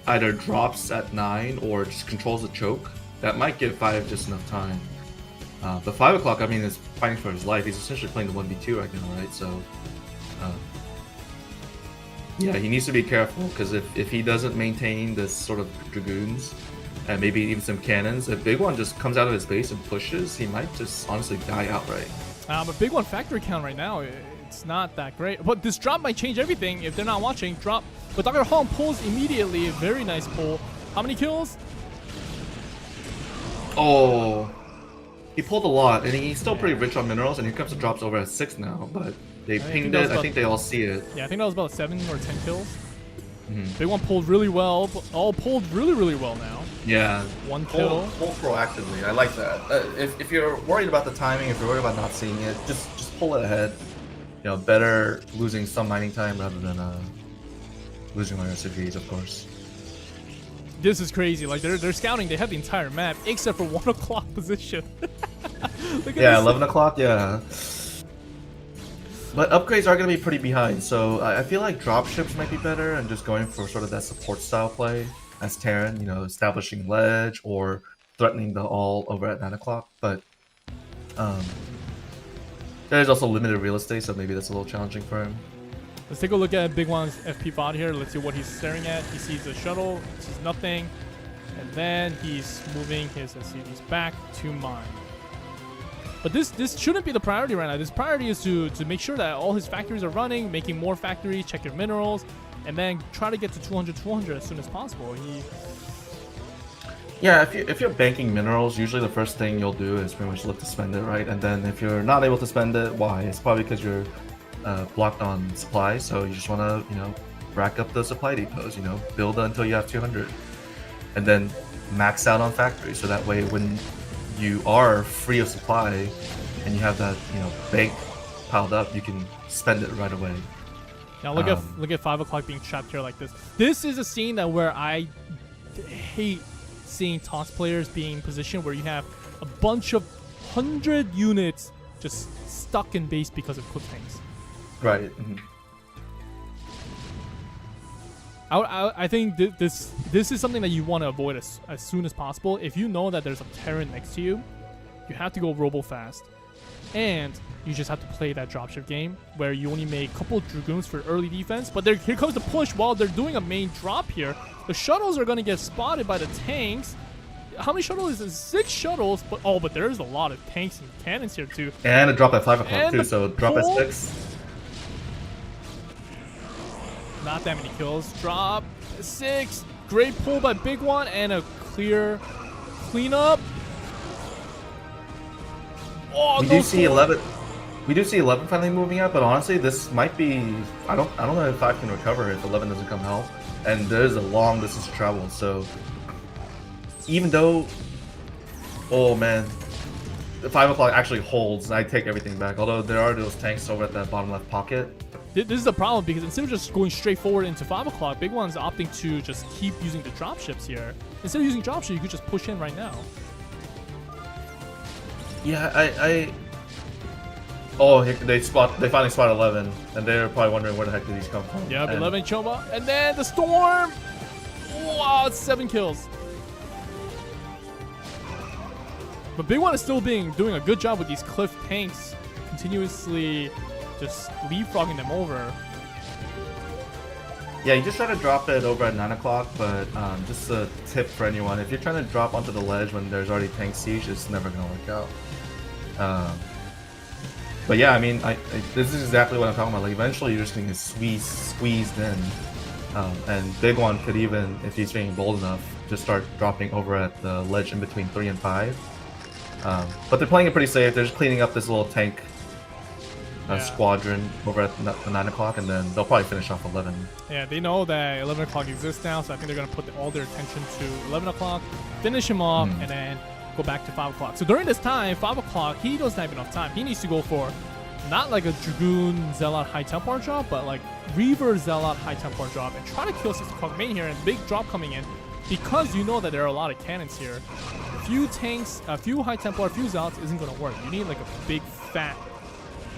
G: either drops at 9 or just controls the choke, that might give 5 just enough time. But 5 o'clock, I mean, is fighting for his life. He's essentially playing the 1v2 right now, right? So... yeah, he needs to be careful, because if he doesn't maintain this sort of dragoons, and maybe even some cannons, if Big One just comes out of his base and pushes, he might just honestly die outright.
A: But Big One factory count right now, it's not that great. But this drop might change everything if they're not watching. Drop, but Dr. Hong pulls immediately. A very nice pull. How many kills?
G: Oh, he pulled a lot, and he's still pretty rich on minerals, and here comes the drops over at 6 now, but they pinged it. I think they all see it.
A: Yeah, I think that was about 7 or 10 kills. Big One pulled really well, but all pulled really well now.
G: Yeah.
A: 1 kill.
G: Pull proactively. I like that. If you're worried about the timing, if you're worried about not seeing it, just pull it ahead. You know, better losing some mining time rather than losing my SCVs, of course.
A: This is crazy. Like they're scouting. They have the entire map except for 1 o'clock position. Look at
G: Yeah,
A: this.
G: 11 o'clock. Yeah. But upgrades are going to be pretty behind, so I feel like dropships might be better and just going for sort of that support style play as Terran, you know, establishing ledge or threatening the all over at 9 o'clock. But there's also limited real estate, so maybe that's a little challenging for him.
A: Let's take a look at Big One's FP VOD here. Let's see what he's staring at. He sees a shuttle, sees nothing, and then he's moving his SCVs back to mine. But this shouldn't be the priority right now. This priority is to make sure that all his factories are running, making more factories, check your minerals, and then try to get to 200 as soon as possible.
G: Yeah, if you're banking minerals, usually the first thing you'll do is pretty much look to spend it, right? And then if you're not able to spend it, why? It's probably because you're blocked on supply, so you just want to, you know, rack up the supply depots, you know, build until you have 200. And then max out on factories, so that way when you are free of supply and you have that, you know, bank piled up, you can spend it right away.
A: Now look at 5 o'clock being trapped here like this. This is a scene that where I hate seeing TOS players being positioned where you have a bunch of 100 units just stuck in base because of cliff tanks.
G: Right.
A: I think this is something that you want to avoid as soon as possible. If you know that there's a Terran next to you, you have to go robo fast, and you just have to play that dropship game where you only make a couple of Dragoons for early defense. But here comes the push while they're doing a main drop here. The shuttles are going to get spotted by the tanks. How many shuttles is it? 6 shuttles, but there's a lot of tanks and cannons here too.
G: And a drop at 5 o'clock
A: And
G: too,
A: the
G: so drop at
A: pull?
G: 6.
A: Not that many kills. Drop 6. Great pull by Big One and a clear cleanup. Oh,
G: We do see 11. We do see 11 finally moving up, but honestly, this might be. I don't know if 5 can recover if 11 doesn't come help, and there's a long distance to travel. So even though, oh man, the 5 o'clock actually holds, and I take everything back. Although there are those tanks over at that bottom left pocket.
A: This is the problem because instead of just going straight forward into 5 o'clock, Big One's opting to just keep using the dropships here. Instead of using dropship, you could just push in right now.
G: Yeah, Oh, they finally spot 11, and they're probably wondering where the heck did these come from.
A: Yeah,
G: And
A: 11 Choma, and then the storm. Wow, it's 7 kills. But Big One is still doing a good job with these cliff tanks, continuously just leapfrogging them over.
G: Yeah, you just try to drop it over at 9 o'clock, but just a tip for anyone, if you're trying to drop onto the ledge when there's already tank siege, it's never going to work out. But yeah, I mean, this is exactly what I'm talking about. Like, eventually you're just going to get squeezed in. And Big One could even, if he's being bold enough, just start dropping over at the ledge in between 3 and 5. But they're playing it pretty safe. They're just cleaning up this little tank squadron over at the 9 o'clock, and then they'll probably finish off 11.
A: Yeah, they know that 11 o'clock exists now, so I think they're going to put all their attention to 11 o'clock, finish him off, and then go back to 5 o'clock. So during this time, 5 o'clock, he doesn't have enough time. He needs to go for not like a Dragoon Zealot High Templar drop, but like Reaver Zealot High Templar drop, and try to kill 6 o'clock main here, and big drop coming in, because you know that there are a lot of cannons here. A few tanks, a few High Templar, a few Zealots isn't going to work. You need like a big fat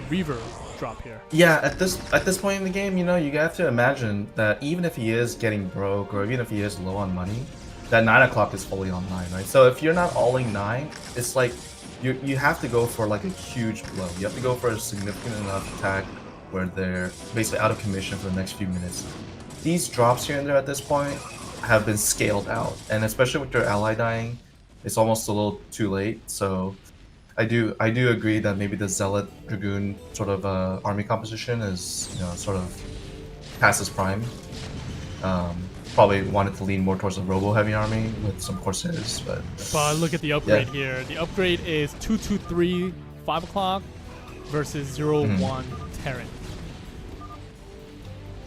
A: Reaver drop here.
G: Yeah, at this point in the game, you know, you have to imagine that even if he is getting broke, or even if he is low on money, that 9 o'clock is fully online, right? So if you're not alling 9, it's like you have to go for like a huge blow. You have to go for a significant enough attack where they're basically out of commission for the next few minutes. These drops here and there at this point have been scaled out, and especially with your ally dying, it's almost a little too late. So I do agree that maybe the Zealot Dragoon sort of army composition is, you know, sort of past its prime. Probably wanted to lean more towards a robo-heavy army with some Corsairs, but
A: look at the upgrade here. The upgrade is 223 5 o'clock versus 01 Terran.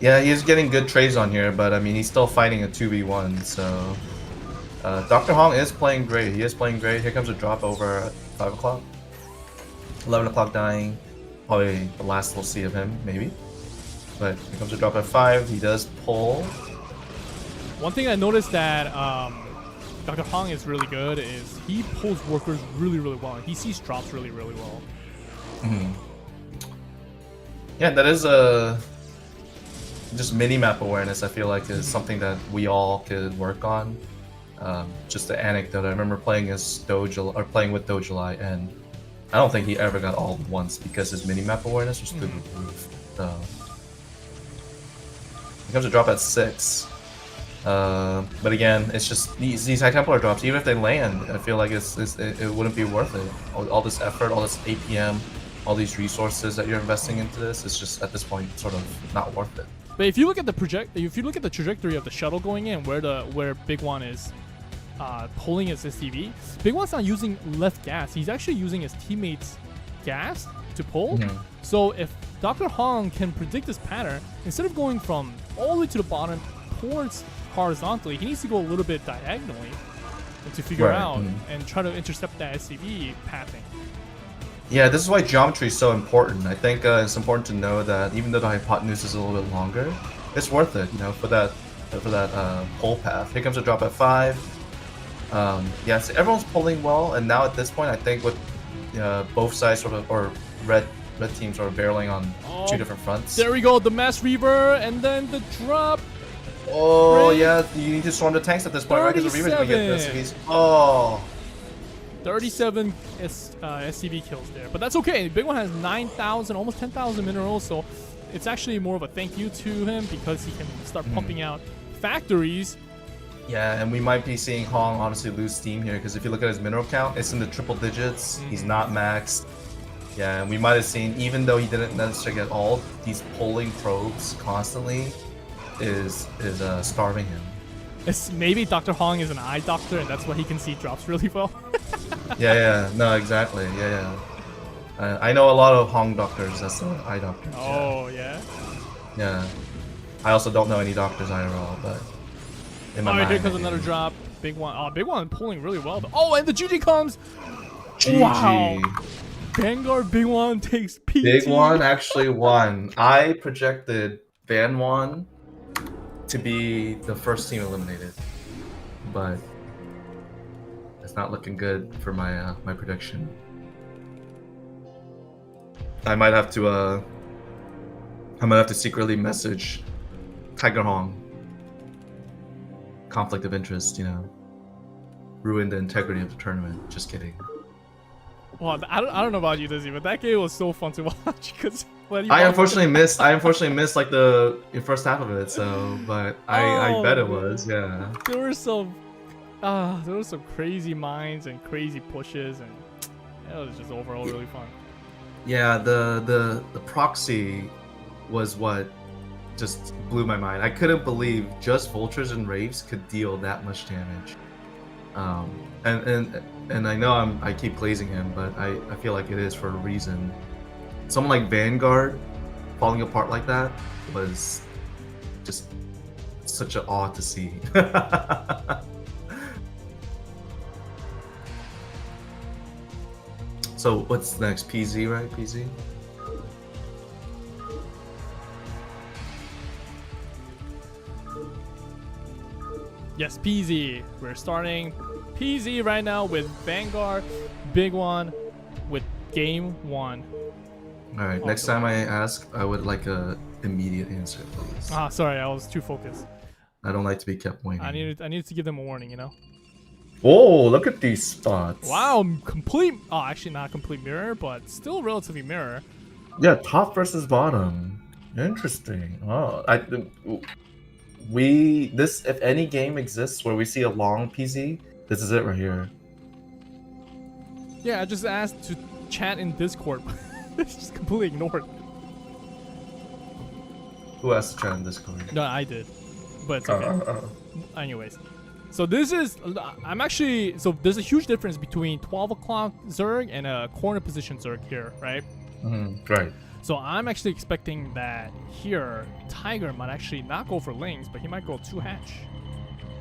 G: Yeah, he's getting good trades on here, but I mean, he's still fighting a 2v1, so Dr. Hong is playing great. He is playing great. Here comes a drop over at 5 o'clock. 11 o'clock dying. Probably the last we'll see of him, maybe. But here comes a drop at 5. He does pull.
A: One thing I noticed that Dr. Hong is really good is he pulls workers really, really well. He sees drops really, really well.
G: Yeah, that is just mini-map awareness, I feel like, is something that we all could work on. Just an anecdote, I remember playing as playing with Dojali, and I don't think he ever got all once because his mini-map awareness was through the roof. Here comes a drop at 6. But again, it's just these High Templar drops, even if they land, I feel like it wouldn't be worth it. All this effort, all this APM, all these resources that you're investing into this, it's just at this point sort of not worth it.
A: But if you look at the trajectory of the shuttle going in, where Big One is pulling his STV, Big One's not using left gas. He's actually using his teammates' gas to pull. So if Dr. Hong can predict this pattern, instead of going from all the way to the bottom towards horizontally, he needs to go a little bit diagonally to figure out and try to intercept that SCV pathing.
G: Yeah, this is why geometry is so important. I think it's important to know that even though the hypotenuse is a little bit longer, it's worth it, you know, for that pull path. Here comes a drop at 5. Yes, everyone's pulling well, and now at this point, I think with both sides sort of, or red teams are barreling on two different fronts.
A: There we go, the mass reaver, and then the drop.
G: Oh
A: Great.
G: yeah, you need to swarm the tanks at this point, right? Because the reaver's gonna get this.
A: 37 SCV kills there, but that's okay. Big One has 9,000, almost 10,000 minerals, so it's actually more of a thank you to him because he can start pumping out factories.
G: Yeah, and we might be seeing Hong honestly lose steam here because if you look at his mineral count, it's in the triple digits. He's not maxed. Yeah, and we might have seen, even though he didn't necessarily get all, these pulling probes constantly is starving him.
A: It's maybe Dr. Hong is an eye doctor, and that's why he can see drops really well.
G: Yeah, no, exactly. Yeah. I know a lot of Hong doctors. That's the eye doctors.
A: Oh yeah.
G: Yeah. I also don't know any doctors IRL, but in my
A: All right,
G: mind,
A: here comes
G: I do.
A: another drop. Big One. Oh, Big One pulling really well. Though. Oh, and the GG comes.
G: GG.
A: Wow. Vanguard Big One takes PT.
G: Big One actually won. I projected Van One to be the first team eliminated, but it's not looking good for my my prediction. I might have to secretly message Tiger Hong. Conflict of interest, you know. Ruin the integrity of the tournament. Just kidding.
A: Well, I don't know about you, Dizzy, but that game was so fun to watch because
G: I unfortunately missed like the first half of it, so but I bet it was, yeah.
A: There were some crazy minds and crazy pushes, and it was just overall really fun.
G: Yeah, the proxy was what just blew my mind. I couldn't believe just vultures and wraiths could deal that much damage. And I know I keep glazing him, but I feel like it is for a reason. Someone like Vanguard falling apart like that was just such an awe to see. So what's next? PZ, right? PZ?
A: Yes, PZ. We're starting PZ right now with Vanguard, Big One, with Game 1.
G: All right. Next time I ask, I would like a immediate answer, please.
A: Ah, sorry, I was too focused.
G: I don't like to be kept waiting.
A: I needed to give them a warning, you know.
G: Whoa! Look at these spots.
A: Wow, complete. Oh, actually not complete mirror, but still relatively mirror.
G: Yeah, top versus bottom. Interesting. Oh, if any game exists where we see a long PZ, this is it right here.
A: Yeah, I just asked to chat in Discord. It's just completely ignored.
G: Who has to chat in Discord?
A: No, I did, but it's okay. Anyways, so this is so there's a huge difference between 12 o'clock Zerg and a corner position Zerg here, right?
G: Right.
A: So I'm actually expecting that here Tiger might actually not go for lanes, but he might go 2 hatch,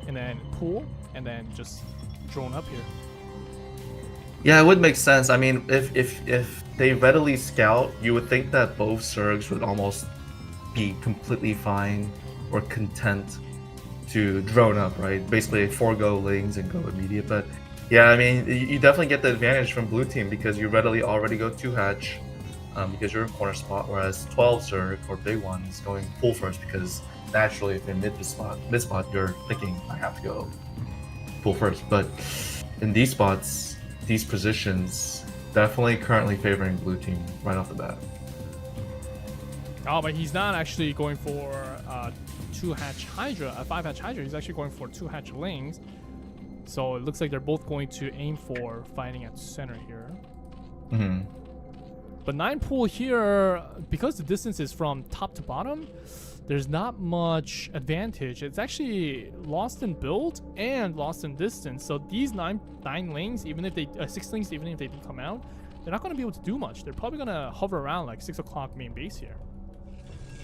A: and then pool, and then just drone up here.
G: Yeah, it would make sense. I mean, if they readily scout, you would think that both Zergs would almost be completely fine or content to drone up, right? Basically, forego lanes and go immediate. But yeah, I mean, you definitely get the advantage from blue team because you readily already go 2 hatch because you're in corner spot, whereas 12 Zerg or Big One is going full first because naturally, if you're mid spot, you're thinking I have to go full first. But in these spots, these positions definitely currently favoring blue team right off the bat.
A: Oh, but he's not actually going for 2 hatch Hydra, a 5 hatch Hydra. He's actually going for 2 hatch Lings. So it looks like they're both going to aim for fighting at center here. But 9 pool here, because the distance is from top to bottom, there's not much advantage. It's actually lost in build and lost in distance. So these 9 lanes, even if they 6 lanes, even if they do come out, they're not going to be able to do much. They're probably going to hover around like 6 o'clock main base here.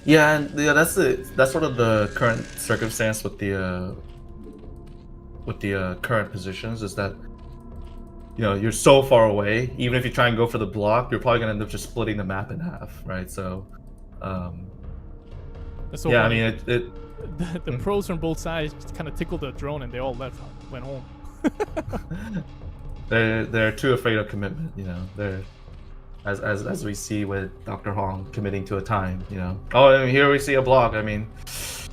G: Yeah, and that's sort of the current circumstance with the current positions is that you know, you're so far away. Even if you try and go for the block, you're probably gonna end up just splitting the map in half, right? So,
A: That's so
G: yeah,
A: funny.
G: I mean, it
A: The pros from both sides just kind of tickled the drone, and they all went home.
G: they're too afraid of commitment, you know. They're as we see with Dr. Hong committing to a time, you know. Oh, and here we see a block. I mean,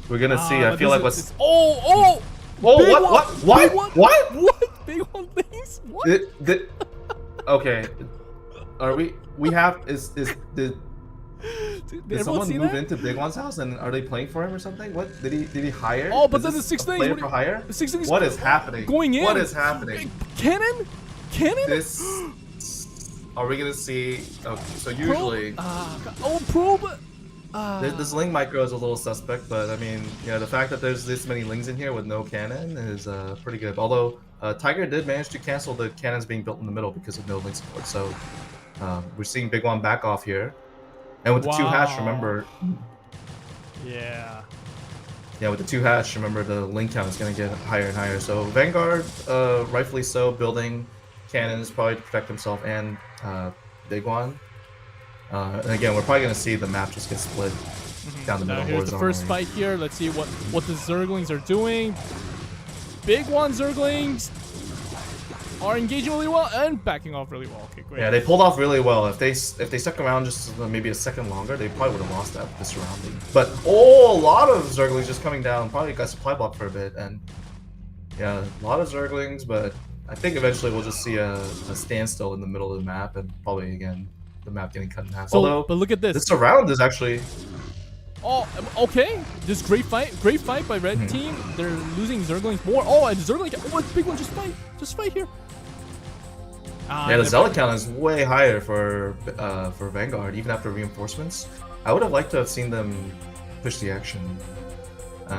G: we're gonna see. I feel like what's
A: oh
G: whoa,
A: big
G: what
A: one,
G: what
A: what big one things what
G: okay, are we have is
A: Did
G: did
A: everyone
G: someone
A: see
G: move
A: that?
G: into Big One's house and are they playing for him or something? What did he hire?
A: Oh, but
G: Is
A: then the
G: this
A: six
G: a
A: things.
G: player
A: What
G: for hire?
A: The six things.
G: What is happening?
A: Going in.
G: What is happening?
A: Cannon.
G: This are we gonna see? Okay, so usually
A: probe.
G: this Ling micro is a little suspect, but I mean, yeah, the fact that there's this many Lings in here with no cannon is pretty good. Although Tiger did manage to cancel the cannons being built in the middle because of no Ling support, so we're seeing Big One back off here. And with the 2 hash, remember,
A: Yeah.
G: with the 2 hash, remember the link count is going to get higher and higher. So Vanguard, rightfully so, building cannons probably to protect himself and Big One. And again, we're probably going to see the map just get split down the middle.
A: Here's the first fight here. Let's see what the Zerglings are doing. Big One Zerglings are engaging really well and backing off really well. Okay, great.
G: Yeah, they pulled off really well. If they stuck around just maybe a second longer, they probably would have lost that the surrounding. But a lot of Zerglings just coming down. Probably got supply block for a bit, and yeah, a lot of Zerglings. But I think eventually we'll just see a standstill in the middle of the map, and probably again the map getting cut in half.
A: So,
G: Although,
A: but look at this.
G: this surround is actually.
A: Oh, okay. This great fight by red team. They're losing Zerglings more. Oh, and Zergling. Oh, Big One, just fight here.
G: Yeah, the Zealot count is way higher for Vanguard, even after reinforcements. I would have liked to have seen them push the action.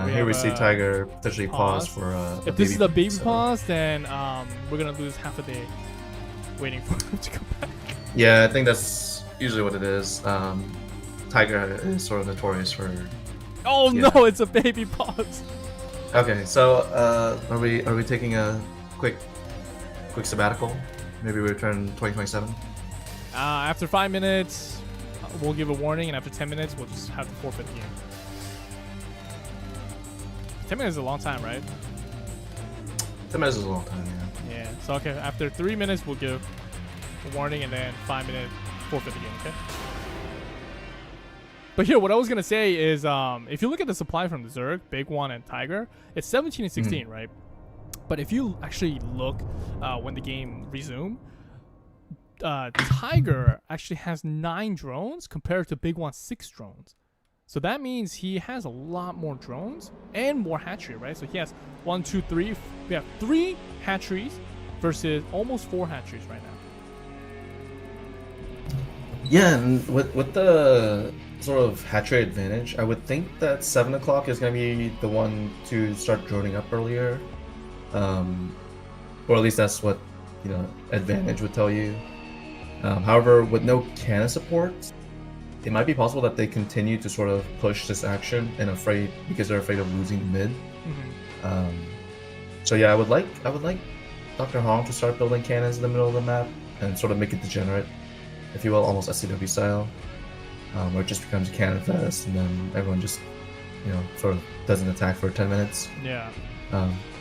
G: Here we see Tiger potentially pause for
A: if this is a baby
G: so.
A: pause, then we're gonna lose half a day waiting for him to come back.
G: Yeah, I think that's usually what it is. Tiger is sort of notorious for.
A: Oh
G: Yeah.
A: no, it's a baby pause.
G: Okay, so are we taking a quick sabbatical? Maybe we return 2027.
A: After 5 minutes, we'll give a warning, and after 10 minutes, we'll just have to forfeit the game. 10 minutes is a long time, right?
G: 10 minutes is a long time, yeah.
A: Yeah. So okay, after 3 minutes, we'll give a warning, and then 5 minute forfeit the game. Okay. But here, what I was gonna say is, if you look at the supply from the Zerg, Big One, and Tiger, it's 17 and 16, right? But if you actually look when the game resumed, Tiger actually has 9 drones compared to Big One's 6 drones. So that means he has a lot more drones and more hatchery, right? So he has 1, 2, 3. We have 3 hatcheries versus almost 4 hatcheries right now.
G: Yeah, and with the sort of hatchery advantage, I would think that 7 o'clock is going to be the one to start droning up earlier. Or at least that's what, you know, advantage would tell you. However, with no cannon support, it might be possible that they continue to sort of push this action and because they're afraid of losing mid. So yeah, I would like Dr. Hong to start building cannons in the middle of the map and sort of make it degenerate, if you will, almost SCW style, where it just becomes a cannon fest and then everyone just, you know, sort of doesn't attack for 10 minutes.
A: Yeah.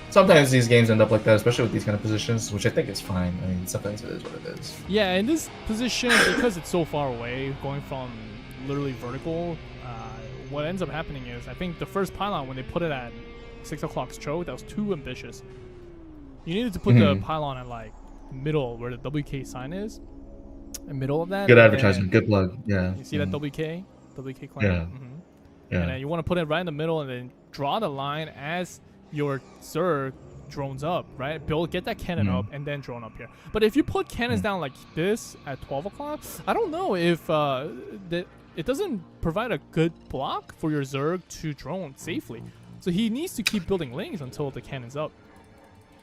G: Sometimes these games end up like that, especially with these kind of positions, which I think is fine. I mean, sometimes it is what it is.
A: Yeah, in this position, because it's so far away, going from literally vertical, what ends up happening is, I think the first pylon, when they put it at 6 o'clock's choke, that was too ambitious. You needed to put the pylon at like middle, where the WK sign is, in the middle of that.
G: Good advertisement, good plug. Yeah.
A: You see that WK clan?
G: Yeah. Yeah.
A: And then you want to put it right in the middle, and then draw the line as your Zerg drones up, right? Get that cannon up and then drone up here. But if you put cannons down like this at 12 o'clock, I don't know if it doesn't provide a good block for your Zerg to drone safely. So he needs to keep building Lings until the cannon's up.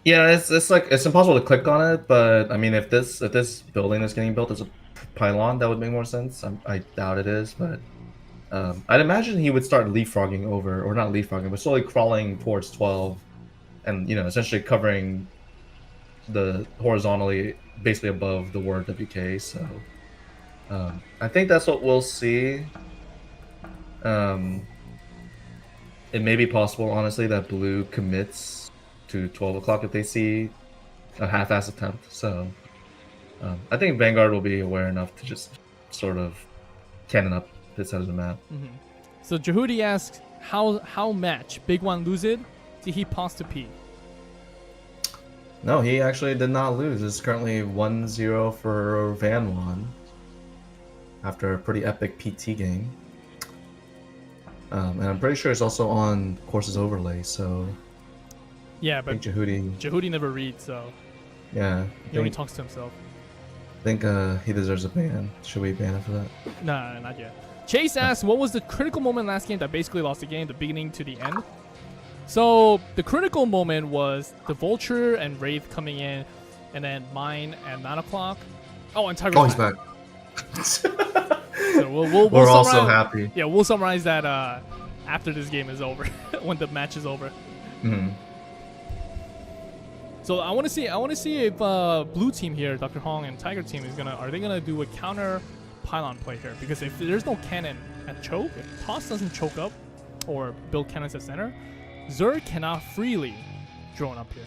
G: Yeah, it's like it's impossible to click on it, but I mean, if this building that's getting built is a pylon, that would make more sense. I doubt it is, but I'd imagine he would start leapfrogging over, or not leapfrogging, but slowly crawling towards 12, and, you know, essentially covering the horizontally, basically above the word WK. So I think that's what we'll see. It may be possible, honestly, that blue commits to 12 o'clock if they see a half-ass attempt. So I think Vanguard will be aware enough to just sort of cannon up this side of the map.
A: So Jehudi asks, how match? Big One lose it? Did he pass to P?
G: No, he actually did not lose. It's currently 1-0 for Van Wan after a pretty epic PT game. And I'm pretty sure it's also on Courses Overlay, so
A: Yeah,
G: I
A: but
G: think
A: Jehudi never reads, so
G: yeah,
A: he only talks to himself.
G: I think he deserves a ban. Should we ban him for that?
A: Nah, not yet. Chase asks, what was the critical moment last game that basically lost the game, the beginning to the end? So the critical moment was the Vulture and Wraith coming in, and then mine at 9 o'clock. Oh, and Tiger.
G: Oh, he's back.
A: So we'll
G: We're also
A: summarize-
G: happy.
A: Yeah, we'll summarize that after this game is over, when the match is over. So I want to see if blue team here, Dr. Hong and Tiger team are they gonna do a counter pylon play here? Because if there's no cannon at choke, if Toss doesn't choke up or build cannons at center, Zerg cannot freely drone up here.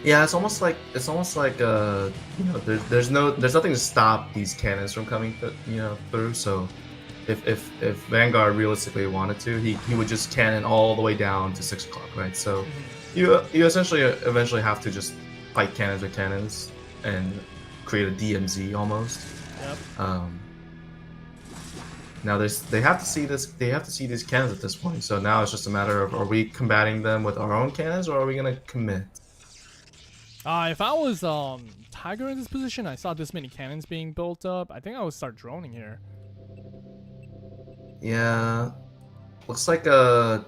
G: Yeah, it's almost like you know, there's nothing to stop these cannons from coming through. So if Vanguard realistically wanted to, he would just cannon all the way down to 6 o'clock, right? So you essentially eventually have to just fight cannons with cannons and create a DMZ almost.
A: Yep.
G: Now they have to see these cannons at this point. So now it's just a matter of, are we combating them with our own cannons, or are we gonna commit?
A: If I was Tiger in this position, I saw this many cannons being built up, I think I would start droning here.
G: Yeah, looks like neither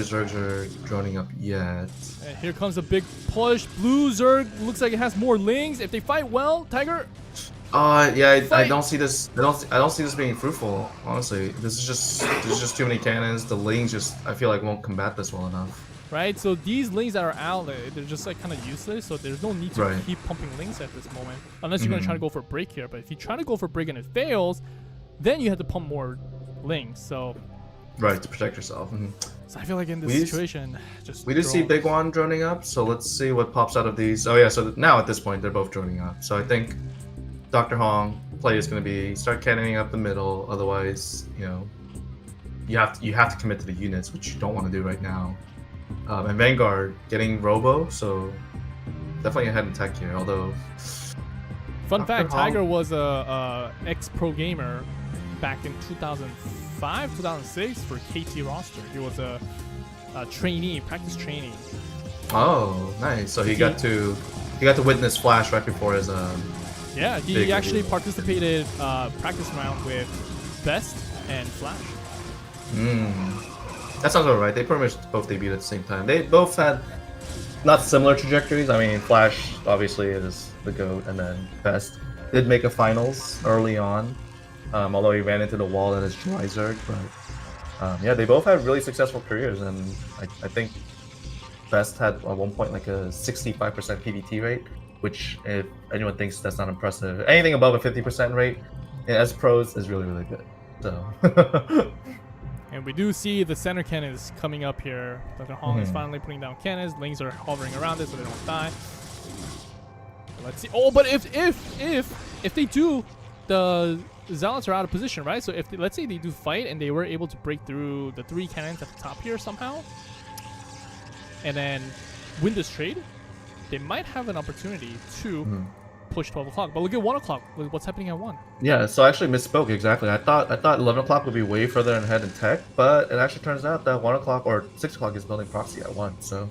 G: Zergs are droning up yet.
A: And here comes a big push. Blue Zerg looks like it has more lings. If they fight well, Tiger.
G: Yeah, I
A: Fight.
G: don't see this. I don't see this being fruitful. Honestly, there's just too many cannons. The lings I feel like won't combat this well enough.
A: Right, so these lings that are out, they're just like kind of useless. So there's no need to
G: Right.
A: keep pumping lings at this moment, unless you're gonna try to go for a break here. But if you try to go for a break and it fails, then you have to pump more lings. So
G: Right, to protect yourself.
A: I feel like in this
G: We
A: situation, just
G: We did see
A: drone.
G: Big One droning up, so let's see what pops out of these. Oh yeah, so now at this point they're both droning up. So I think Dr. Hong play is going to be start cannoning up the middle. Otherwise, you have to commit to the units, which you don't want to do right now. And Vanguard getting Robo, so definitely ahead in tech here. Although,
A: Fun fact:
G: Hong-
A: Tiger was a ex-pro gamer back in 2005, 2006 for KT roster. He was a trainee, practice trainee.
G: oh nice. So he got to witness Flash right before his
A: Yeah, he
G: Big
A: actually
G: reveal.
A: participated practice round with Best and Flash.
G: That sounds about right. They pretty much both debuted at the same time. They both had not similar trajectories. I mean, Flash obviously is the GOAT, and then Best did make a finals early on, although he ran into the wall at his Dry Zerg. But yeah, they both had really successful careers, and I think Best had at one point like a 65% PVT rate, which if anyone thinks that's not impressive, anything above a 50% rate as pros is really, really good. So.
A: And we do see the center cannons coming up here. Dr. Hong is finally putting down cannons. Lings are hovering around it so they don't die. Let's see. Oh, but if they do, the Zealots are out of position, right? So if let's say they do fight and they were able to break through the 3 cannons at the top here somehow, and then win this trade, they might have an opportunity to push 12 o'clock. But look at 1 o'clock. Look what's happening at 1.
G: Yeah, so I actually misspoke exactly. I thought 11 o'clock would be way further ahead in tech, but it actually turns out that 1 o'clock or 6 o'clock is building proxy at 1. So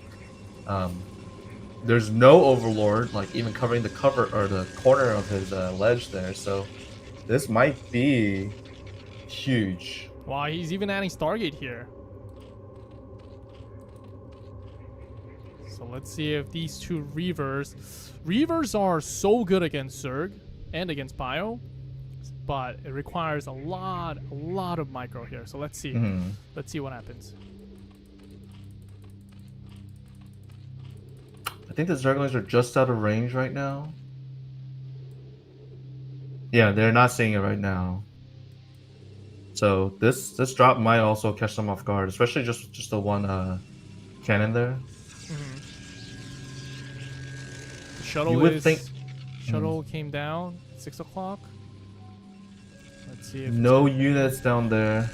G: there's no overlord like even covering the cover or the corner of his ledge there. So this might be huge.
A: Wow, he's even adding Stargate here. So let's see if these two Reavers are so good against Zerg and against Bio, but it requires a lot of micro here. So let's see. Let's see what happens.
G: think the Zerglings are just out of range right now. Yeah, they're not seeing it right now. So this drop might also catch them off guard, especially just the one cannon there.
A: The shuttle
G: You would
A: is
G: think-
A: shuttle came down 6 o'clock. Let's see if it's
G: No
A: gonna-
G: units down there.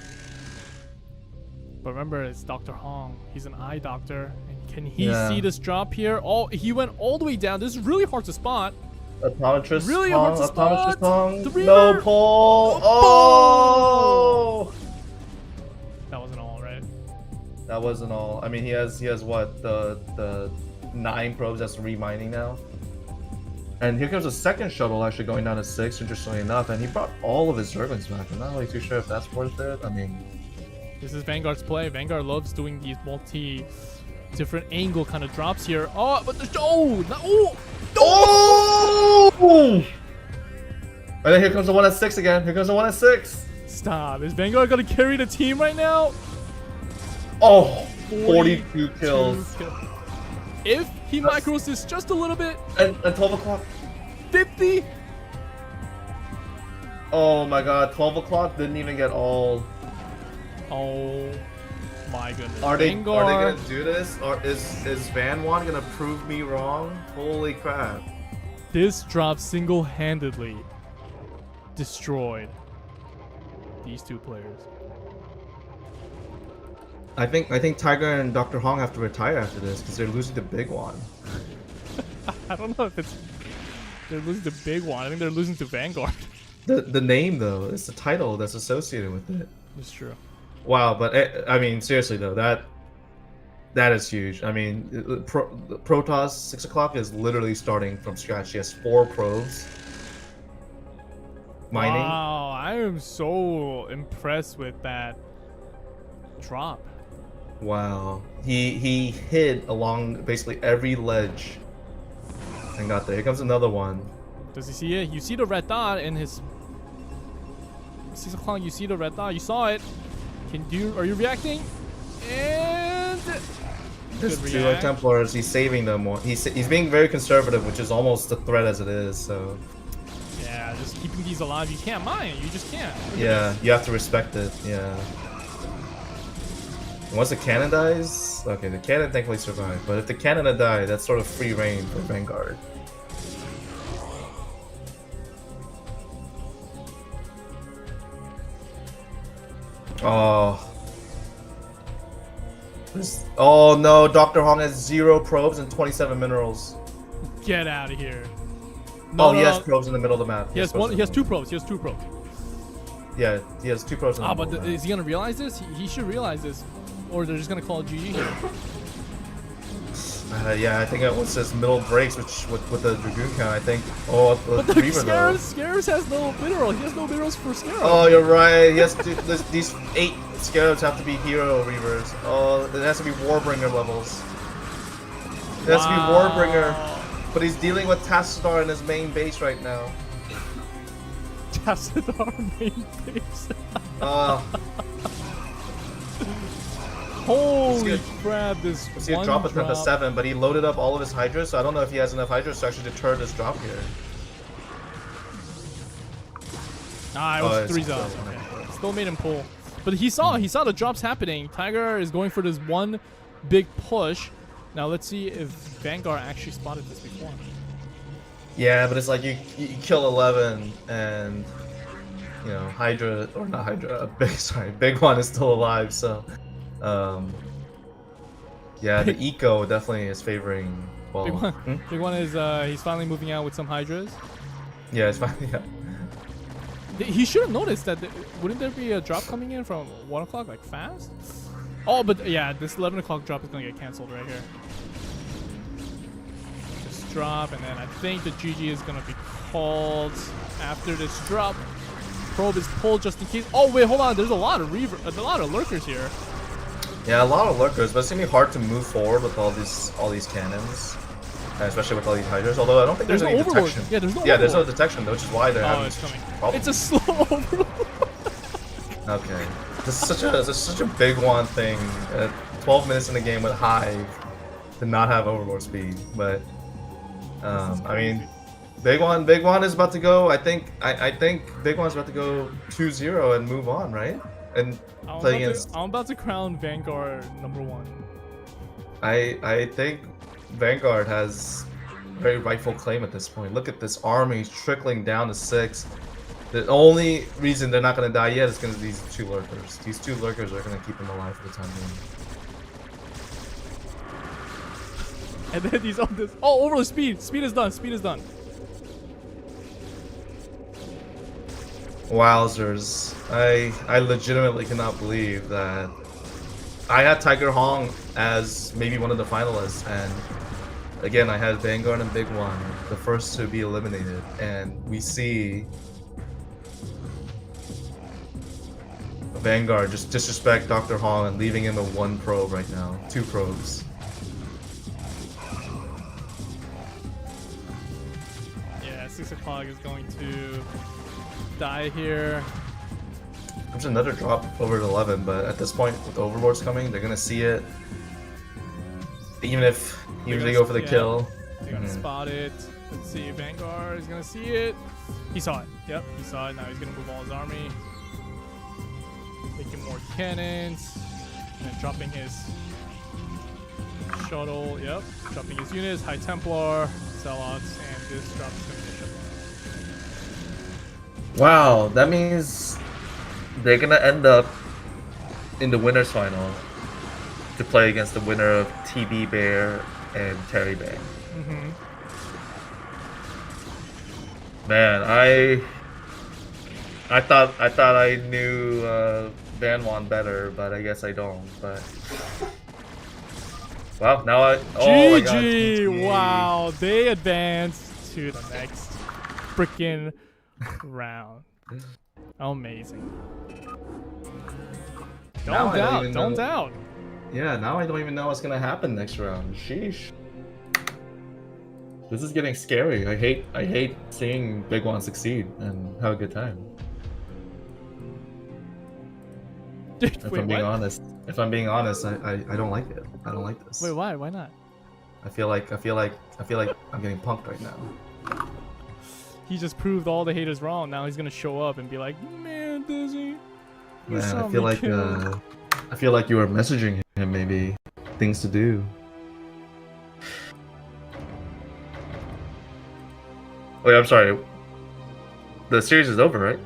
A: But remember, it's Dr. Hong. He's an eye doctor. And can he
G: Yeah.
A: see this drop here? Oh, he went all the way down. This is really hard to spot.
G: Optometrist
A: Really
G: Hong,
A: hard to
G: Optometrist
A: spot.
G: Hong.
A: The
G: No
A: reaver.
G: pull. Oh!
A: That wasn't all, right?
G: That wasn't all. I mean, he has what, the 9 probes that's remining now. And here comes a second shuttle actually going down to 6, interestingly enough, and he brought all of his Zerglings back. I'm not really too sure if that's worth it. I mean,
A: This is Vanguard's play. Vanguard loves doing these different angle kind of drops here. Oh, but the oh!
G: oh! And then here comes the one at 6 again. Here comes the one at 6.
A: Stop. Is Vanguard gonna carry the team right now?
G: Oh, 42 kills.
A: If he micros this just a little bit,
G: And 12 o'clock.
A: 50.
G: Oh my god, 12 o'clock didn't even get all.
A: Oh my goodness.
G: Are they
A: Vanguard.
G: gonna do this? Or is Van Wan gonna prove me wrong? Holy crap.
A: This drop single-handedly destroyed these two players.
G: I think Tiger and Dr. Hong have to retire after this because they're losing the big one.
A: I don't know if they're losing the big one. I think they're losing to Vanguard.
G: The name though, it's the title that's associated with it.
A: It's true.
G: Wow, but I mean seriously though, that is huge. I mean, Protoss 6 o'clock is literally starting from scratch. He has 4 probes. Mining.
A: Wow, I am so impressed with that drop.
G: Wow. He hid along basically every ledge and got there. Here comes another one.
A: Does he see it? You see the red dot in his 6 o'clock. You see the red dot. You saw it. Are you reacting? And
G: There's
A: good
G: 2
A: react.
G: Templars. He's saving them. He's being very conservative, which is almost a threat as it is. So
A: Yeah, just keeping these alive. You can't mine. You just can't.
G: yeah, you have to respect it. Yeah. And once the cannon dies, okay, the cannon thankfully survived. But if the cannon had died, that's sort of free reign for Vanguard. Oh. Oh no, Dr. Hong has 0 probes and 27 minerals.
A: Get out of here.
G: He has probes in the middle of the map.
A: He has one. He has 2 probes. He has 2 probes.
G: Yeah, he has 2 probes in the
A: Ah,
G: middle
A: but
G: of the map.
A: is he gonna realize this? He should realize this, or they're just gonna call it GG here.
G: Yeah, I think once this middle breaks, which with the Dragoon count, I think. Oh,
A: But
G: the
A: the
G: Reaver though.
A: Scarabs has no mineral. He has no minerals for Scarab.
G: Oh, you're right. Yes, these 8 Scarabs have to be Hero Reavers. Oh, it has to be Warbringer levels. It has to be Warbringer. But he's dealing with Tassadar in his main base right now.
A: Tassadar main base. Holy
G: Let's
A: crap! This
G: See a
A: one
G: drop attempt at
A: drop.
G: 7, but he loaded up all of his Hydras, so I don't know if he has enough Hydras to actually deter this drop here.
A: Ah, it
G: Oh,
A: was
G: it's
A: 3
G: still
A: zones.
G: one.
A: Okay. Still made him pull. But he saw the drops happening. Tiger is going for this one big push. Now let's see if Vanguard actually spotted this before.
G: Yeah, but it's like you kill 11 and you know Hydra or not Hydra, big one is still alive. So yeah, the eco definitely is favoring. Well,
A: Big one is he's finally moving out with some Hydras.
G: Yeah, it's fine. Yeah.
A: He should have noticed that. Wouldn't there be a drop coming in from 1 o'clock, like fast? Oh, but yeah, this 11 o'clock drop is gonna get canceled right here. Just drop, and then I think the GG is gonna be called after this drop. Probe is pulled just in case. Oh wait, hold on. There's a lot of lurkers here.
G: Yeah, a lot of lurkers, but it's gonna be hard to move forward with all these cannons, especially with all these Hydras. Although I don't think there's any
A: overlord.
G: detection.
A: Yeah, there's no.
G: Yeah, there's no
A: overlord.
G: detection, which is why they're
A: Oh,
G: having
A: it's
G: such
A: coming.
G: problems.
A: It's a slow overlord.
G: Okay. This is such a big one thing. 12 minutes in the game with Hive to not have overlord speed, but
A: This is
G: I mean,
A: crazy.
G: Big One is about to go. I think Big One's about to go 2-0 and move on, right? And play against.
A: I'm about to crown Vanguard #1.
G: I think Vanguard has very rightful claim at this point. Look at this army trickling down to 6. The only reason they're not gonna die yet is because of these 2 lurkers. These 2 lurkers are gonna keep them alive for the time being.
A: And then he's on this. Oh, over the speed. Speed is done. Speed is done.
G: Wowzers. I legitimately cannot believe that I had Tiger Hong as maybe one of the finalists, and again I had Vanguard and Big One, the first to be eliminated, and we see Vanguard just disrespect Dr. Hong and leaving him a 1 probe right now. 2 probes.
A: Yeah, 6 o'clock is going to die here.
G: There's another drop over at 11, but at this point, with overlords coming, they're gonna see it. Even if they go for the kill.
A: They're gonna spot it. Let's see, Vanguard is gonna see it. He saw it. Yep, he saw it. Now he's gonna move all his army. Making more cannons. And then dropping his shuttle. Yep, dropping his units. High Templar, Zealots, and this drops ammunition.
G: Wow, that means they're gonna end up in the winners final to play against the winner of TB Bear and Terry Bear. Man, I thought I knew Van Wan better, but I guess I don't. But wow, now I oh my God,
A: GG!
G: GG.
A: Wow, they advanced to the next freaking round. Amazing.
G: Now
A: Don't
G: I don't
A: doubt.
G: even
A: Don't
G: know.
A: doubt.
G: Yeah, now I don't even know what's gonna happen next round. Sheesh. This is getting scary. I hate seeing Big One succeed and have a good time.
A: Dude,
G: If
A: wait,
G: I'm being
A: what?
G: honest, I don't like it. I don't like this.
A: Wait, why? Why not?
G: I feel like I'm getting punked right now.
A: He just proved all the haters wrong. Now he's gonna show up and be like, "Man, Dizzy, you
G: Man,
A: saw
G: I feel
A: me
G: like
A: kill."
G: I feel like you were messaging him maybe things to do. Wait, I'm sorry. The series is over, right?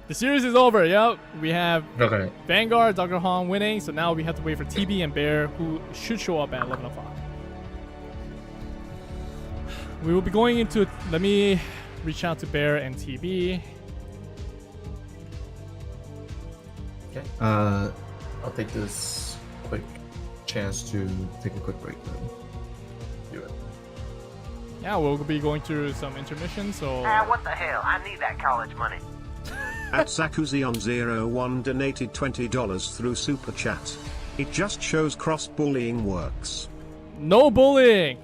A: The series is over. Yep, we have
G: Okay.
A: Vanguard, Dr. Hong winning. So now we have to wait for TB and Bear, who should show up at 11 o'clock. We will be going into. Let me reach out to Bear and TB.
G: Okay. I'll take this quick chance to take a quick break then. Do it.
A: Yeah, we'll be going through some intermission. So
D: What the hell? I need that college money.
E: At Sakuzion01 donated $20 through Super Chat. It just shows cross-bullying works.
A: no bullying.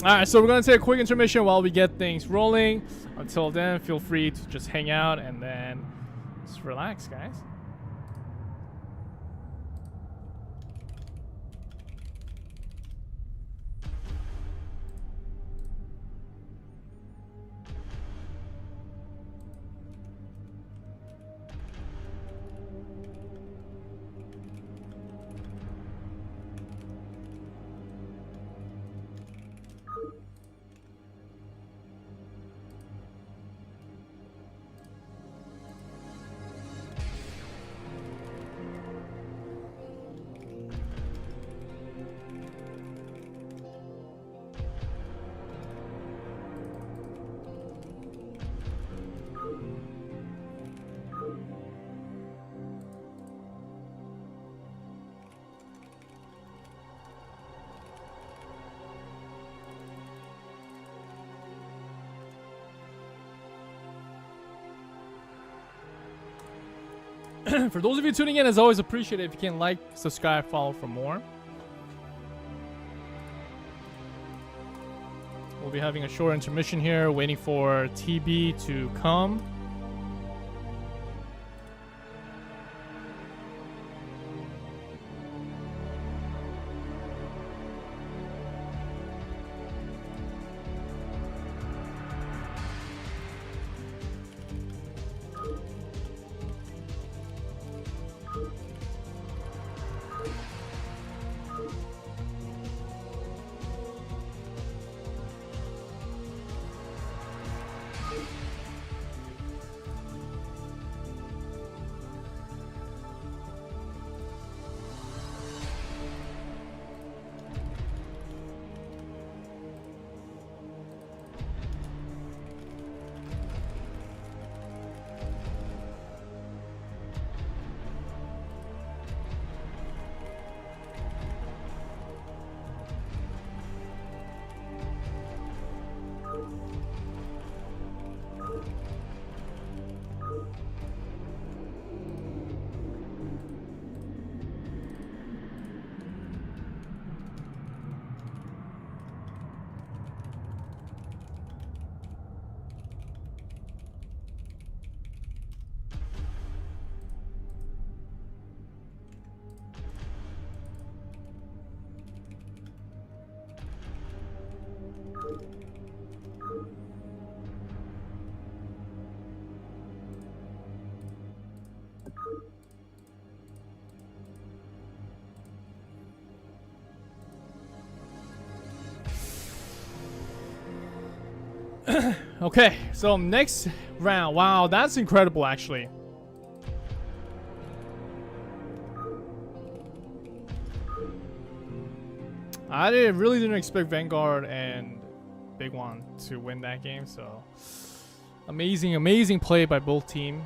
A: Alright, so we're going to take a quick intermission while we get things rolling. Until then, feel free to just hang out and then just relax, guys. For those of you tuning in, as always, appreciate it if you can like, subscribe, follow for more. We'll be having a short intermission here, waiting for TB to come. Okay, so next round. Wow, that's incredible, actually. Really didn't expect Vanguard and Big One to win that game, so amazing play by both teams.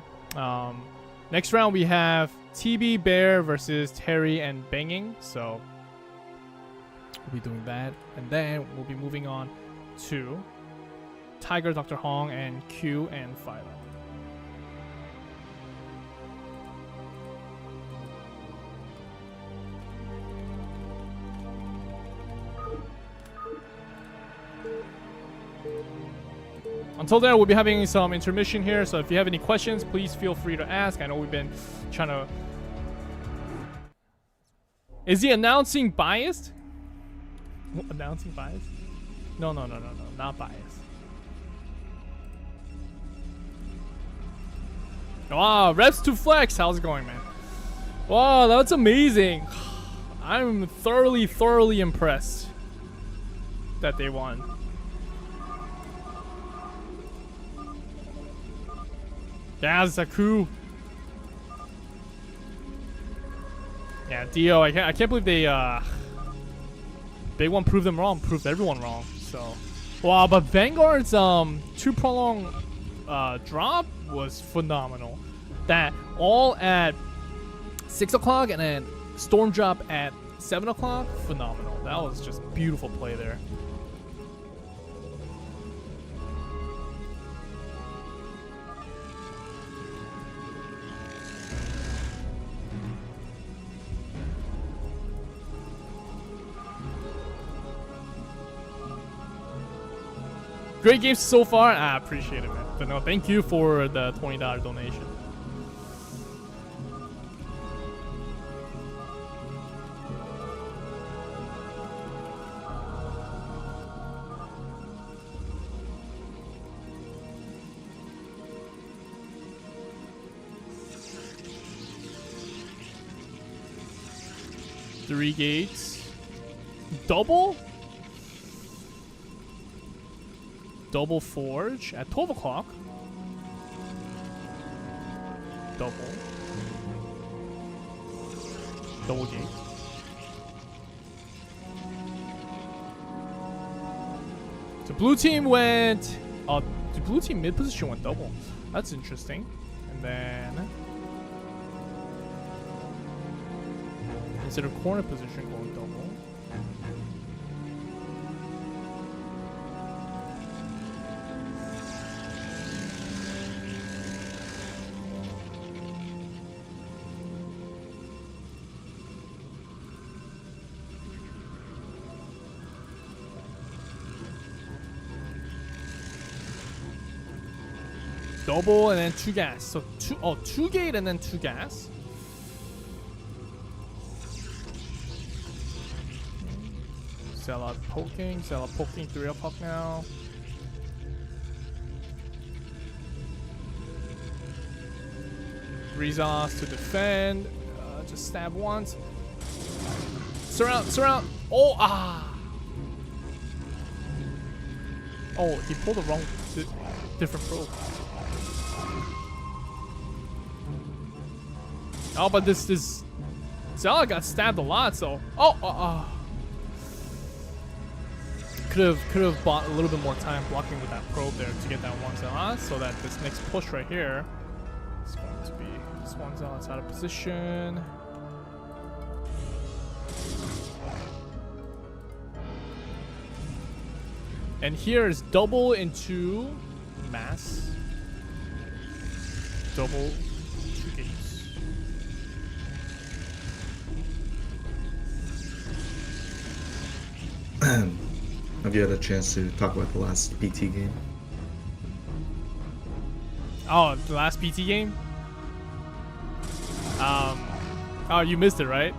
A: Next round we have TB Bear versus Terry and Banging, so we'll be doing that, and then we'll be moving on to Tiger, Dr. Hong, and Q and Philo. Until then, we'll be having some intermission here, so if you have any questions, please feel free to ask. I know we've been trying to... Is he announcing biased? Announcing biased? No, not biased. Wow, reps to flex. How's it going, man? Wow, that's amazing. I'm thoroughly impressed that they won. Yeah, Zaku. Yeah, Dio. I can't believe they Big One proved them wrong. Proved everyone wrong. So, wow. But Vanguard's 2 prolong drop was phenomenal. That all at 6 o'clock and then storm drop at 7 o'clock. Phenomenal. That was just beautiful play there. Great games so far. I appreciate it, man. But no, thank you for the $20 donation. Three gates. Double forge at 12 o'clock. Double gate. So blue team went... the blue team mid position went double. That's interesting. And then... instead of corner position going double. double and then 2 gas. So 2 gate and then 2 gas. Sell out poking 3 o'clock now. Rezos to defend. Just stab once. Surround. Oh, Oh, he pulled the wrong, different probe. Oh, but this Zella got stabbed a lot, so could have bought a little bit more time blocking with that probe there to get that one Zella, so that this next push right here is going to be this one Zella's out of position. And here is double into mass. Double 2 gates.
G: Have you had a chance to talk about the last PT game?
A: Oh, the last PT game? Oh, you missed it, right?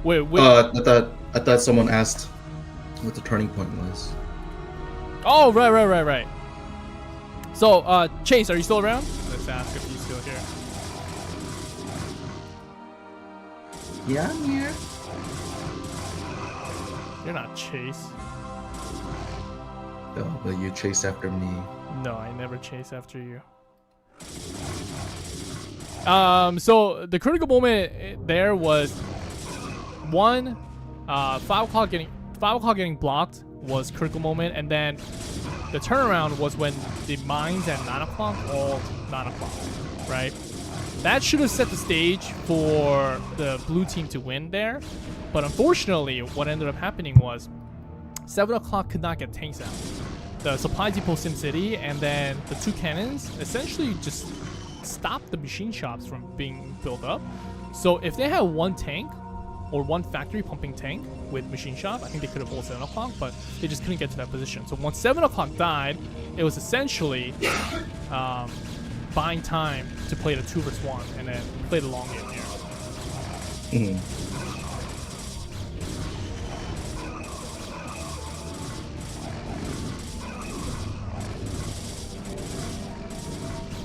A: Wait.
G: I thought someone asked what the turning point was.
A: Oh, right. So, Chase, are you still around? Let's ask if he's still here.
G: Yeah, I'm here.
A: You're not Chase.
G: Oh, but you chased after me.
A: No, I never chase after you. So the critical moment there was 5 o'clock getting blocked was critical moment, and then the turnaround was when the mines at 9 o'clock all 9 o'clock, right? That should have set the stage for the blue team to win there, but unfortunately, what ended up happening was 7 o'clock could not get tanks out. The supply depot Sim City and then the 2 cannons essentially just stopped the machine shops from being built up. So if they had 1 tank or 1 factory pumping tank with machine shop, I think they could have pulled 7 o'clock, but they just couldn't get to that position. So once 7 o'clock died, it was essentially buying time to play the 2 vs 1 and then play the long game here.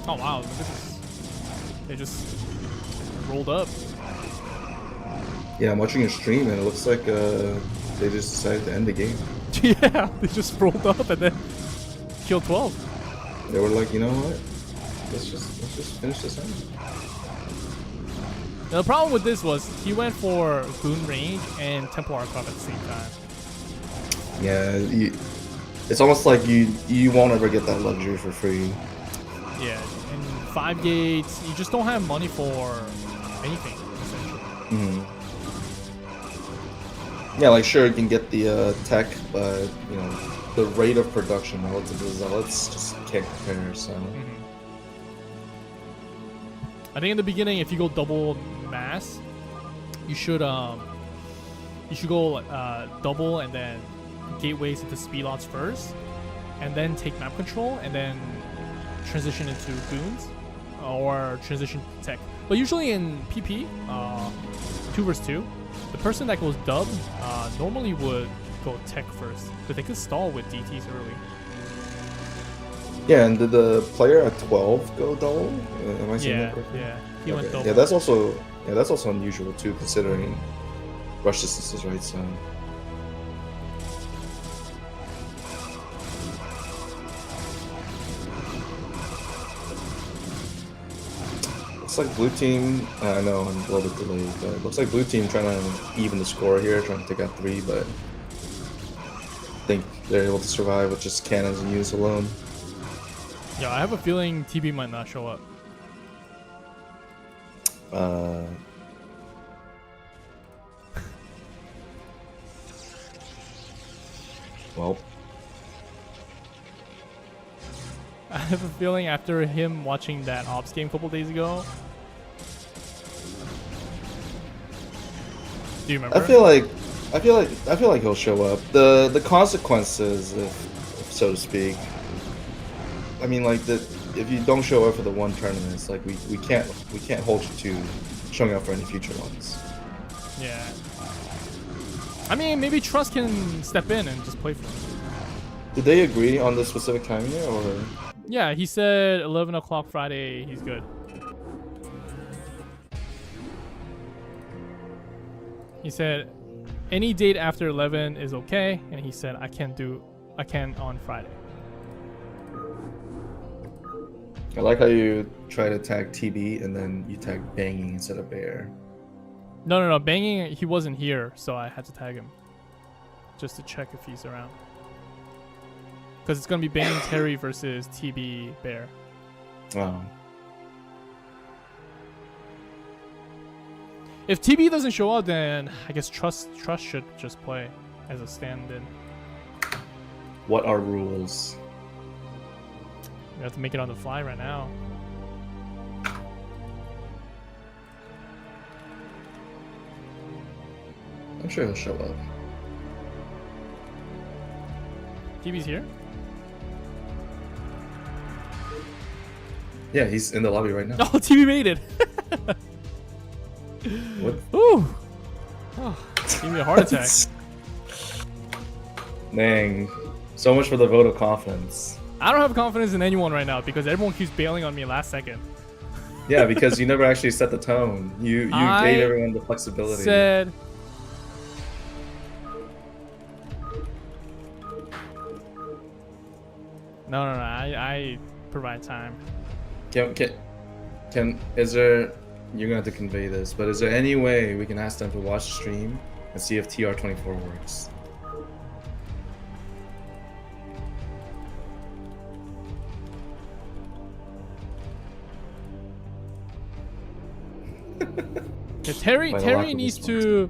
A: Oh wow, look at this. They just rolled up.
G: Yeah, I'm watching your stream and it looks like they just decided to end the game.
A: Yeah, they just rolled up and then killed 12.
G: They were like, you know what? Let's just finish this out.
A: Now, the problem with this was he went for Goon Range and Temple Archive at the same time.
G: Yeah, it's almost like you won't ever get that luxury for free.
A: Yeah, and 5 gates, you just don't have money for anything, essentially.
G: Yeah, like sure you can get the tech, but you know the rate of production relative to the Zealots just can't compare. So
A: I think in the beginning, if you go double mass, you should go double and then gateways into speed lots first, and then take map control, and then transition into goons or transition to tech. But usually in PP, 2 vs 2, the person that goes dub normally would go tech first, but they could stall with DTs early.
G: yeah, and did the player at 12 go double? Am I saying that correctly?
A: Yeah, he went double.
G: Yeah, that's also unusual too, considering rush distances, right? So. Looks like blue team, I know I'm a little bit delayed, but it looks like blue team trying to even the score here, trying to take out 3, but I think they're able to survive with just cannons and units alone.
A: Yeah, I have a feeling TB might not show up.
G: Well,
A: I have a feeling after him watching that Ops game a couple days ago. Do you remember?
G: I feel like he'll show up. The consequences, if so to speak. I mean, like if you don't show up for the one tournament, it's like we can't hold you to showing up for any future ones.
A: Yeah. I mean, maybe Trust can step in and just play for him.
G: Did they agree on the specific time here, or?
A: Yeah, he said 11 o'clock Friday. He's good. He said any date after 11 is okay, and he said I can on Friday.
G: I like how you try to tag TB and then you tag Banging instead of Bear.
A: No. Banging, he wasn't here, so I had to tag him just to check if he's around. Because it's gonna be Banging Terry versus TB Bear.
G: Oh.
A: If TB doesn't show up, then I guess Trust should just play as a stand-in.
G: What are rules?
A: We have to make it on the fly right now.
G: I'm sure he'll show up.
A: TB's here?
G: Yeah, he's in the lobby right now.
A: Oh, TB made it!
G: What?
A: Ooh! Oh, gave me a heart attack.
G: Dang. So much for the vote of confidence.
A: I don't have confidence in anyone right now because everyone keeps bailing on me last second.
G: Yeah, because you never actually set the tone. You gave everyone the flexibility.
A: Said... No, I provide time.
G: Is there, you're gonna have to convey this, but is there any way we can ask them to watch the stream and see if TR24 works?
A: Yeah, Terry needs to...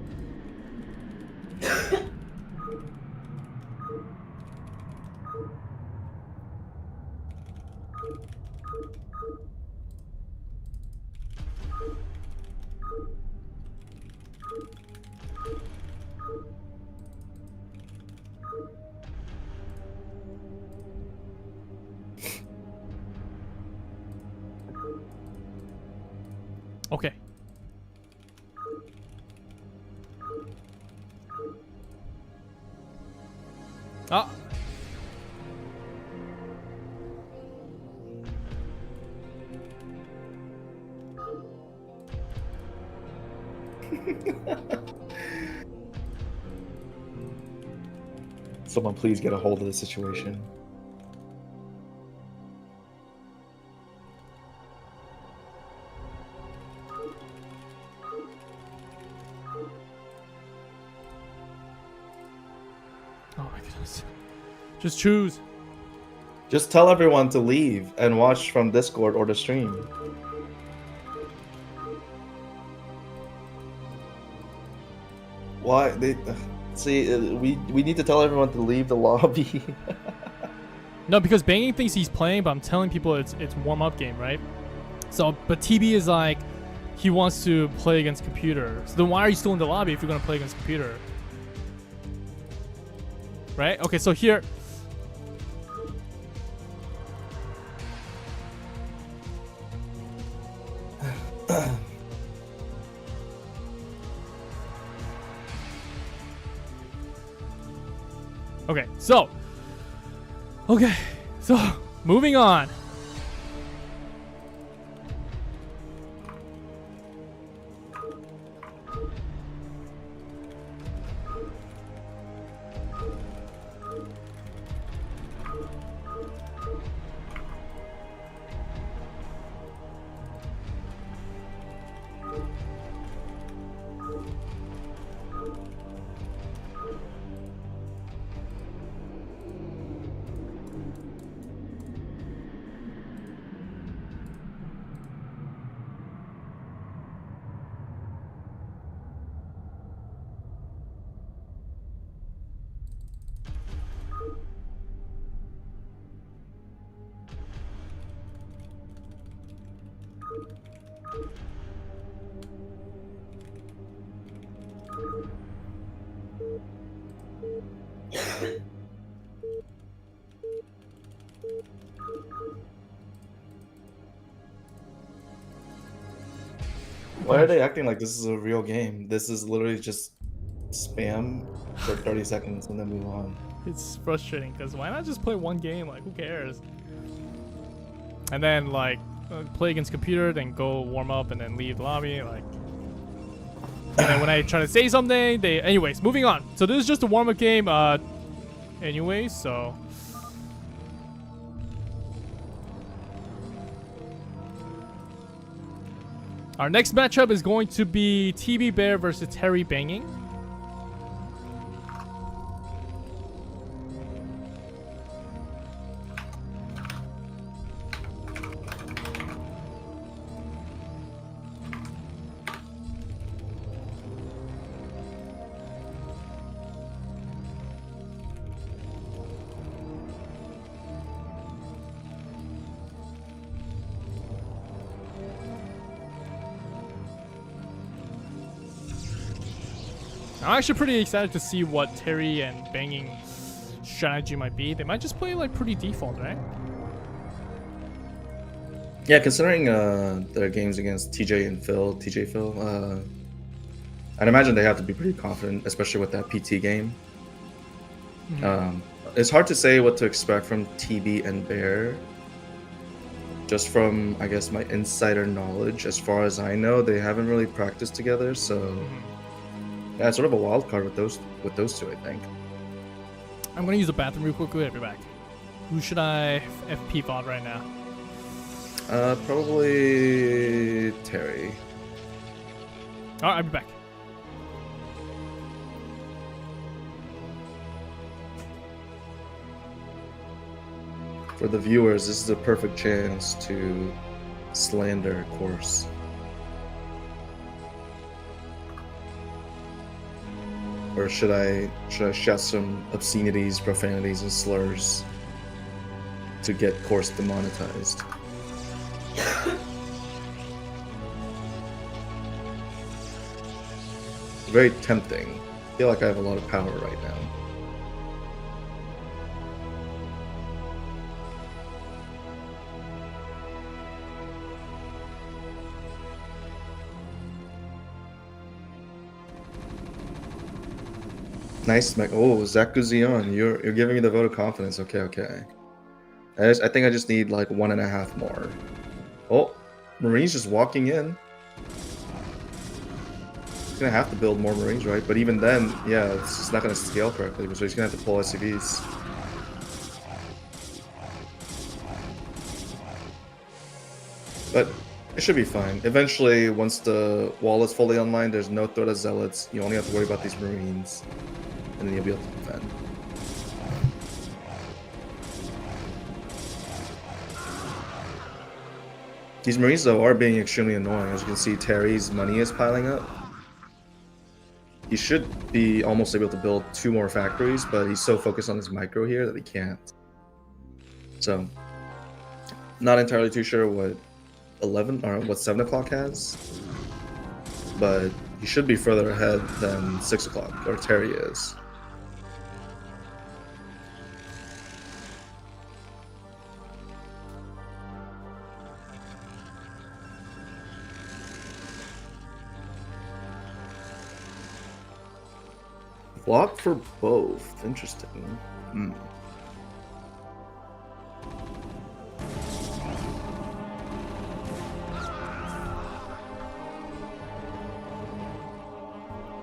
A: Okay. Ah.
G: Someone please get a hold of the situation.
A: Oh my goodness. Just choose.
G: Just tell everyone to leave and watch from Discord or the stream. Why they see? We need to tell everyone to leave the lobby.
A: No, because Banging thinks he's playing, but I'm telling people it's warm-up game, right? So, but TB is like, he wants to play against computer. So then why are you still in the lobby if you're gonna play against computer? Right? Okay, so here. Okay, so moving on.
G: Why are they acting like this is a real game? This is literally just spam for 30 seconds and then move on.
A: It's frustrating because why not just play one game? Like, who cares? And then like play against computer, then go warm up, and then leave the lobby. Like, and then when I try to say something, they. Anyways, moving on. So this is just a warm up game. Anyway, so. Our next matchup is going to be TB Bear versus Terry Banging. I'm actually pretty excited to see what Terry and Banging strategy might be. They might just play like pretty default, right?
G: Yeah, considering their games against TJ Phil, I'd imagine they have to be pretty confident, especially with that PT game. It's hard to say what to expect from TB and Bear. Just from, I guess, my insider knowledge, as far as I know, they haven't really practiced together, so yeah, it's sort of a wild card with those two, I think.
A: I'm gonna use the bathroom real quickly. I'll be back. Who should I FP VOD right now?
G: Probably Terry.
A: Alright, I'll be back.
G: For the viewers, this is a perfect chance to slander Course. Or should I shout some obscenities, profanities, and slurs to get Course demonetized? Very tempting. I feel like I have a lot of power right now. Nice, Mike. Oh, Zach Guzion, you're giving me the vote of confidence. Okay. I think I just need like 1.5 more. Oh, Marines just walking in. He's gonna have to build more Marines, right? But even then, yeah, it's just not gonna scale correctly, so he's gonna have to pull SCVs. But it should be fine. Eventually, once the wall is fully online, there's no threat of zealots. You only have to worry about these Marines, and then you'll be able to defend. These Marines, though, are being extremely annoying. As you can see, Terry's money is piling up. He should be almost able to build 2 more factories, but he's so focused on his micro here that he can't. So, not entirely too sure what 11 or what 7 o'clock has, but he should be further ahead than 6 o'clock, or Terry is. Block for both. Interesting.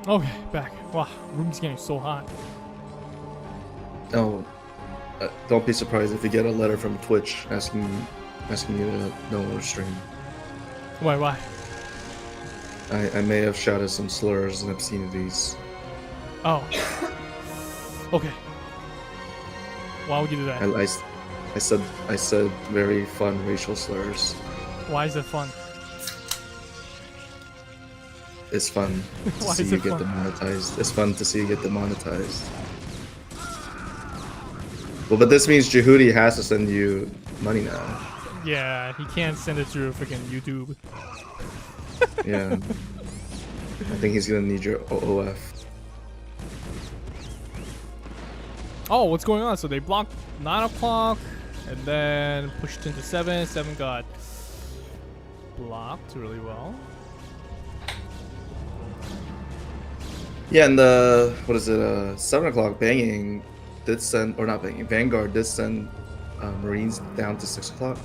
A: Okay, back. Wow, room's getting so hot.
G: Oh, don't be surprised if you get a letter from Twitch asking you to no more stream.
A: Why?
G: I may have shouted some slurs and obscenities.
A: Oh. Okay. Why would you do that?
G: I said very fun racial slurs.
A: Why is it fun?
G: It's fun to see you get demonetized. It's fun to see you get demonetized. Well, but this means Jehudi has to send you money now.
A: Yeah, he can't send it through freaking YouTube.
G: Yeah. I think he's gonna need your OOF.
A: Oh, what's going on? So they blocked 9 o'clock and then pushed into 7. 7 got blocked really well.
G: Yeah, and what is it? 7 o'clock banging did send, or not banging, Vanguard did send Marines down to 6 o'clock.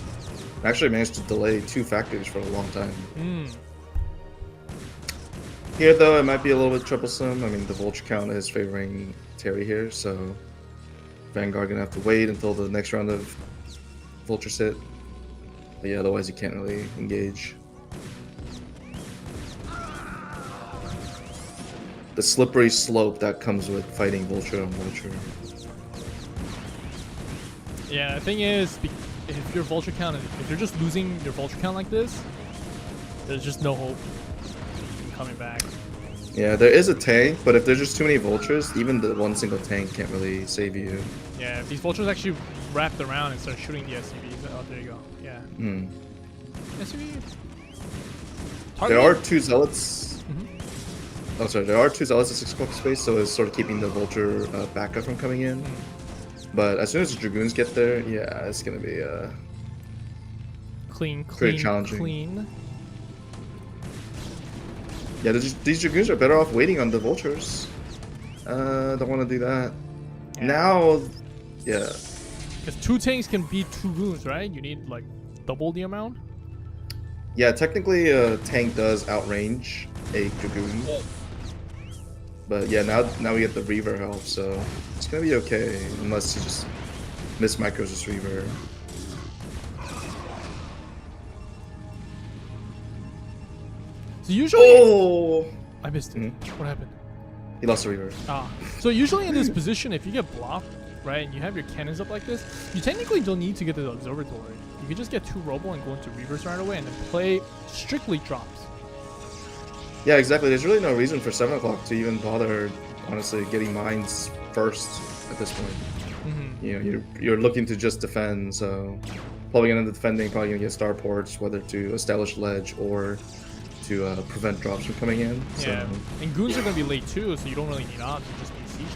G: Actually managed to delay 2 factories for a long time. Here, though, it might be a little bit troublesome. I mean, the vulture count is favoring Terry here, so Vanguard gonna have to wait until the next round of vultures hit. But yeah, otherwise you can't really engage. The slippery slope that comes with fighting vulture on vulture.
A: Yeah, the thing is, if your vulture count, if you're just losing your vulture count like this, there's just no hope in coming back.
G: Yeah, there is a tank, but if there's just too many vultures, even the one single tank can't really save you.
A: Yeah, if these vultures actually wrapped around and start shooting the SCVs, oh, there you go. Yeah. SCV.
G: There are 2 zealots. Oh, sorry, there are 2 zealots at 6 o'clock space, so it's sort of keeping the vulture backup from coming in. But as soon as the dragoons get there, yeah, it's gonna be pretty challenging.
A: Clean.
G: Yeah, these dragoons are better off waiting on the vultures. Don't want to do that.
A: Yeah.
G: Now, yeah.
A: Because 2 tanks can beat 2 goons, right? You need like double the amount.
G: Yeah, technically a tank does outrange a dragoon. But yeah, now we get the Reaver help, so it's gonna be okay unless he just mismicros this Reaver.
A: So usually, I missed it. What happened?
G: He lost the Reaver.
A: So usually in this position, if you get blocked, right, and you have your cannons up like this, you technically don't need to get the observatory. You can just get 2 robo and go into Reavers right away, and then play strictly drops.
G: Yeah, exactly. There's really no reason for 7 o'clock to even bother, honestly, getting mines first at this point. You know, you're looking to just defend, so probably gonna end up defending, probably gonna get starports, whether to establish ledge or to prevent drops from coming in.
A: Yeah,
G: So.
A: and goons are gonna be late too, so you don't really need ops. You just need siege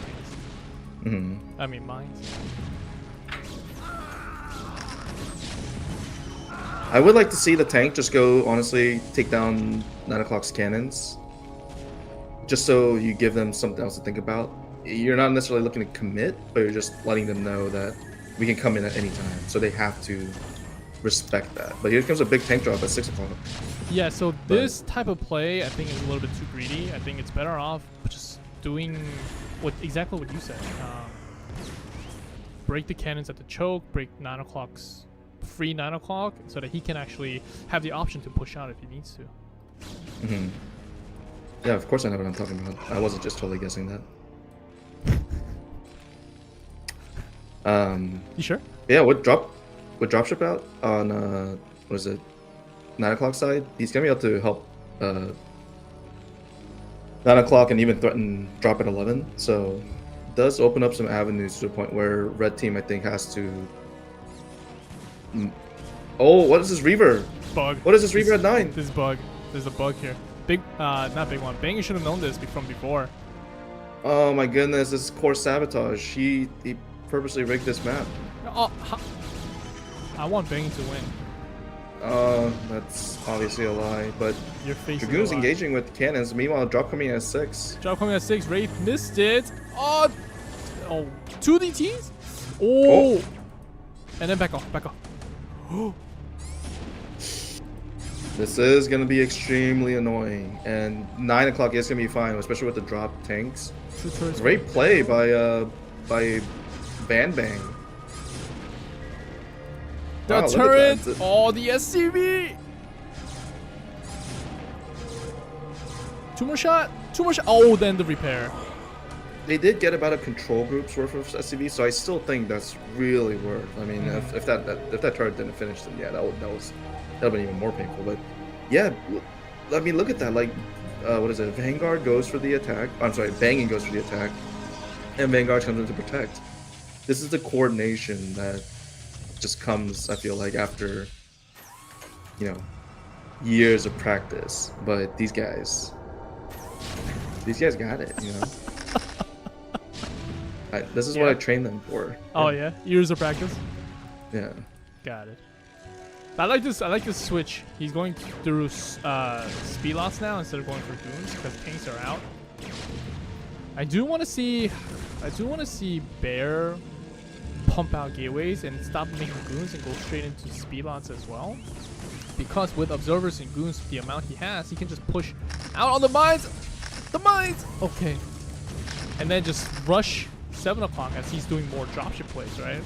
A: tanks. I mean mines.
G: I would like to see the tank just go, honestly, take down 9 o'clock's cannons. Just so you give them something else to think about. You're not necessarily looking to commit, but you're just letting them know that we can come in at any time. So they have to respect that. But here comes a big tank drop at 6 o'clock.
A: Yeah, so this type of play, I think, is a little bit too greedy. I think it's better off just doing exactly what you said. Break the cannons at the choke, break 9 o'clock's free 9 o'clock, so that he can actually have the option to push out if he needs to.
G: Yeah, of course I know what I'm talking about. I wasn't just totally guessing that.
A: You sure?
G: Yeah, with dropship out on what is it, 9 o'clock side, he's gonna be able to help 9 o'clock and even threaten drop at 11. So it does open up some avenues to the point where red team, I think, has to. Oh, what is this Reaver?
A: Bug.
G: What is this Reaver at 9?
A: This bug. There's a bug here. Big, not big one. Bang, you should have known this from before.
G: Oh my goodness, this is core sabotage. He purposely rigged this map.
A: Oh, I want Bang to win.
G: That's obviously a lie, but
A: Your face
G: Dragoon's
A: is a lie.
G: engaging with cannons. Meanwhile, drop coming at 6.
A: Drop coming at 6. Wraith missed it. Oh, 2 DTs? Oh. And then back off, back off.
G: This is gonna be extremely annoying, and 9 o'clock is gonna be fine, especially with the drop tanks. Great play by Van Bang.
A: The
G: Wow, look at
A: turret!
G: that.
A: Oh, the SCV! 2 more shot! 2 more shot! Oh, then the repair.
G: They did get about a control group's worth of SCV, so I still think that's really worth. I mean, if that turret didn't finish, then yeah, that would have been even more painful. But yeah, I mean, look at that. Like, what is it? Vanguard goes for the attack. I'm sorry, Banging goes for the attack, and Vanguard comes in to protect. This is the coordination that just comes, I feel like, after, you know, years of practice. But these guys got it, you know. This is what I trained them for.
A: Oh yeah, years of practice.
G: Yeah.
A: Got it. I like this. I like this switch. He's going through speed lots now instead of going for goons because tanks are out. I do want to see Bear pump out gateways and stop making goons and go straight into speed lots as well. Because with observers and goons, the amount he has, he can just push out on the mines. The mines. Okay. And then just rush 7 o'clock as he's doing more dropship plays, right?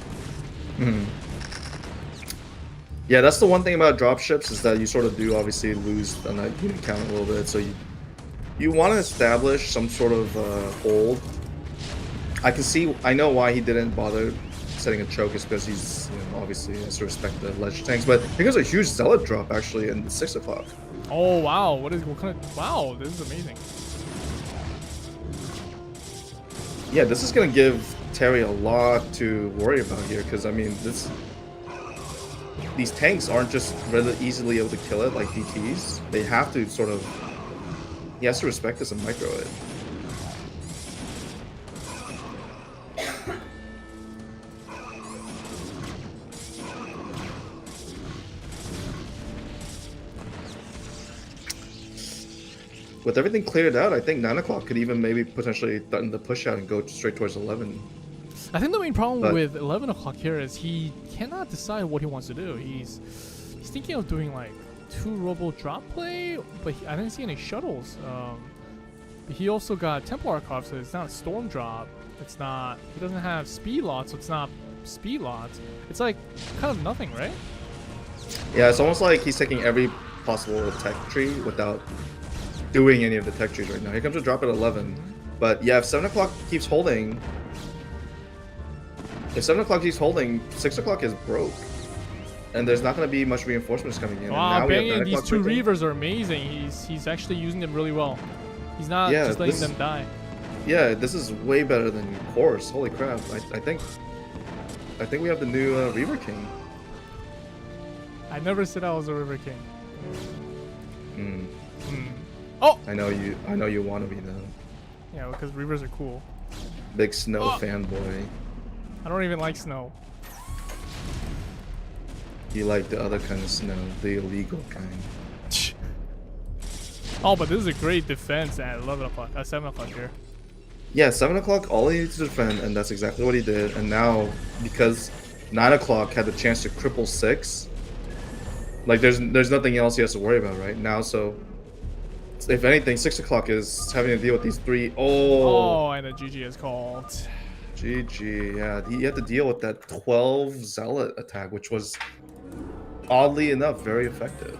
G: Hmm. Yeah, that's the one thing about dropships is that you sort of do obviously lose on that unit count a little bit. So you want to establish some sort of hold. I know why he didn't bother setting a choke is because he's, you know, obviously has to respect the ledge tanks. But I think there's a huge zealot drop actually in 6 o'clock.
A: Oh wow! What kind of? Wow, this is amazing.
G: Yeah, this is gonna give Terry a lot to worry about here because I mean these tanks aren't just really easily able to kill it like DTs. They have to sort of. He has to respect this and micro it. With everything cleared out, I think 9 o'clock could even maybe potentially threaten the push out and go straight towards 11.
A: I think the main problem with 11 o'clock here is he cannot decide what he wants to do. He's thinking of doing like 2 robo drop play, but I didn't see any shuttles. He also got Templar carved, so it's not a storm drop. It's not. He doesn't have speed lots, so it's not speed lots. It's like kind of nothing, right?
G: Yeah, it's almost like he's taking every possible tech tree without doing any of the tech trees right now. Here comes a drop at 11. But yeah, if 7 o'clock keeps holding, 6 o'clock is broke. And there's not going to be much reinforcements coming in.
A: Wow,
G: and now
A: banging these 2
G: breaking.
A: Reavers are amazing. He's actually using them really well. He's not just letting them die.
G: Yeah, this is way better than Horse. Holy crap. I think we have the new Reaver King.
A: I never said I was a River King.
G: Hmm.
A: Oh!
G: I know you want to be though.
A: Yeah, because Reavers are cool.
G: Big snow fanboy.
A: I don't even like snow.
G: You like the other kind of snow, the illegal kind.
A: Oh, but this is a great defense at 11 o'clock, 7 o'clock here.
G: Yeah, 7 o'clock, all he needs to defend, and that's exactly what he did. And now, because 9 o'clock had the chance to cripple 6, like there's nothing else he has to worry about right now. So, if anything, 6 o'clock is having to deal with these 3.
A: Oh, and the GG is called.
G: GG, yeah. He had to deal with that 12 Zealot attack, which was, oddly enough, very effective.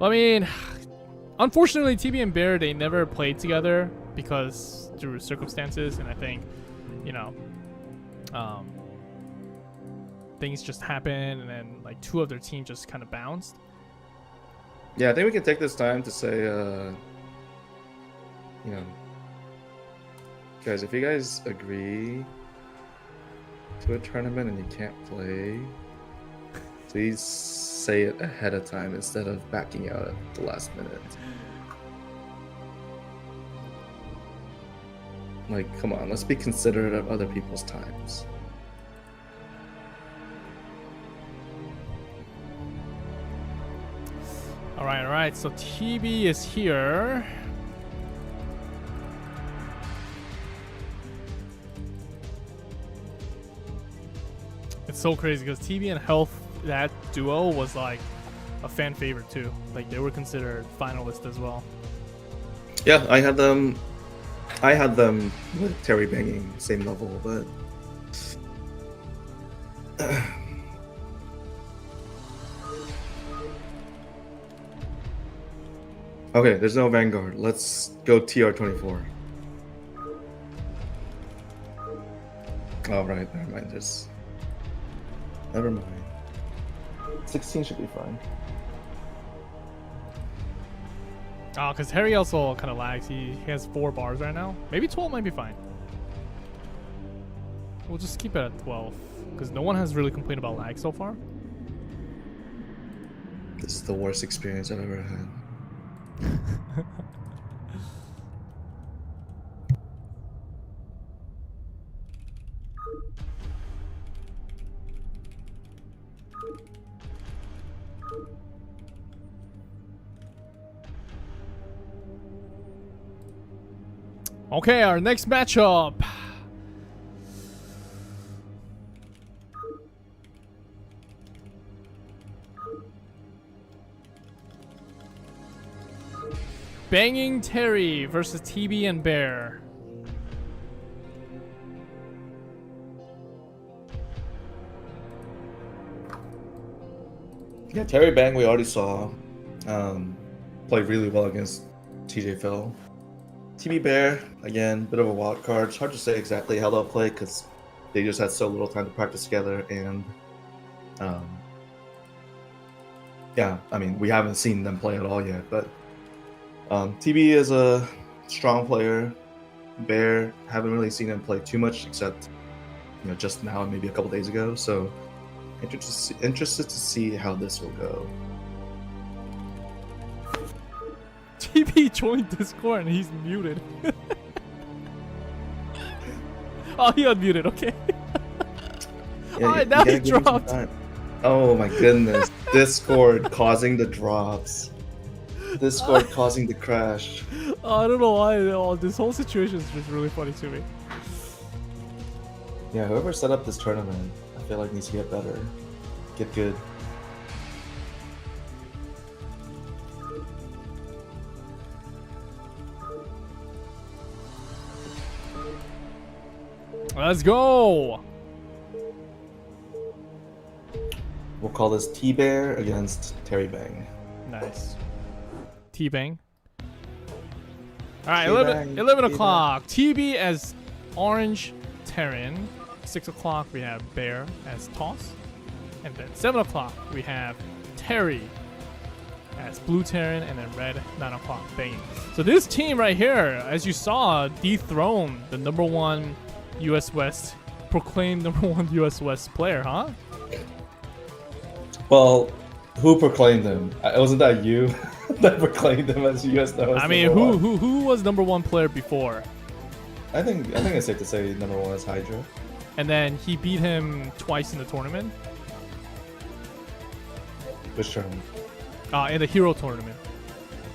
A: I mean, unfortunately, TB and Bear, they never played together because through circumstances, and I think, you know, things just happened, and then like 2 of their team just kind of bounced.
G: Yeah, I think we can take this time to say, you know, guys, if you guys agree to a tournament and you can't play, please say it ahead of time instead of backing out at the last minute. Like, come on, let's be considerate of other people's times.
A: All right. So TB is here. It's so crazy because TB and Health, that duo was like a fan favorite too. Like they were considered finalists as well.
G: Yeah, I had them with Terry banging same level, but okay, there's no Vanguard. Let's go TR-24. All right, never mind this. Never mind. 16 should be fine.
A: Oh, because Harry also kind of lags. He has 4 bars right now. Maybe 12 might be fine. We'll just keep it at 12 because no one has really complained about lag so far.
G: This is the worst experience I've ever had.
A: Okay, our next matchup. Banging Terry versus TB and Bear.
G: Yeah, Terry Bang we already saw play really well against TJ Phil. TB Bear, again, bit of a wild card. It's hard to say exactly how they'll play because they just had so little time to practice together, and yeah, I mean, we haven't seen them play at all yet, but TB is a strong player. Bear, haven't really seen him play too much except, you know, just now, maybe a couple days ago, so interested to see how this will go.
A: TB joined Discord and he's muted. Oh, he unmuted. Okay.
G: Yeah,
A: Alright, now he
G: gotta give him some
A: dropped.
G: time. Oh my goodness. Discord causing the drops. Discord causing the crash.
A: I don't know why. Oh, this whole situation is just really funny to me.
G: Yeah, whoever set up this tournament, I feel like needs to get better. Get good.
A: Let's go.
G: We'll call this T-Bear against Terry Bang.
A: Nice. T-Bang. Alright,
G: T-Bang,
A: 11 o'clock. TB as Orange Terran. 6 o'clock we have Bear as Toss. And then 7 o'clock we have Terry as Blue Terran, and then Red 9 o'clock Bang. So this team right here, as you saw, dethroned the #1 US West, proclaimed #1 US West player, huh?
G: Well, who proclaimed him? Wasn't that you that proclaimed him as US West?
A: I mean, who was #1 player before?
G: I think it's safe to say #1 is Hydra.
A: And then he beat him twice in the tournament.
G: Which tournament?
A: In the Hero tournament.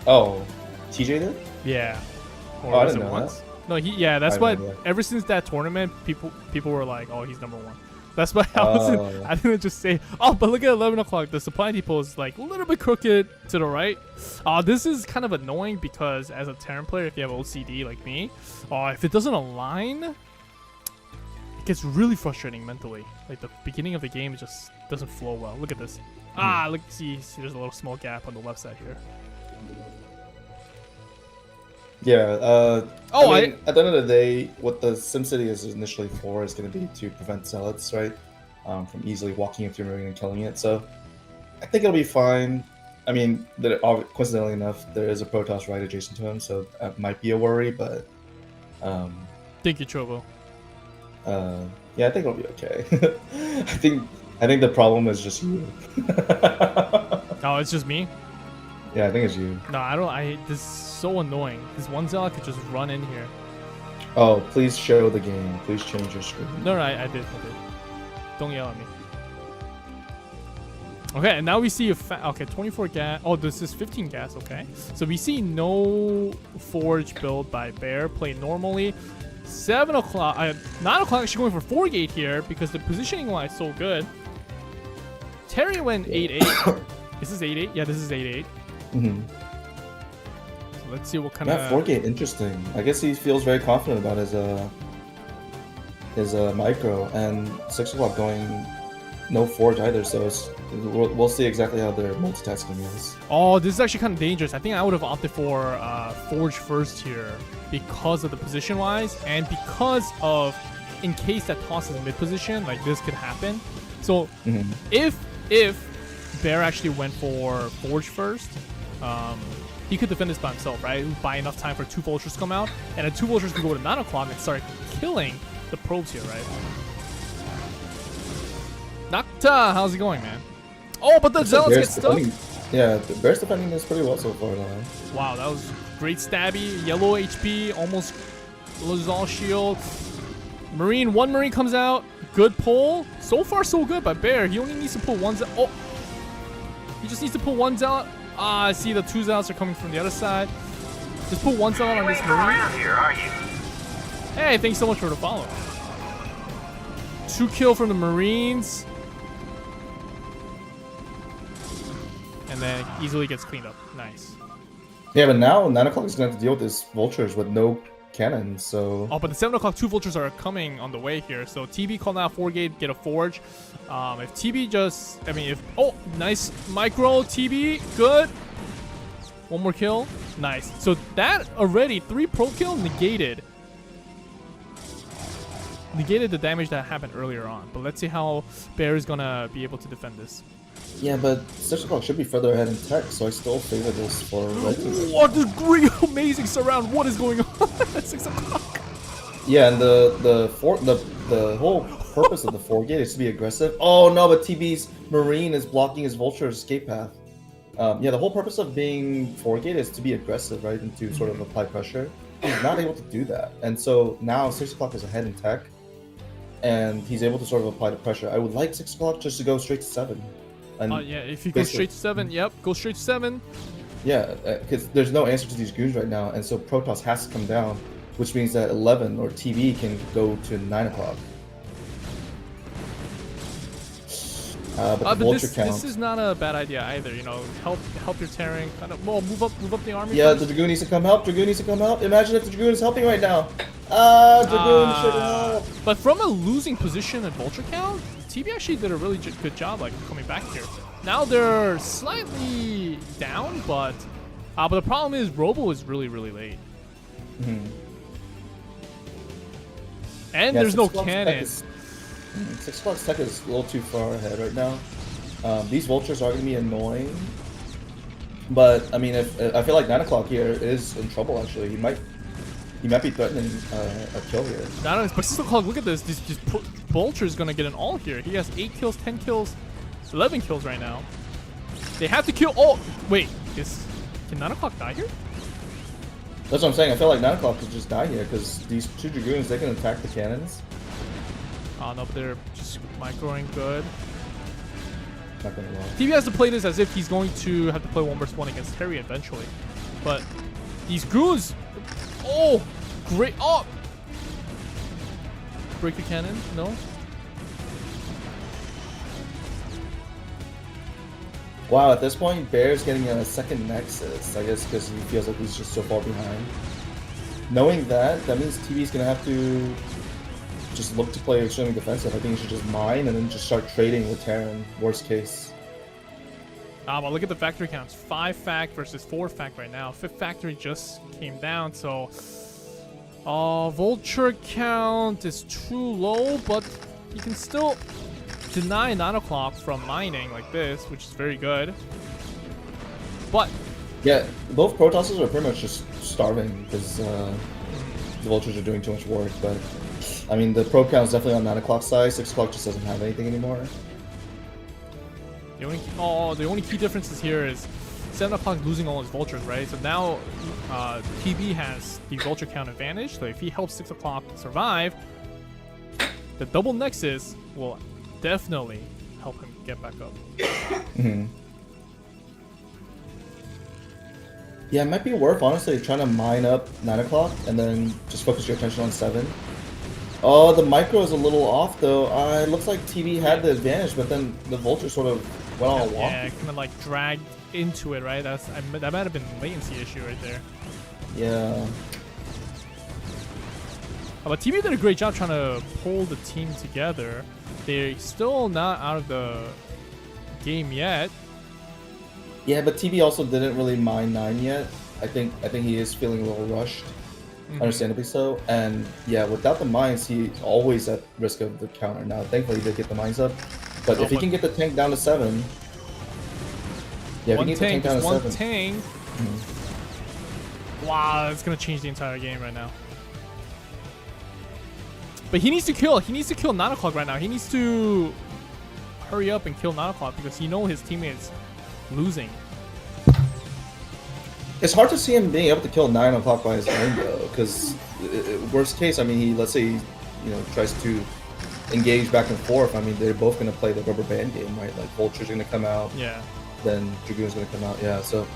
G: Oh, TJ did?
A: Yeah. Or
G: Oh, I
A: was
G: didn't
A: it
G: know
A: once? No, yeah, that's
G: I
A: why
G: didn't know that.
A: ever since that tournament, people were like, oh, he's #1. That's why I didn't just say, oh, but look at 11 o'clock. The supply depot is like a little bit crooked to the right. This is kind of annoying because as a Terran player, if you have OCD like me, if it doesn't align, it gets really frustrating mentally. Like the beginning of the game, it just doesn't flow well. Look at this. Look, see, there's a little small gap on the left side here.
G: Yeah.
A: Oh,
G: at the end of the day, what the SimCity is initially for is going to be to prevent zealots, right, from easily walking into Marine and killing it. So I think it'll be fine. I mean, coincidentally enough, there is a Protoss right adjacent to him, so that might be a worry. But
A: thank you, Chobo.
G: yeah, I think it'll be okay. I think the problem is just you.
A: Oh, it's just me?
G: Yeah, I think it's you.
A: No, I don't. This is so annoying. This one zealot could just run in here.
G: Oh, please show the game. Please change your screen.
A: No, I did. Don't yell at me. Okay, and now we see okay, 24 gas. Oh, this is 15 gas. Okay, so we see no forge build by Bear. Play normally. 7 o'clock. 9 o'clock actually going for 4 gate here because the positioning wise so good. Terry went 8-8. This is 8-8. Yeah, this is 8-8.
G: Mm-hmm.
A: So let's see what kind of.
G: Yeah, 4K, interesting. I guess he feels very confident about his micro, and 6 o'clock going no forge either. So we'll see exactly how their multitasking is.
A: Oh, this is actually kind of dangerous. I think I would have opted for forge first here because of the position wise, and because of in case that toss is mid position, like this could happen. So if Bear actually went for forge first, he could defend this by himself, right? Buy enough time for 2 vultures to come out, and then 2 vultures could go to 9 o'clock and start killing the probes here, right? Nocta, how's it going, man? Oh, but the zealots get stuck.
G: Yeah, the Bear's defending this pretty well so far now.
A: Wow, that was great stabby. Yellow HP, almost loses all shield. Marine, 1 Marine comes out. Good pull. So far, so good by Bear. He only needs to pull 1 zealot. Oh! He just needs to pull 1 zealot. I see the 2 zealots are coming from the other side. Just put 1 zealot on this Marine.
D: Around here, are you?
A: Hey, thanks so much for the follow. 2 kill from the Marines. And then easily gets cleaned up. Nice.
G: Yeah, but now 9 o'clock is gonna have to deal with this vultures with no cannons. So.
A: Oh, but the 7 o'clock 2 vultures are coming on the way here. So TB call now 4 gate, get a forge. If TB just, I mean, if oh, nice micro TB, good. 1 more kill, nice. So that already 3 pro kill negated the damage that happened earlier on. But let's see how Bear is gonna be able to defend this.
G: Yeah, but 6 o'clock should be further ahead in tech, so I still favor this for red team.
A: What a great, amazing surround! What is going on at 6 o'clock?
G: Yeah, and the whole purpose of the 4 gate is to be aggressive. Oh no, but TB's Marine is blocking his vulture escape path. Yeah, the whole purpose of being 4 gate is to be aggressive, right, and to sort of apply pressure. He's not able to do that, and so now 6 o'clock is ahead in tech, and he's able to sort of apply the pressure. I would like 6 o'clock just to go straight to 7. And
A: yeah, if you go straight to 7, yep, go straight to 7.
G: Yeah, because there's no answer to these goons right now, and so Protoss has to come down, which means that 11 or TB can go to 9 o'clock. But the vulture count.
A: This is not a bad idea either. You know, help your Terran. Kind of, well, move up the army.
G: Yeah,
A: first.
G: the Dragoon needs to come help. Dragoon needs to come help. Imagine if the Dragoon is helping right now. Dragoon should help.
A: But from a losing position at vulture count, TB actually did a really good job, like coming back here. Now they're slightly down, but the problem is Robo is really late.
G: Mm-hmm.
A: And
G: Yeah,
A: there's no
G: 6 o'clock's
A: cannon.
G: 6 o'clock's tech is a little too far ahead right now. These vultures are going to be annoying, but I mean, if I feel like 9 o'clock here is in trouble. Actually, he might be threatening a kill here.
A: But 6 o'clock, look at this. This vulture is gonna get an all here. He has 8 kills, 10 kills, 11 kills right now. They have to kill. Oh wait, can 9 o'clock die here?
G: That's what I'm saying. I feel like 9 o'clock could just die here because these 2 Dragoons, they can attack the cannons.
A: Oh no, but they're just microing good.
G: Not gonna lie.
A: TV has to play this as if he's going to have to play 1 vs 1 against Terry eventually. But these goons, oh, great, oh! Break the cannon, no?
G: Wow, at this point, Bear's getting a second Nexus, I guess because he feels like he's just so far behind. Knowing that means TV's gonna have to just look to play extremely defensive. I think he should just mine and then just start trading with Terran, worst case.
A: But look at the factory counts. 5 fact versus 4 fact right now. 5th factory just came down, so... vulture count is too low, but you can still deny 9 o'clock from mining like this, which is very good. But...
G: Yeah, both Protosses are pretty much just starving because the vultures are doing too much work, but... I mean, the probe count is definitely on 9 o'clock side. 6 o'clock just doesn't have anything anymore.
A: The only key differences here is 7 o'clock losing all his vultures, right? So now TB has the vulture count advantage. So if he helps 6 o'clock survive, the double nexus will definitely help him get back up.
G: Mm-hmm. Yeah, it might be worth, honestly, trying to mine up 9 o'clock and then just focus your attention on 7. Oh, the micro is a little off, though. It looks like TV had the advantage, but then the vulture sort of went on a walk.
A: Yeah, kind of like dragged into it, right? That might have been a latency issue right there.
G: Yeah.
A: But TV did a great job trying to pull the team together. They're still not out of the game yet.
G: Yeah, but TV also didn't really mine 9 yet. I think he is feeling a little rushed. Understandably so. And yeah, without the mines, he's always at risk of the counter. Now, thankfully, he did get the mines up. But if he can get the tank down to 7... Yeah, if he can get the tank down to 7...
A: tank. Wow, that's going to change the entire game right now. But he needs to kill. He needs to kill 9 o'clock right now. He needs to hurry up and kill 9 o'clock because he knows his teammates losing.
G: It's hard to see him being able to kill 9 o'clock by his own, though, because worst case, I mean, let's say he, tries to engage back and forth. I mean, they're both going to play the rubber band game, right? Like, Vulture's going to come out, then Dragoon's going to come out, yeah. So,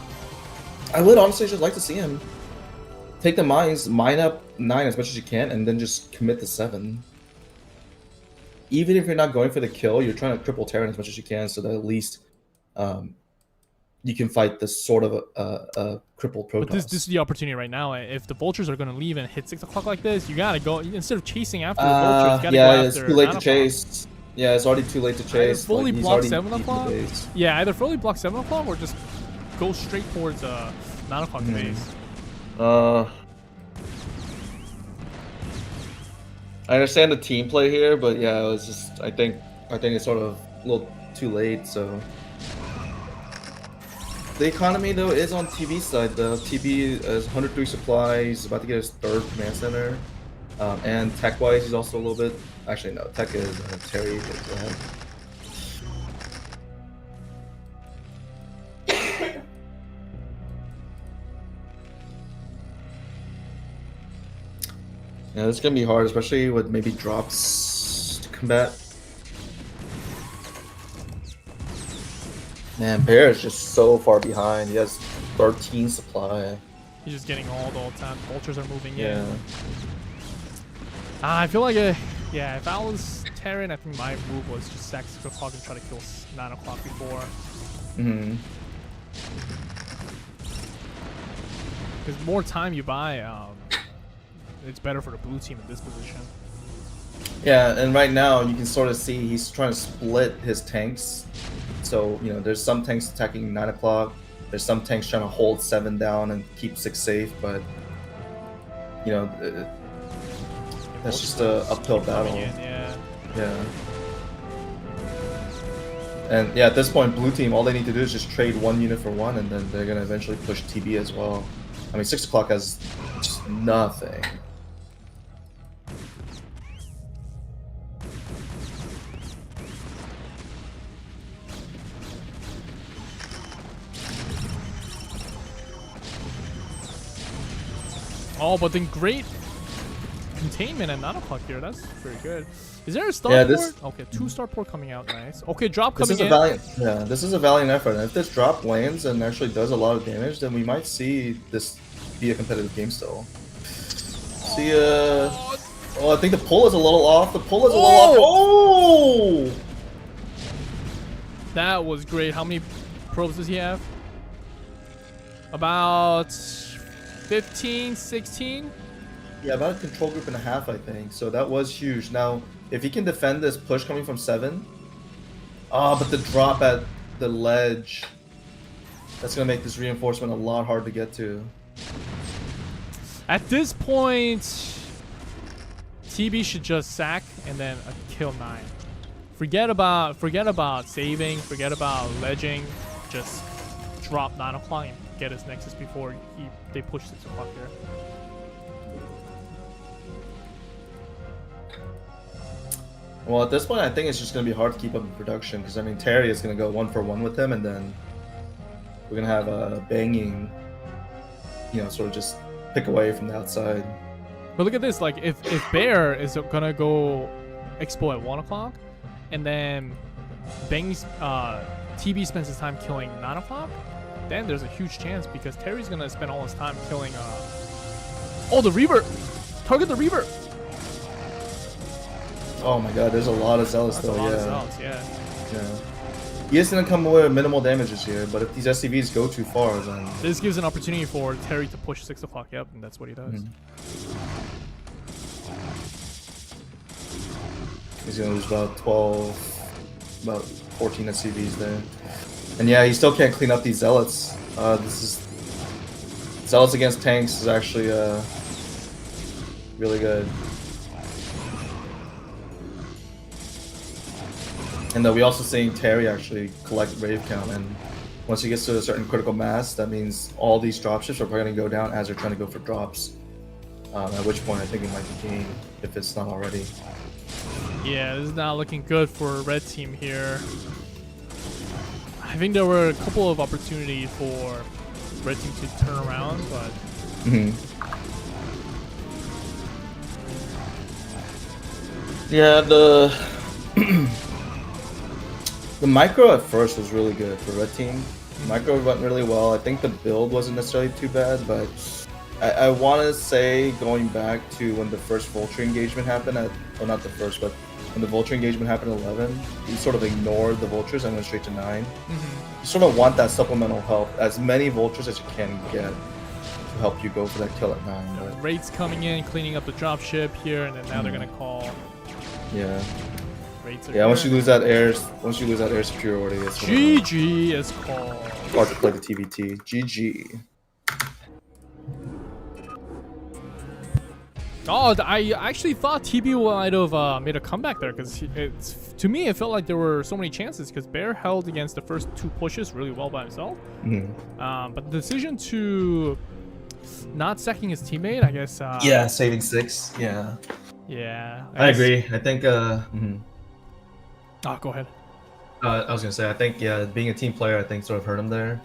G: I would honestly just like to see him take the mines, mine up 9 as much as you can, and then just commit to 7. Even if you're not going for the kill, you're trying to cripple Terran as much as you can, so that at least you can fight this sort of a crippled Protoss.
A: But this is the opportunity right now. If the vultures are gonna leave and hit 6 o'clock like this, you gotta go instead of chasing after the vultures. You gotta
G: yeah,
A: go
G: it's
A: after
G: too late
A: 9
G: to
A: o'clock.
G: chase. Yeah, it's already too late to
A: Either
G: chase.
A: fully
G: he's
A: block
G: already
A: 7
G: eaten the
A: o'clock.
G: base.
A: Yeah, either fully block 7 o'clock or just go straight towards 9 o'clock base.
G: I understand the team play here, but yeah, it was just I think it's sort of a little too late. So the economy though is on TB side though. TB is 103 supply. He's about to get his 3rd command center, and tech wise he's also a little bit. Actually no, tech is Terry. But go ahead. Yeah, this is gonna be hard, especially with maybe drops to combat. Man, Bear is just so far behind. He has 13 supply.
A: He's just getting all the time. Vultures are moving
G: Yeah.
A: in. I feel like yeah, if I was Terran, I think my move was just sack 6 o'clock and try to kill 9 o'clock before.
G: Mm-hmm.
A: Because more time you buy, it's better for the blue team in this position.
G: Yeah, and right now you can sort of see he's trying to split his tanks. So, you know, there's some tanks attacking 9 o'clock. There's some tanks trying to hold 7 down and keep 6 safe, but, you know, that's just a uphill battle.
A: Yeah.
G: Yeah. And yeah, at this point, blue team, all they need to do is just trade 1 unit for 1, and then they're going to eventually push TB as well. I mean, 6 o'clock has just nothing.
A: Oh, but then great containment at 9 o'clock here. That's very good. Is there a starport?
G: Yeah, this-
A: Okay, 2 starport coming out. Nice. Okay, drop
G: This
A: coming
G: is a
A: in.
G: valiant, yeah. This is a valiant effort. And if this drop lands and actually does a lot of damage, then we might see this be a competitive game still. See, oh, I think the pull is a little off. The pull is a little off. Oh!
A: That was great. How many probes does he have? About 15, 16?
G: Yeah, about a control group and a half, I think. So that was huge. Now, if he can defend this push coming from 7, but the drop at the ledge, that's gonna make this reinforcement a lot hard to get to.
A: At this point, TB should just sack and then kill 9. Forget about saving. Forget about ledging. Just drop 9 o'clock and get his nexus before they push 6 o'clock here.
G: Well, at this point, I think it's just going to be hard to keep up in production because, I mean, Terry is going to go 1 for 1 with him, and then we're going to have a banging, you know, sort of just pick away from the outside.
A: But look at this, like, if Bear is going to go expo at 1 o'clock, and then Bang's, TB spends his time killing 9 o'clock, then there's a huge chance because Terry's going to spend all his time killing, oh, the Reaver! Target the Reaver!
G: Oh my god, there's a lot of Zealots
A: That's
G: though,
A: a lot
G: yeah.
A: of Zealots, yeah.
G: Yeah. He is going to come away with minimal damages here, but if these SCVs go too far, then...
A: This gives an opportunity for Terry to push 6 o'clock, yep, and that's what he does.
G: He's going to lose about 12, about 14 SCVs there. And yeah, he still can't clean up these Zealots. This is... Zealots against tanks is actually really good. And we also seeing Terry actually collect rave count, and once he gets to a certain critical mass, that means all these dropships are probably going to go down as they're trying to go for drops. At which point I think it might be game if it's not already.
A: Yeah, this is not looking good for red team here. I think there were a couple of opportunities for red team to turn around, but
G: yeah, the micro at first was really good for red team. Micro went really well. I think the build wasn't necessarily too bad, but I want to say going back to when the first Vulture engagement happened well, not the first, but when the Vulture engagement happened at 11, you sort of ignored the Vultures and went straight to 9. You sort of want that supplemental help, as many Vultures as you can get to help you go for that kill at 9. But
A: Raids coming in, cleaning up the dropship here, and then now they're gonna call.
G: yeah,
A: Raids are
G: yeah. Once
A: here.
G: you lose that air superiority, it's sort of
A: GG is called.
G: hard to play the TVT. GG.
A: Oh, I actually thought TB might have made a comeback there because it's to me it felt like there were so many chances because Bear held against the first 2 pushes really well by himself. But the decision to not sacking his teammate, I guess.
G: Yeah, saving 6. Yeah.
A: Yeah.
G: I
A: guess-
G: agree. I think.
A: Oh, go ahead.
G: I was gonna say. I think. Yeah, being a team player, I think sort of hurt him there.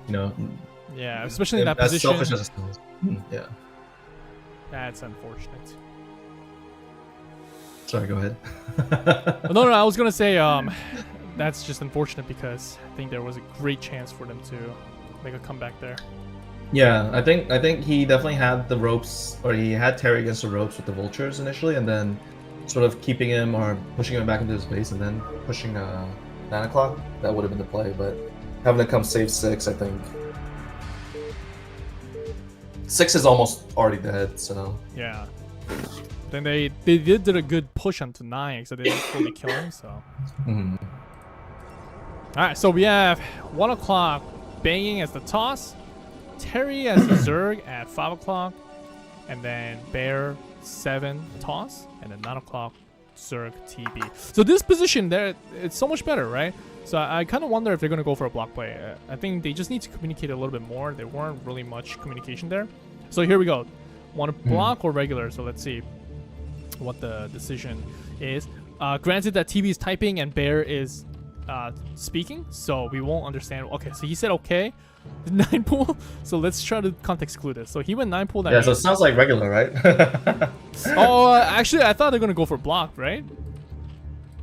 G: You know.
A: Yeah, especially in that
G: as
A: position.
G: selfish as it is. Yeah.
A: That's unfortunate.
G: Sorry. Go ahead.
A: No, I was gonna say that's just unfortunate because I think there was a great chance for them to make a comeback there.
G: Yeah, I think he definitely had the ropes, or he had Terry against the ropes with the Vultures initially, and then sort of keeping him or pushing him back into his base, and then pushing 9 o'clock. That would have been the play, but having to come save 6, I think 6 is almost already dead. So
A: Yeah. Then they did a good push onto 9, so they didn't fully kill him. So.
G: mhm.
A: All right, so we have 1 o'clock banging as the toss, Terry as the Zerg at 5 o'clock, and then Bear 7 toss, and then 9 o'clock Zerg TB. So this position there, it's so much better, right? So I kind of wonder if they're gonna go for a block play. I think they just need to communicate a little bit more. There weren't really much communication there. So here we go. Want to block or regular? So let's see what the decision is. Granted that TB is typing and Bear is speaking, so we won't understand. Okay, so he said okay. 9 pool. So let's try to context clue this. So he went 9 pool. That
G: Yeah, so it
A: means-
G: sounds like regular, right?
A: Oh, actually, I thought they're gonna go for block, right?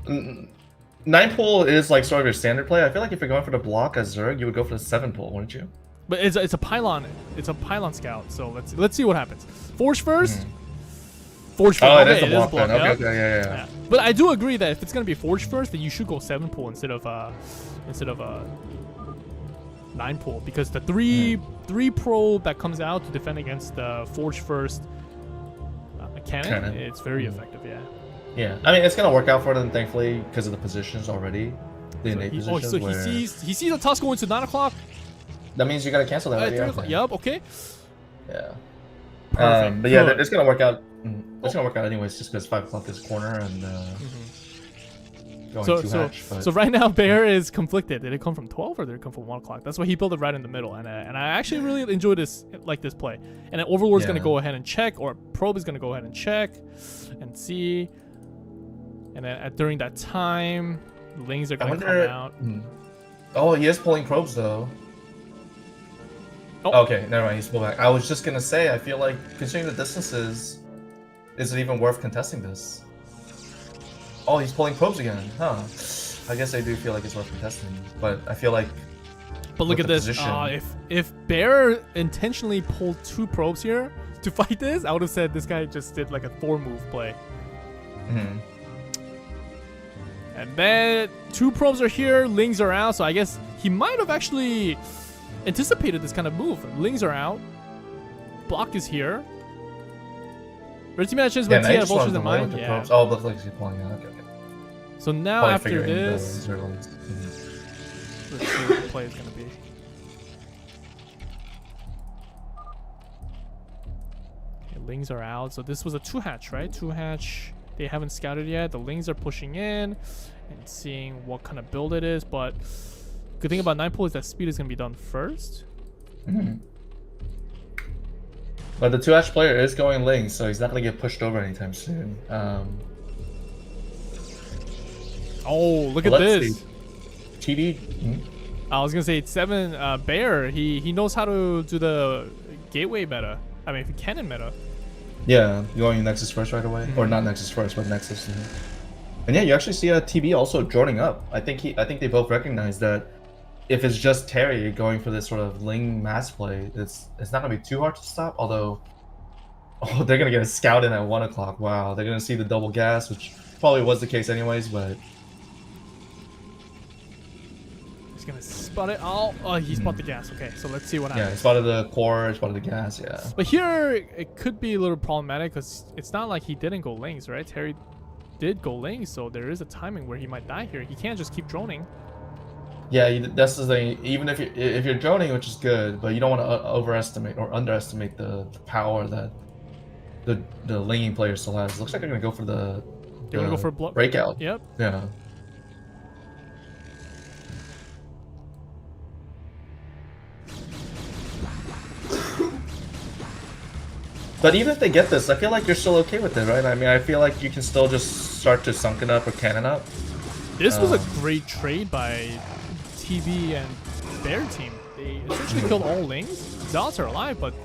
G: 9 pool is like sort of your standard play. I feel like if you're going for the block as Zerg, you would go for the 7 pool, wouldn't you?
A: But it's a pylon. It's a pylon scout. So let's see what happens. Forge first. Forge first.
G: Oh, it
A: Okay,
G: is the block then.
A: yeah.
G: Okay, yeah.
A: Yeah. But I do agree that if it's gonna be Forge first, then you should go 7 pool instead of 9 pool, because the three probe that comes out to defend against the Forge first cannon, it's very effective. Yeah.
G: Yeah, I mean it's gonna work out for them, thankfully, because of the positions already. The innate positions.
A: So
G: where...
A: he sees a toss going to 9 o'clock.
G: That means you gotta cancel that.
A: 3 o'clock. Yup. Okay.
G: Yeah.
A: Perfect.
G: But yeah,
A: Good.
G: it's gonna work out. It's gonna work out anyways, just because 5 o'clock is corner and going to hatch. But...
A: So right now Bear is conflicted. Did it come from 12 or did it come from 1 o'clock? That's why he built it right in the middle, and I actually really enjoy this play. And then Overlord's gonna go ahead and check, or Probe is gonna go ahead and check and see. And then during that time, Lings are gonna come out.
G: Oh, he is pulling probes though.
A: Oh.
G: Okay, never mind. He's pulled back. I was just gonna say, I feel like considering the distances, is it even worth contesting this? Oh, he's pulling probes again, huh? I guess I do feel like it's worth contesting, but I feel like.
A: But look at this.
G: Position,
A: If Bear intentionally pulled 2 probes here to fight this, I would have said this guy just did like a Thor move play. And then 2 probes are here, Lings are out, so I guess he might have actually anticipated this kind of move. Lings are out, block is here. Red team matches, but Tia Vultures in mind. Yeah.
G: Oh, looks like he's pulling out. Okay.
A: So now
G: Probably
A: after
G: figuring
A: this,
G: the
A: let's see what the play is gonna be. Okay, Lings are out, so this was a 2-hatch, right? 2-hatch. They haven't scouted yet. The Lings are pushing in and seeing what kind of build it is. But good thing about 9 pool is that speed is going to be done first.
G: But the 2-hatch player is going Lings, so he's not going to get pushed over anytime soon.
A: Oh, look at this.
G: TD.
A: I was going to say 7 Bear. He knows how to do the gateway meta. I mean, cannon meta.
G: Yeah, going Nexus first right away, or not Nexus first, but Nexus. And yeah, you actually see a TB also joining up. I think they both recognize that if it's just Terry going for this sort of Ling mass play, it's not gonna be too hard to stop. Although, oh, they're gonna get a scout in at 1 o'clock. Wow, they're gonna see the double gas, which probably was the case anyways. But
A: He's gonna spot it. Oh, he spotted the gas. Okay, so let's see what
G: yeah,
A: happens.
G: he spotted the core, he spotted the gas. Yeah.
A: But here it could be a little problematic because it's not like he didn't go Lings, right? Terry did go Lings, so there is a timing where he might die here. He can't just keep droning.
G: Yeah, that's the thing. Even if you're droning, which is good, but you don't want to overestimate or underestimate the power that the Linging player still has. Looks like they're gonna go for the
A: They're gonna go for a
G: breakout.
A: Yep.
G: Yeah. But even if they get this, I feel like you're still okay with it, right? I mean, I feel like you can still just start to sunken up or cannon up.
A: This was a great trade by TV and Bear team. They essentially killed all Lings. Zealots are alive, but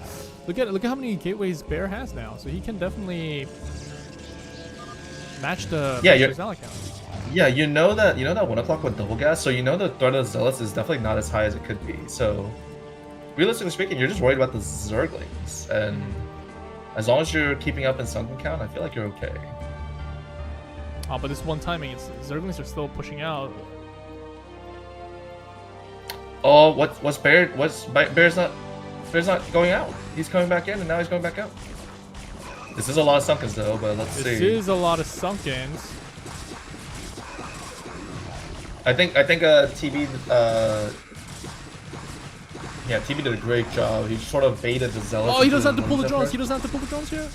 A: look at how many gateways Bear has now. So he can definitely match the Zealot count.
G: Yeah, you know that 1 o'clock with double gas, so you know the threat of Zealots is definitely not as high as it could be. So realistically speaking, you're just worried about the Zerglings, and as long as you're keeping up in sunken count, I feel like you're okay.
A: Oh, but this one timing, Zerglings are still pushing out.
G: Oh, what's Bear? Bear's not going out. He's coming back in, and now he's going back out. This is a lot of sunkens though, but let's see.
A: This is a lot of sunkens.
G: I think TB TB did a great job. He sort of baited the Zealots.
A: Oh, he doesn't have to pull the drones. He doesn't have to pull the drones here.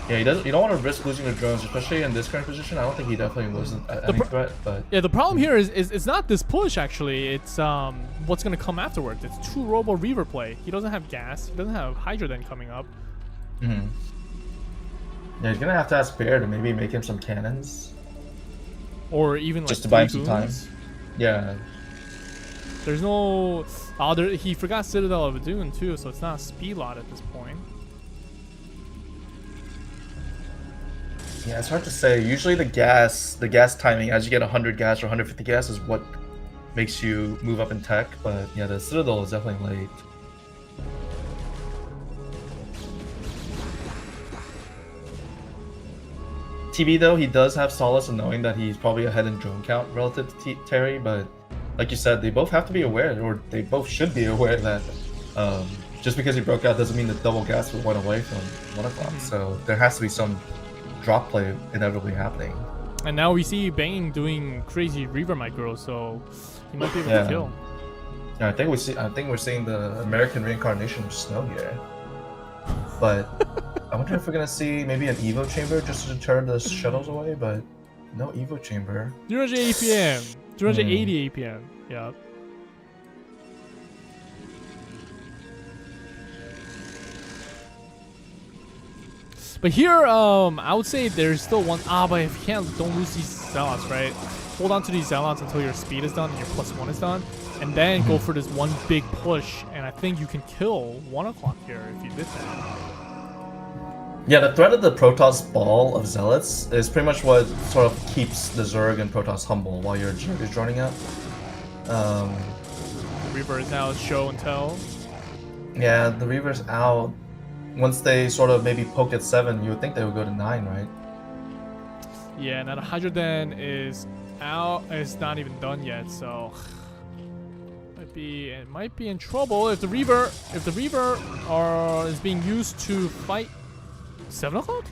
G: Yeah, he doesn't. You don't want to risk losing the drones, especially in this current position. I don't think he definitely wasn't any threat. But
A: yeah, the problem here is it's not this push actually. It's what's gonna come afterwards. It's true Robo Reaver play. He doesn't have gas. He doesn't have Hydra then coming up.
G: Yeah, he's gonna have to ask Bear to maybe make him some cannons,
A: or even like
G: just to buy him some time. Yeah.
A: There's no. Oh, he forgot Citadel of Dune too, so it's not a speed lot at this point.
G: Yeah, it's hard to say. Usually the gas timing, as you get 100 gas or 150 gas, is what makes you move up in tech. But yeah, the Citadel is definitely late. TB though, he does have solace in knowing that he's probably ahead in drone count relative to Terry, but like you said, they both have to be aware, or they both should be aware that just because he broke out doesn't mean the double gas went away from 1 o'clock. So there has to be some drop play inevitably happening.
A: And now we see Bang doing crazy Reaver micro, so he might be able to kill.
G: Yeah, I think we're seeing the American reincarnation of Snow here. But I wonder if we're gonna see maybe an Evo chamber just to deter the shuttles away, but no Evo chamber.
A: 300 APM. 280 APM. Yeah. But here, I would say there's still one. But if you can't, don't lose these Zealots, right? Hold on to these Zealots until your speed is done and your +1 is done, and then go for this one big push. And I think you can kill 1 o'clock here if you did that.
G: Yeah, the threat of the Protoss ball of Zealots is pretty much what sort of keeps the Zerg and Protoss humble while your Zerg is droning out.
A: Reaver is now show and tell.
G: Yeah, the Reaver's out. Once they sort of maybe poke at 7, you would think they would go to 9, right?
A: Yeah, now the Hydra Den is out. It's not even done yet, so it might be in trouble if the Reaver is being used to fight 7 o'clock.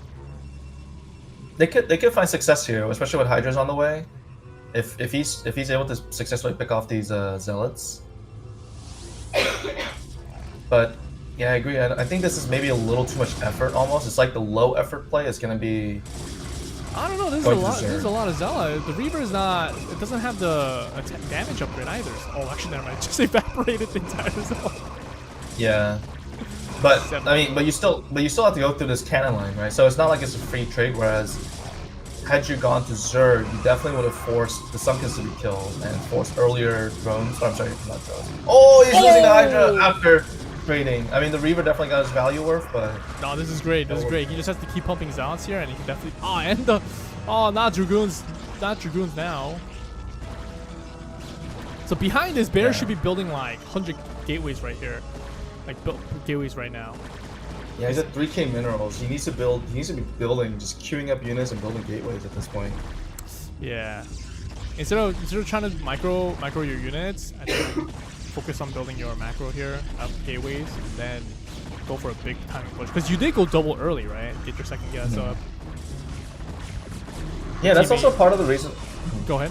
G: They could find success here, especially with Hydra's on the way. If he's able to successfully pick off these Zealots. But yeah, I agree. I think this is maybe a little too much effort almost. It's like the low effort play is gonna be.
A: I don't know. This is a lot of Zealot. The Reaver is not. It doesn't have the damage upgrade either. Oh, actually, never mind. It just evaporated the entire Zealot.
G: Yeah. But I mean, but you still have to go through this cannon line, right? So it's not like it's a free trade. Whereas, had you gone to Zerg, you definitely would have forced the Sunkens to be killed and forced earlier drones. Oh, I'm sorry, not drones. Oh, he's losing the Hydra after trading. I mean, the Reaver definitely got his value worth, but
A: no, this is great. This is great. He just has to keep pumping Zealots here, and he can definitely. Not Dragoons. Not Dragoons now. So behind this, Bear
G: Yeah.
A: should be building like 100 gateways right here, like gateways right now.
G: Yeah, he's at 3k minerals. He needs to build. He needs to be building, just queuing up units and building gateways at this point.
A: Yeah. Instead of trying to micro your units, I think focus on building your macro here, gateways, and then go for a big timing push. Because you did go double early, right? Get your second guess up.
G: Yeah, that's
A: TV.
G: also part of the reason.
A: Go ahead.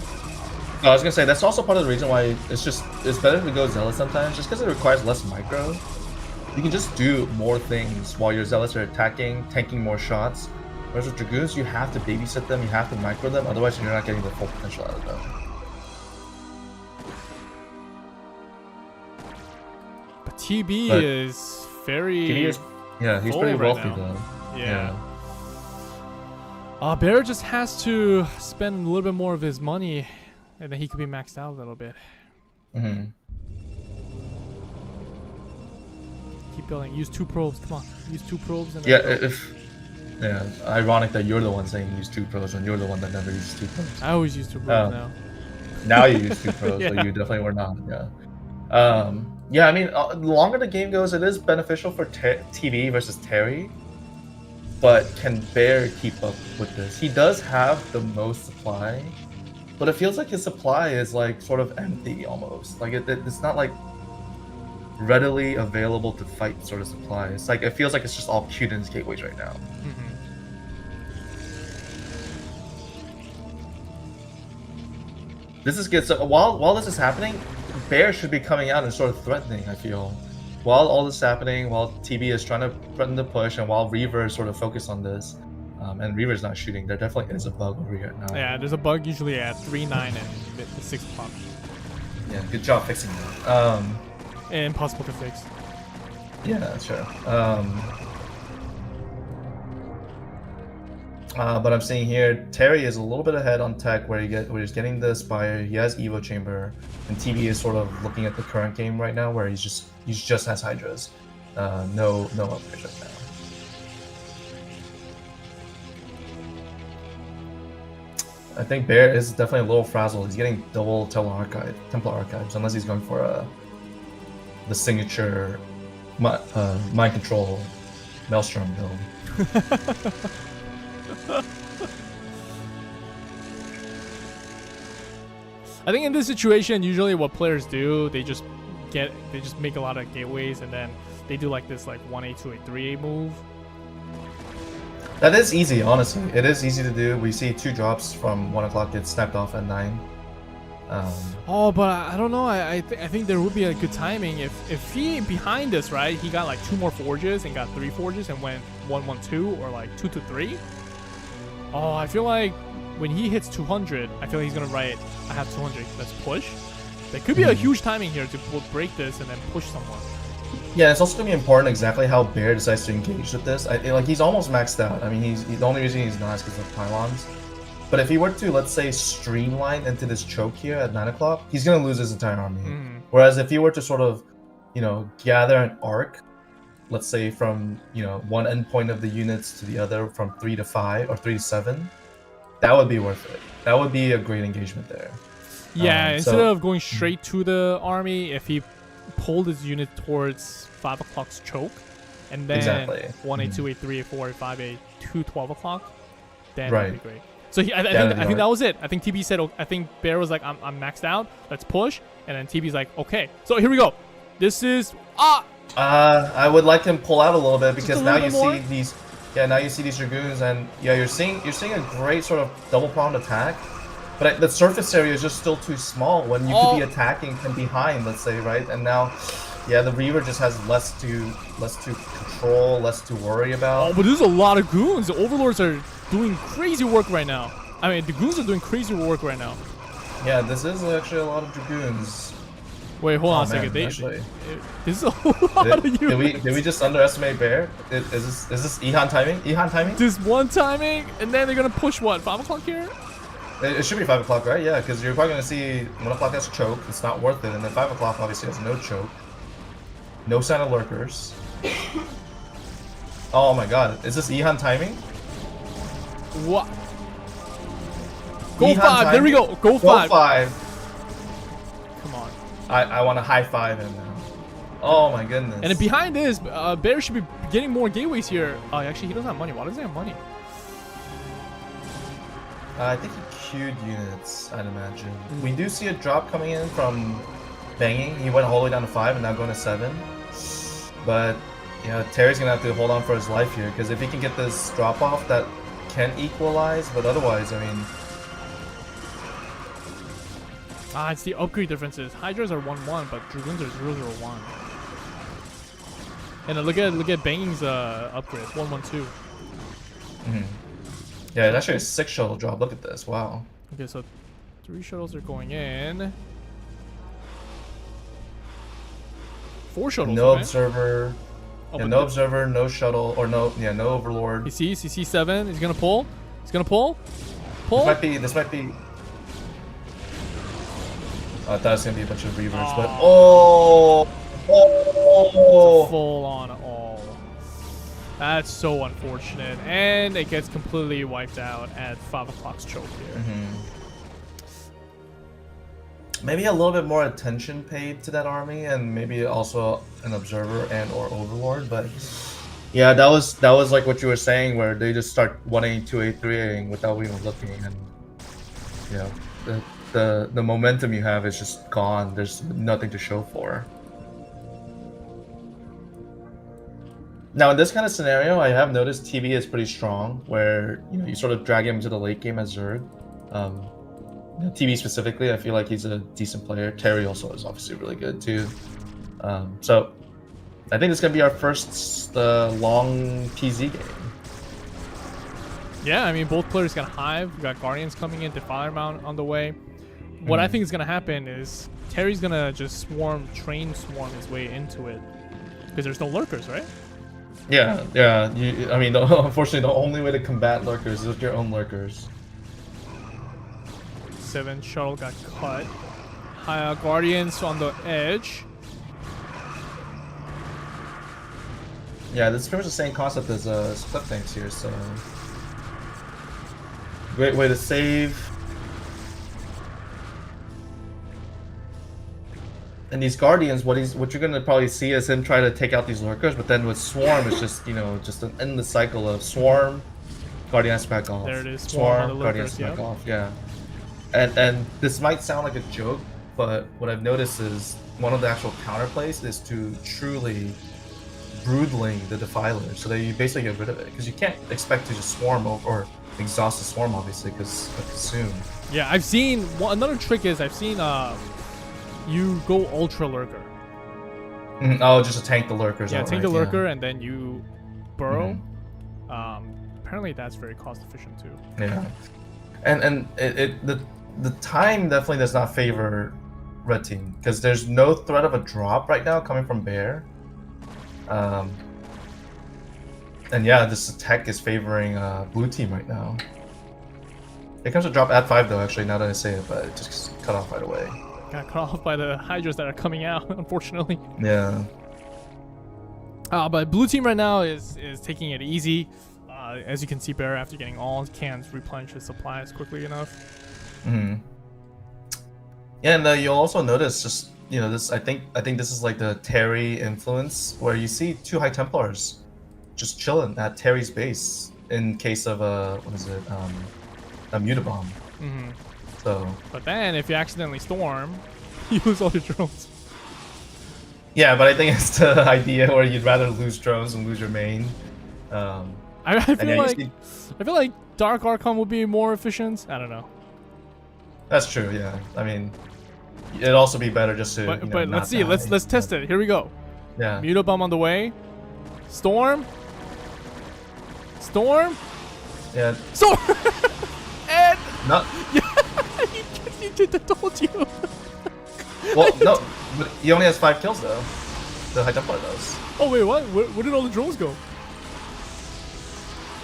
G: No, I was gonna say that's also part of the reason why it's better to go zealous sometimes, just because it requires less micro. You can just do more things while your zealots are attacking, tanking more shots. Whereas with dragoons, you have to babysit them, you have to micro them, otherwise you're not getting the full potential out of them.
A: But TB
G: But
A: is very.
G: TB is, yeah, he's
A: full
G: pretty
A: right
G: wealthy
A: now.
G: though.
A: Yeah. Bear just has to spend a little bit more of his money, and then he could be maxed out a little bit.
G: Mm-hmm.
A: Keep building. Use 2 probes. Come on. Use 2 probes. And then
G: Yeah,
A: go.
G: yeah. Ironic that you're the one saying use 2 pros and you're the one that never uses 2 pros.
A: I always use 2 probes now.
G: Now you use 2 pros,
A: Yeah.
G: but you definitely were not. Yeah. Yeah. I mean, the longer the game goes, it is beneficial for TV versus Terry. But can Bear keep up with this? He does have the most supply, but it feels like his supply is like sort of empty almost. Like it's not like readily available to fight sort of supply. It's like it feels like it's just all queued in his gateways right now. This is good. So while this is happening, Bear should be coming out and sort of threatening, I feel. While all this is happening, while TB is trying to threaten the push, and while Reaver is sort of focused on this, and Reaver's not shooting, there definitely is a bug over here now.
A: Yeah, there's a bug usually at 3, 9, and 6 o'clock.
G: Yeah, good job fixing that.
A: Impossible to fix.
G: Yeah, sure. But I'm seeing here, Terry is a little bit ahead on tech where he's getting the Spire, he has Evo Chamber, and TB is sort of looking at the current game right now where he just has Hydras. No upgrades right now. I think Bear is definitely a little frazzled. He's getting double Templar Archives, unless he's going for the signature mind control Maelstrom build.
A: I think in this situation, usually what players do, they just make a lot of gateways, and then they do like this 1A, 2A, 3A move.
G: That is easy, honestly. It is easy to do. We see 2 drops from 1 o'clock get snapped off at 9.
A: Oh, but I don't know. I think there would be a good timing if he behind us, right? He got 2 more forges and got 3 forges and went 1-1-2 or 2-3. Oh, I feel like when he hits 200, I feel like he's gonna write, I have 200, let's push. There could be a huge timing here to break this and then push someone.
G: Yeah, it's also gonna be important exactly how Bear decides to engage with this. He's almost maxed out. I mean, the only reason he's not is because of pylons. But if he were to, let's say, streamline into this choke here at 9 o'clock, he's gonna lose his entire army. Whereas if he were to sort of, gather an arc, let's say from one endpoint of the units to the other, from 3 to 5 or 3 to 7, that would be worth it. That would be a great engagement there.
A: Yeah, instead of going straight to the army, if he pulled his unit towards 5 o'clock's choke, and then 1A, 2A, 3A, 4A, 5A to 12 o'clock, then that'd be great. So I think that was it. I think TB said, I think Bear was like, I'm maxed out, let's push, and then TB's like, okay. So here we go. This is
G: I would like him pull out a little bit because now you
A: more?
G: see these. Yeah, now you see these dragoons, and yeah, you're seeing a great sort of double-pronged attack, but the surface area is just still too small when you could be attacking from behind, let's say, right? And now, yeah, the Reaver just has less to control, less to worry about.
A: Oh, but there's a lot of goons. The Overlords are doing crazy work right now. I mean, the goons are doing crazy work right now.
G: Yeah, this is actually a lot of dragoons.
A: Wait, hold on a second. This is a lot of units.
G: Did we just underestimate Bear? Is this Ihan timing? Ihan timing?
A: This one timing, and then they're gonna push what, 5 o'clock here?
G: It should be 5 o'clock, right? Yeah, because you're probably gonna see 1 o'clock has choke. It's not worth it, and then 5 o'clock obviously has no choke, no sign of lurkers. Oh my God, is this Ihan timing?
A: What? Go
G: Ihan
A: 5. There we go. Go 5.
G: Go 5.
A: Come on.
G: I want to high five him now. Oh my goodness.
A: And then behind this, Bear should be getting more gateways here. Oh, actually, he doesn't have money. Why doesn't he have money?
G: I think he queued units, I'd imagine. We do see a drop coming in from Banging. He went all the way down to 5 and now going to 7. But, yeah, Terry's going to have to hold on for his life here, because if he can get this drop off, that can equalize, but otherwise, I mean...
A: It's the upgrade differences. Hydras are 1-1, but Dragoons are 0-0-1. And then look at Banging's upgrade, 1-1-2.
G: Yeah, it's actually a 6 shuttle drop. Look at this. Wow.
A: Okay, so 3 shuttles are going in. 4 shuttles.
G: No
A: okay.
G: observer.
A: Oh,
G: Yeah,
A: but
G: no observer, no shuttle, or no overlord.
A: He sees 7. He's gonna pull. He's gonna pull.
G: This might be. I thought it was gonna be a bunch of reavers, but
A: Full on all. That's so unfortunate, and it gets completely wiped out at 5 o'clock's choke here.
G: Maybe a little bit more attention paid to that army, and maybe also an observer and or overlord. But yeah, that was like what you were saying, where they just start 1A, 2A, 3Aing without even looking, and you know the momentum you have is just gone. There's nothing to show for. Now in this kind of scenario, I have noticed TV is pretty strong, where you sort of drag him into the late game as Zerg. TV specifically, I feel like he's a decent player. Terry also is obviously really good too. So I think it's gonna be our first long PZ game.
A: Yeah, I mean both players got Hive. We got Guardians coming in, Defiler Mount on the way. What I think is gonna happen is Terry's gonna just train swarm his way into it, because there's no lurkers, right?
G: Yeah. I mean, unfortunately, the only way to combat lurkers is with your own lurkers.
A: 7 shuttle got cut. Guardians on the edge.
G: Yeah, this is pretty much the same concept as split tanks here, so great way to save. And these Guardians, what you're gonna probably see is him try to take out these lurkers, but then with Swarm, it's just just an endless cycle of Swarm, Guardian has to back off.
A: There it is, Swarm on the
G: Guardian
A: lurkers,
G: has to back
A: yep.
G: off. Yeah. And this might sound like a joke, but what I've noticed is one of the actual counterplays is to truly broodling the Defiler, so that you basically get rid of it, because you can't expect to just swarm or exhaust the swarm, obviously, because of consume.
A: Yeah, I've seen another trick is you go Ultra Lurker.
G: Oh, just to tank the lurkers.
A: Yeah,
G: outright,
A: tank the Lurker and then you burrow.
G: Mm-hmm.
A: Apparently that's very cost efficient too.
G: Yeah, and the time definitely does not favor red team, because there's no threat of a drop right now coming from Bear. And yeah, this tech is favoring blue team right now. It comes to drop at 5 though, actually, now that I say it, but it just cut off right away.
A: Got cut off by the Hydras that are coming out, unfortunately.
G: Yeah.
A: But blue team right now is taking it easy. As you can see, Bear, after getting all cans, replenish his supplies quickly enough.
G: Yeah, and you'll also notice just this. I think this is like the Terry influence, where you see 2 High Templars just chilling at Terry's base in case of a Mutabomb. So. But
A: then, if you accidentally storm, you lose all your drones.
G: Yeah, but I think it's the idea where you'd rather lose drones than lose your main.
A: I feel like Dark Archon would be more efficient. I don't know.
G: That's true. Yeah, I mean, it'd also be better just to.
A: But let's see. Let's test it. Here we go.
G: Yeah.
A: Mutabomb on the way. Storm.
G: Yeah.
A: Storm. And.
G: Not.
A: I told you.
G: Well, no, but he only has 5 kills though. The High Templar does.
A: Oh wait, what? Where did all the drones go?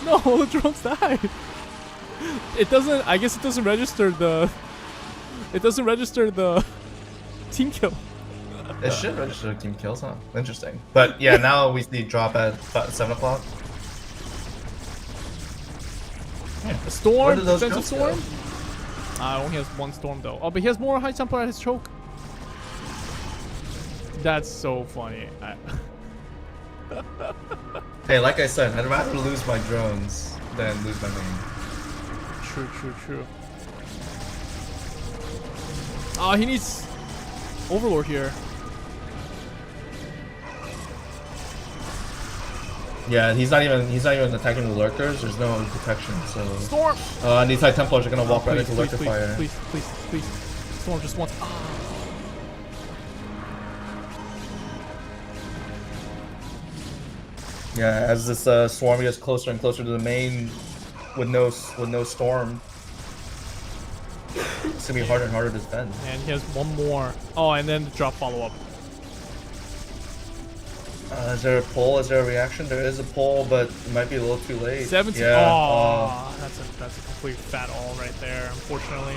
A: No, all the drones died. It doesn't. I guess it doesn't register the. It doesn't register the team kill.
G: It should register team kills, huh? Interesting. But yeah, now we see drop at 7 o'clock.
A: A storm,
G: Where did those
A: defensive
G: drones
A: storm. Only has 1 storm though. Oh, but he has more High Templar at his choke. That's so funny.
G: Hey, like I said, I'd rather lose my drones than lose my main.
A: True. Oh, he needs Overlord here.
G: Yeah, he's not even attacking the lurkers. There's no protection, so.
A: Storm.
G: And these high Templars are gonna walk right into lurker fire.
A: Please. Storm just wants.
G: Yeah, as this swarm gets closer and closer to the main, with no storm, it's gonna be harder and harder to defend.
A: And he has one more. Oh, and then the drop follow up.
G: Is there a pull? Is there a reaction? There is a pull, but it might be a little too late.
A: 17.
G: Yeah.
A: Oh, that's a complete fat all right there, unfortunately.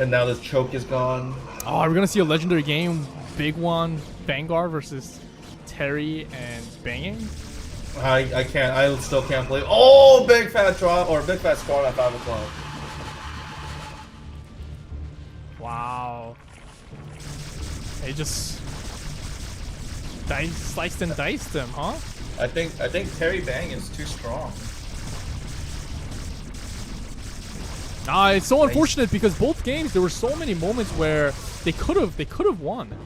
G: And now the choke is gone.
A: Oh, we're gonna see a legendary game, big one, Vanguard versus Terry and Banging.
G: I still can't believe. Oh, big fat drop or big fat spawn at 5 o'clock.
A: Wow. They just sliced and diced him, huh?
G: I think Terry Bang is too strong.
A: It's so unfortunate because both games there were so many moments where they could have won.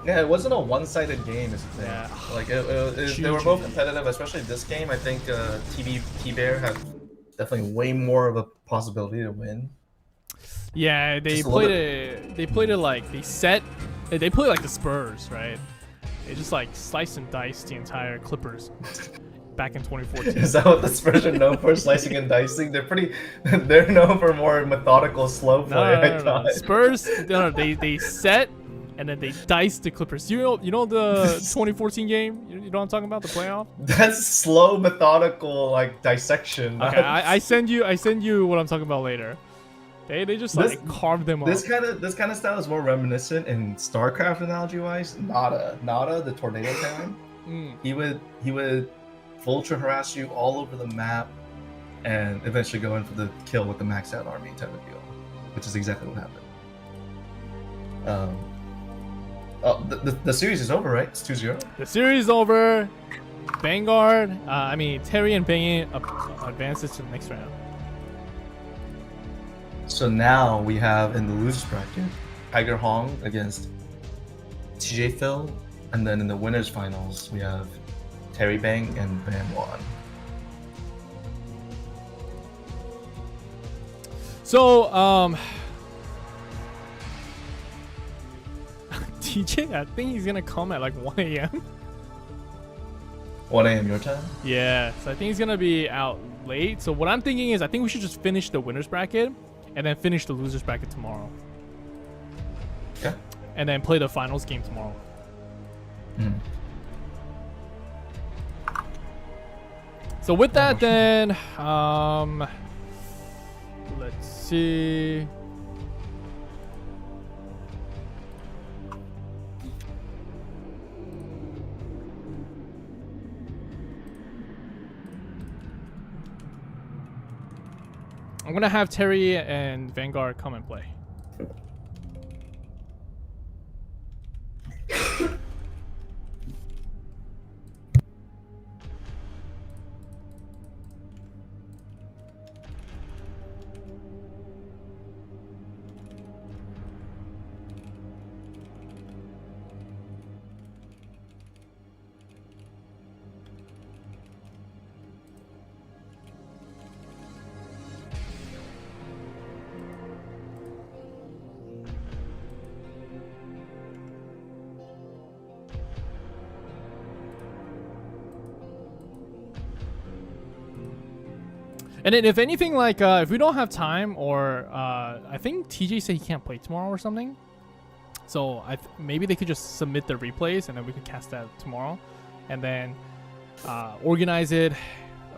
G: Yeah, it wasn't a one-sided game. Is the thing.
A: Yeah.
G: Like they were both competitive, especially this game. I think T-Bear had definitely way more of a possibility to win.
A: Yeah, they played it like they played like the Spurs, right? They just like sliced and diced the entire Clippers back in 2014.
G: Is that what the Spurs are known for? Slicing and dicing? They're known for more methodical, slow play. I thought.
A: Spurs, they set and then they diced the Clippers. You know the 2014 game? You know what I'm talking about? The playoff?
G: That's slow, methodical, like dissection.
A: Okay, I send you what I'm talking about later. They just like carved them up.
G: This kind of style is more reminiscent in Starcraft analogy wise. Nada, the tornado talent. He would vulture harass you all over the map, and eventually go in for the kill with the maxed out army type of deal, which is exactly what happened. The series is over, right? It's 2-0.
A: The series is over. Vanguard, Terry and Bangin advances to the next round.
G: So now we have in the losers bracket Tiger Hong against TJ Phil, and then in the winners finals we have Terry Bang and Van Wan.
A: So TJ, I think he's gonna come at like 1 a.m.
G: 1 a.m. your time?
A: Yeah, so I think he's gonna be out late. So what I'm thinking is I think we should just finish the winners bracket and then finish the losers bracket tomorrow.
G: Okay.
A: And then play the finals game tomorrow. So with that then, let's see. I'm gonna have Terry and Vanguard come and play. And then if anything, like if we don't have time, or I think TJ said he can't play tomorrow or something, so maybe they could just submit the replays and then we could cast that tomorrow, and then organize it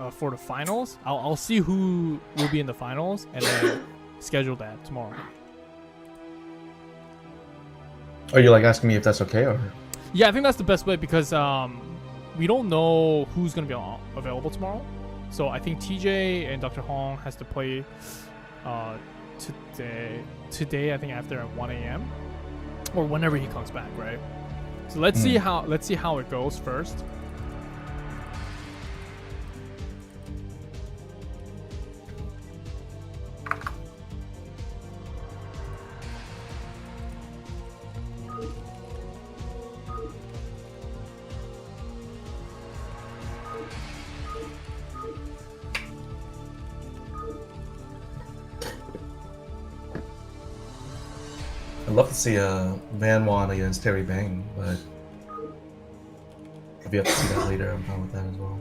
A: for the finals. I'll see who will be in the finals and then schedule that tomorrow.
G: Are you like asking me if that's okay, or?
A: Yeah, I think that's the best way because we don't know who's gonna be available tomorrow. So I think TJ and Dr. Hong has to play today. I think after 1 a.m. or whenever he comes back, right? So let's see how it goes first.
G: I'd love to see Van Wan against Terry Bang, but if you have to see that later, I'm fine with that as well.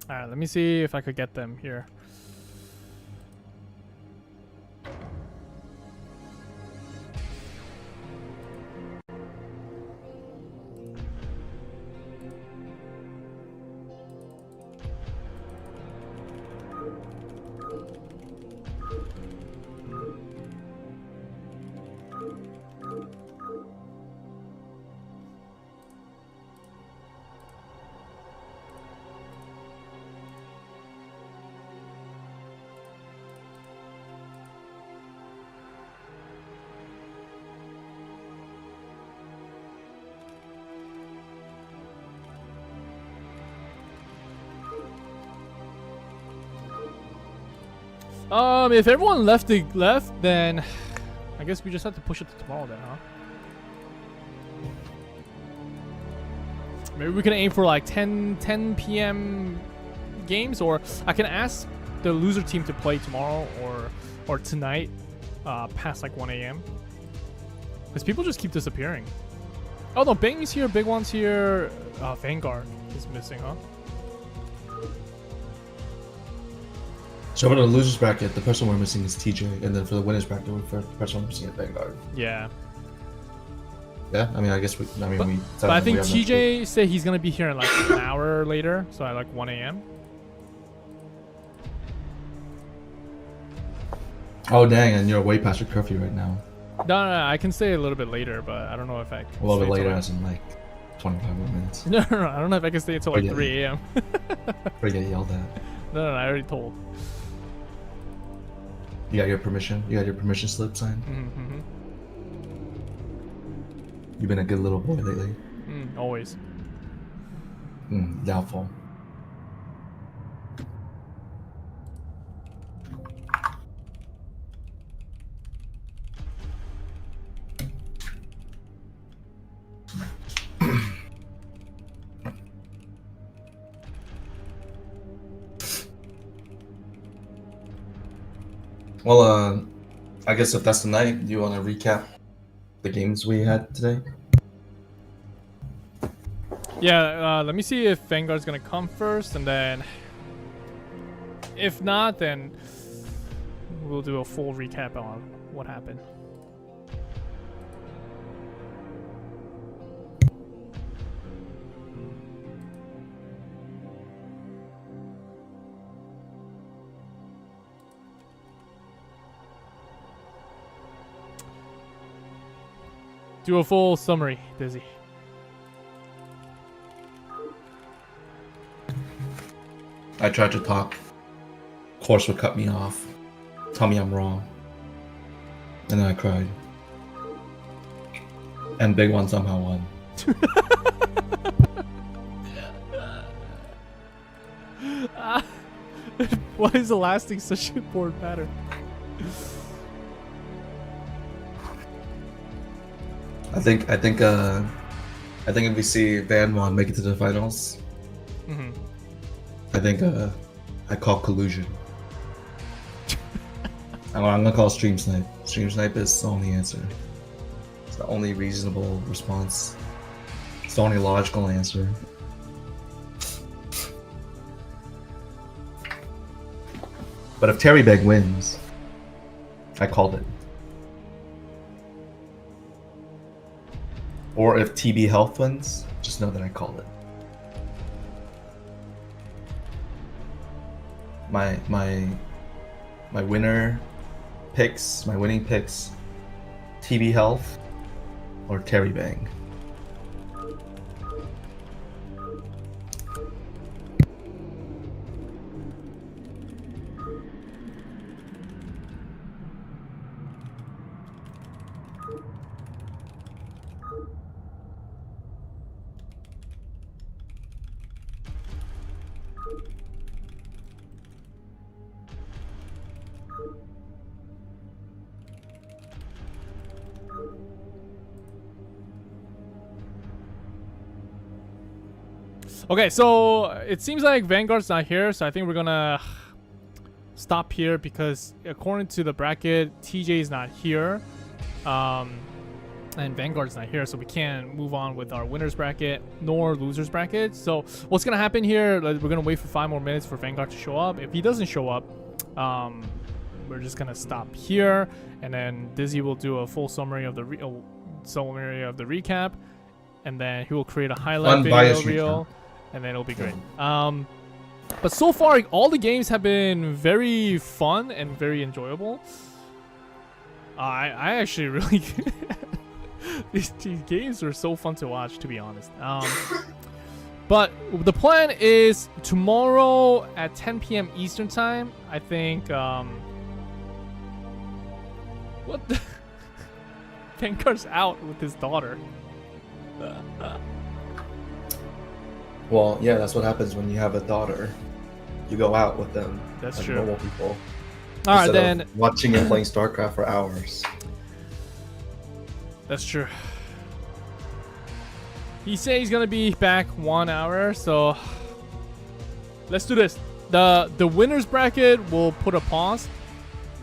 A: Alright, let me see if I could get them here. If everyone left, then I guess we just have to push it to tomorrow then, huh? Maybe we can aim for like 10 p.m. games, or I can ask the loser team to play tomorrow or tonight past like 1 a.m. Because people just keep disappearing. Oh no, Bang's here, Big One's here, Vanguard is missing, huh?
G: So for the losers bracket, the person we're missing is TJ, and then for the winners bracket, the person we're missing is Vanguard.
A: Yeah.
G: Yeah, I mean, I guess we. I mean, we.
A: But I think TJ said he's gonna be here in like an hour later, so at like 1 a.m.
G: Oh dang, and you're way past your curfew right now.
A: No, I can stay a little bit later, but I don't know if I. Can
G: A little bit
A: stay
G: later,
A: till,
G: as in like 25 more minutes.
A: No, I don't know if I can stay until like
G: yeah.
A: 3 a.m.
G: Or get yelled at.
A: No, I already told.
G: You got your permission? You got your permission slip signed?
A: Mm-hmm.
G: You've been a good little boy lately.
A: Always.
G: Doubtful. Well, I guess if that's the night, do you want to recap the games we had today?
A: Yeah, let me see if Vanguard's gonna come first, and then if not, then we'll do a full recap on what happened. Do a full summary, Dizzy.
G: I tried to talk. Course would cut me off. Tell me I'm wrong. And then I cried. And Big One somehow won.
A: Why is the last thing such a poor pattern?
G: I think if we see Van Wan make it to the finals, I think I call collusion. I'm gonna call Stream Snipe. Stream Snipe is the only answer. It's the only reasonable response. It's the only logical answer. But if Terry Beg wins, I called it. Or if TB Health wins, just know that I called it. My winner picks, my winning picks, TB Health or Terry Bang.
A: Okay, so it seems like Vanguard's not here, so I think we're gonna stop here because according to the bracket, TJ is not here, and Vanguard's not here, so we can't move on with our winners bracket nor losers bracket. So what's gonna happen here? We're gonna wait for 5 more minutes for Vanguard to show up. If he doesn't show up, we're just gonna stop here, and then Dizzy will do a full summary of the recap, and then he will create a highlight video reel. And then it'll be great. But so far, all the games have been very fun and very enjoyable. I actually really these games are so fun to watch, to be honest. But the plan is tomorrow at 10 p.m. Eastern time. I think. What? The Vanguard's out with his daughter.
G: Well, yeah, that's what happens when you have a daughter. You go out with them.
A: That's
G: like
A: true.
G: Normal people.
A: All right,
G: Instead
A: then.
G: of watching and playing Starcraft for hours.
A: That's true. He said he's gonna be back 1 hour, so let's do this. The winners bracket will put a pause.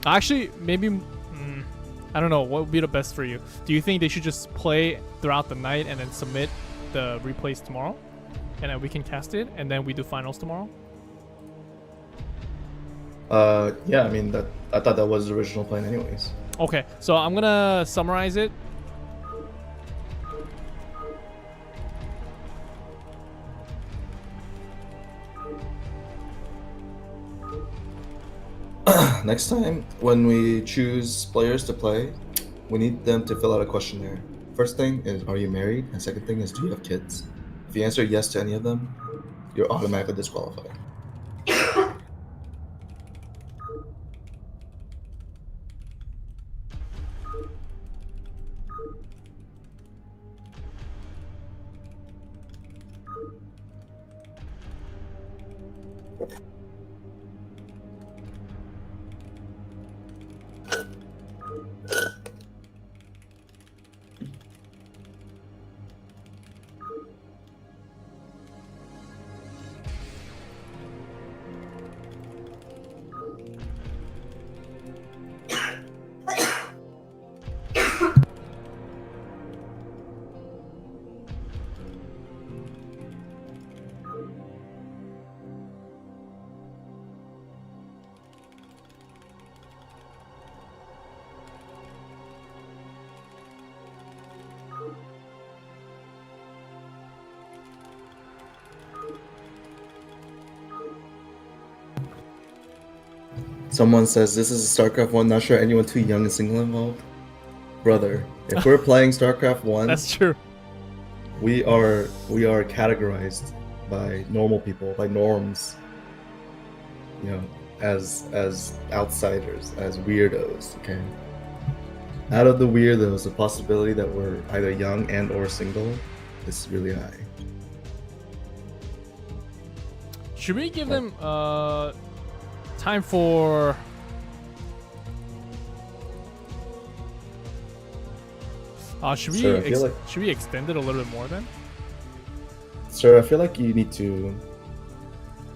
A: Actually, maybe I don't know what would be the best for you. Do you think they should just play throughout the night and then submit the replays tomorrow, and then we can cast it, and then we do finals tomorrow?
G: Yeah, I mean I thought that was the original plan anyways.
A: Okay, so I'm gonna summarize it.
G: Next time, when we choose players to play, we need them to fill out a questionnaire. First thing is, are you married? And second thing is, do you have kids? If you answer yes to any of them, you're automatically disqualified. Someone says this is a StarCraft 1, not sure anyone too young and single involved. Brother, if we're playing StarCraft 1,
A: That's true.
G: we are categorized by normal people, by norms. You know, as outsiders, as weirdos, okay? Out of the weirdos, the possibility that we're either young and or single is really high.
A: Should we give them time for should we extend it a little bit more then?
G: Sir, I feel like you need to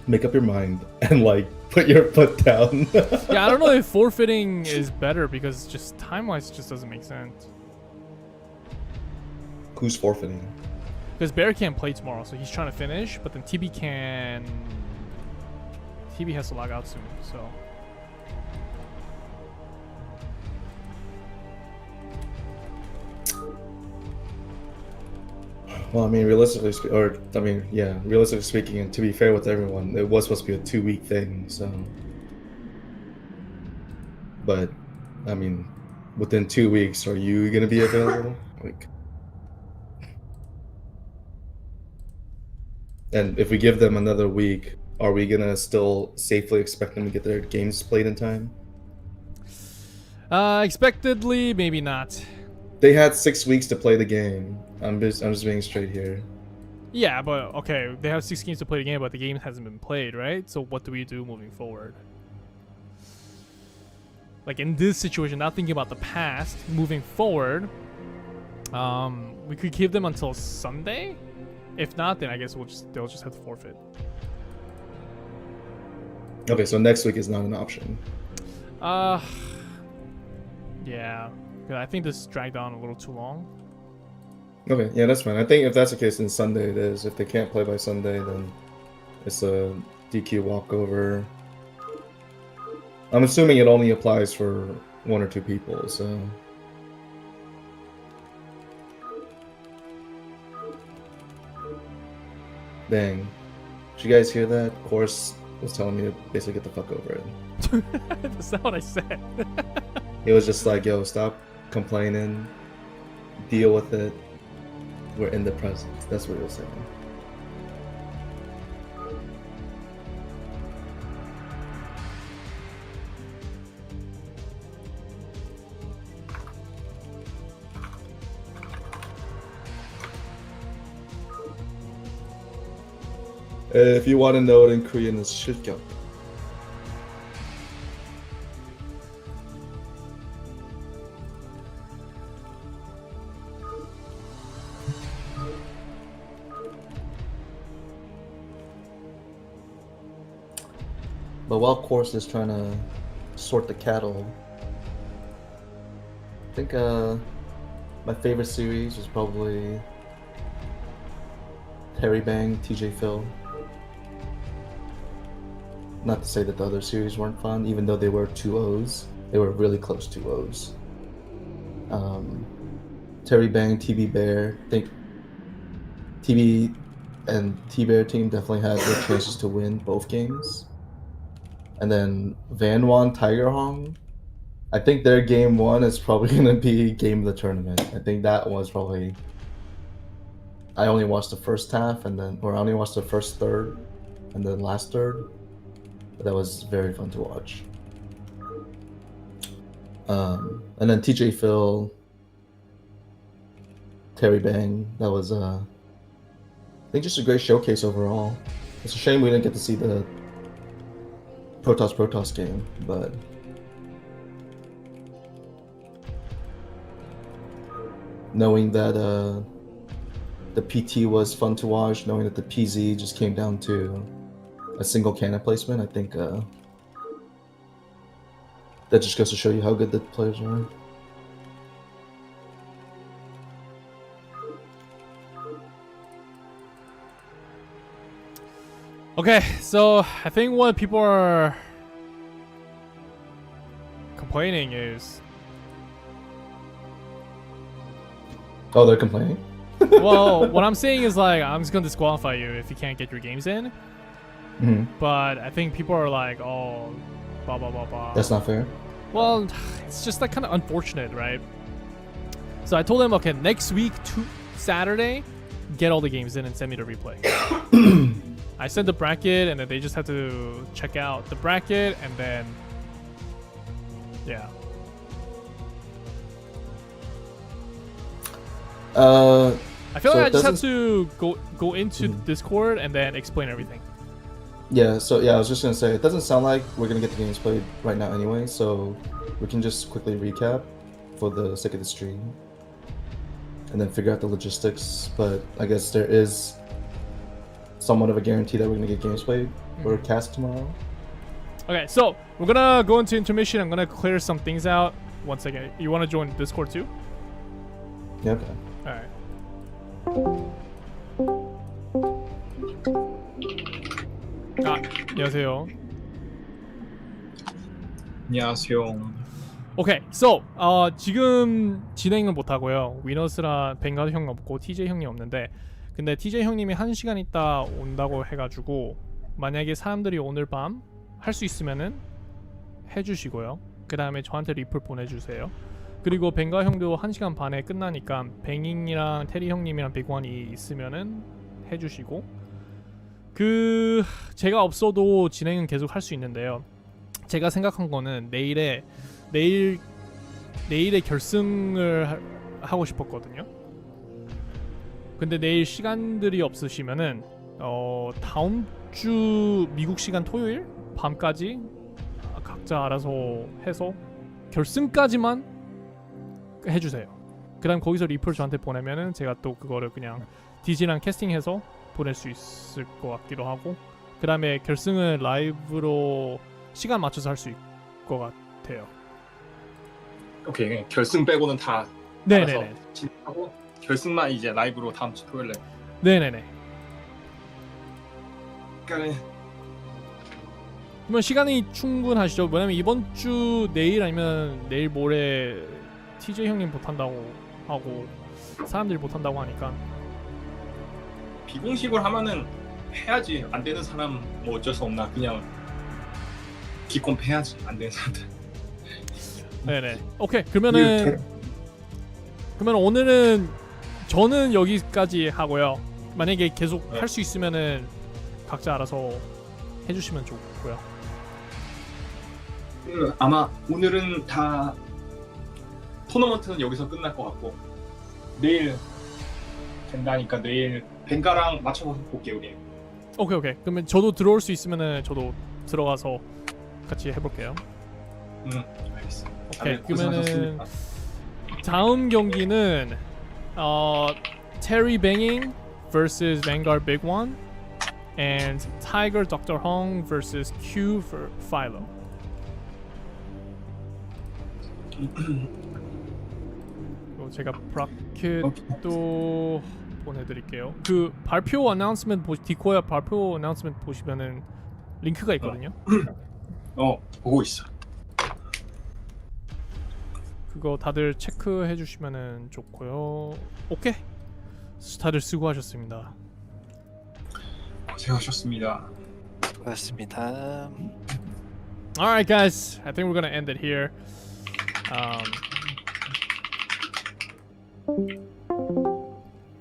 G: make up your mind and like put your foot down.
A: Yeah, I don't know if forfeiting is better because just time-wise it just doesn't make sense.
G: Who's forfeiting?
A: Because Bear can't play tomorrow, so he's trying to finish. But then TB can. TB has to log out soon, so.
G: Well, I mean, realistically speaking, and to be fair with everyone, it was supposed to be a 2-week thing, so. But, I mean, within 2 weeks, are you gonna be available? Like, and if we give them another week, are we gonna still safely expect them to get their games played in time?
A: Expectedly, maybe not.
G: They had 6 weeks to play the game. I'm just being straight here.
A: Yeah, but okay, they have 6 games to play the game, but the game hasn't been played, right? So what do we do moving forward? Like in this situation, not thinking about the past, moving forward, we could give them until Sunday. If not, then I guess they'll just have to forfeit.
G: Okay, so next week is not an option.
A: Yeah. I think this dragged on a little too long.
G: Okay, yeah, that's fine. I think if that's the case, then Sunday it is. If they can't play by Sunday, then it's a DQ walkover. I'm assuming it only applies for 1 or 2 people, so. Dang. Did you guys hear that? Course was telling me to basically get the fuck over it.
A: That's not what I said.
G: He was just like, yo, stop complaining, deal with it, we're in the present. That's what he was saying. If you want to know it in Korean, it's 실격. But while Course is trying to sort the cattle, I think my favorite series was probably Terry Bang, TJ Phil. Not to say that the other series weren't fun, even though they were 2-0s. They were really close 2-0s. Terry Bang, TB Bear, I think TB and T-Bear team definitely had their chances to win both games. And then Van Wan, Tiger Hong, I think their game 1 is probably going to be game of the tournament. I think that was probably... I only watched the first half, I only watched the first third, and the last third. But that was very fun to watch. And then TJ Phil, Terry Bang, that was I think just a great showcase overall. It's a shame we didn't get to see the Protoss game, but knowing that the PT was fun to watch, knowing that the PZ just came down to a single cannon placement, I think that just goes to show you how good the players are.
A: Okay, so I think what people are complaining is...
G: Oh, they're complaining?
A: Well, what I'm saying is like, I'm just gonna disqualify you if you can't get your games in.
G: Mm-hmm.
A: But I think people are like, oh, blah blah blah blah.
G: That's not fair.
A: Well, it's just like kind of unfortunate, right? So I told them, okay, next week, Saturday, get all the games in and send me the replay. I sent the bracket, and then they just had to check out the bracket, and then, yeah. I feel like I just have to go into Discord and then explain everything.
G: Yeah, so yeah, I was just gonna say, it doesn't sound like we're gonna get the games played right now anyway, so we can just quickly recap for the sake of the stream and then figure out the logistics. But I guess there is somewhat of a guarantee that we're gonna get games played for cast tomorrow.
A: Okay, so we're gonna go into intermission. I'm gonna clear some things out. One second. You wanna join Discord too?
G: Yeah, okay.
A: Alright. 아, 안녕하세요.
H: 안녕하세요.
A: 오케이, so 지금 진행을 못 하고요. 위너스라 벵가드 형이 없고 TJ 형이 없는데, 근데 TJ 형님이 1시간 있다 온다고 해가지고 만약에 사람들이 오늘 밤 할 수 있으면은 해주시고요. 그 다음에 저한테 리플 보내주세요. 그리고 벵가 형도 1시간 반에 끝나니까 뱅잉이랑 테리 형님이랑 빅원이 있으면은 해주시고, 그 제가 없어도 진행은 계속 할 수 있는데요. 제가 생각한 거는 내일의 결승을 하고 싶었거든요. 근데 내일 시간들이 없으시면은 다음 주 미국 시간 토요일 밤까지 각자 알아서 해서 결승까지만 해주세요. 그다음 거기서 리플 저한테 보내면은 제가 또 그거를 그냥 DG랑 캐스팅해서 보낼 수 있을 것 같기도 하고, 그다음에 결승은 라이브로 시간 맞춰서 할 수 있을 것 같아요.
H: 오케이, 결승 빼고는 다
A: 네네네.
H: 알아서 진행하고 결승만 이제 라이브로 다음 주 토요일에.
A: 네네네.
H: 그러니까
A: 그러면 시간이 충분하시죠? 왜냐면 이번 주 내일 아니면 내일 모레 TJ 형님 못한다고 하고 사람들이 못한다고 하니까.
H: 비공식으로 하면은 해야지. 안 되는 사람 뭐 어쩔 수 없나. 그냥 기권 해야지. 안 되는 사람들.
A: 네네. 오케이. 그러면 오늘은 저는 여기까지 하고요. 만약에 계속 할 수 있으면은 각자 알아서 해주시면 좋고요.
H: 아마 오늘은 다 토너먼트는 여기서 끝날 것 같고 내일 된다니까 내일 벵가랑 맞춰서 볼게요. 우리.
A: 오케이. 그러면 저도 들어올 수 있으면은 저도 들어가서 같이 해볼게요.
H: 알겠어.
A: 오케이. 그러면은 다음 경기는 Terry Banging vs Vanguard Big One and Tiger Dr. Hong vs Q for Philo. 제가 브라켓도 보내드릴게요. 그 발표 어나운스먼트 디코야 발표 어나운스먼트 보시면은 링크가 있거든요.
H: 보고 있어.
A: 그거 다들 체크해 주시면은 좋고요. 오케이. 다들 수고하셨습니다.
H: 고생하셨습니다.
I: 고맙습니다.
A: Alright guys, I think we're gonna end it here.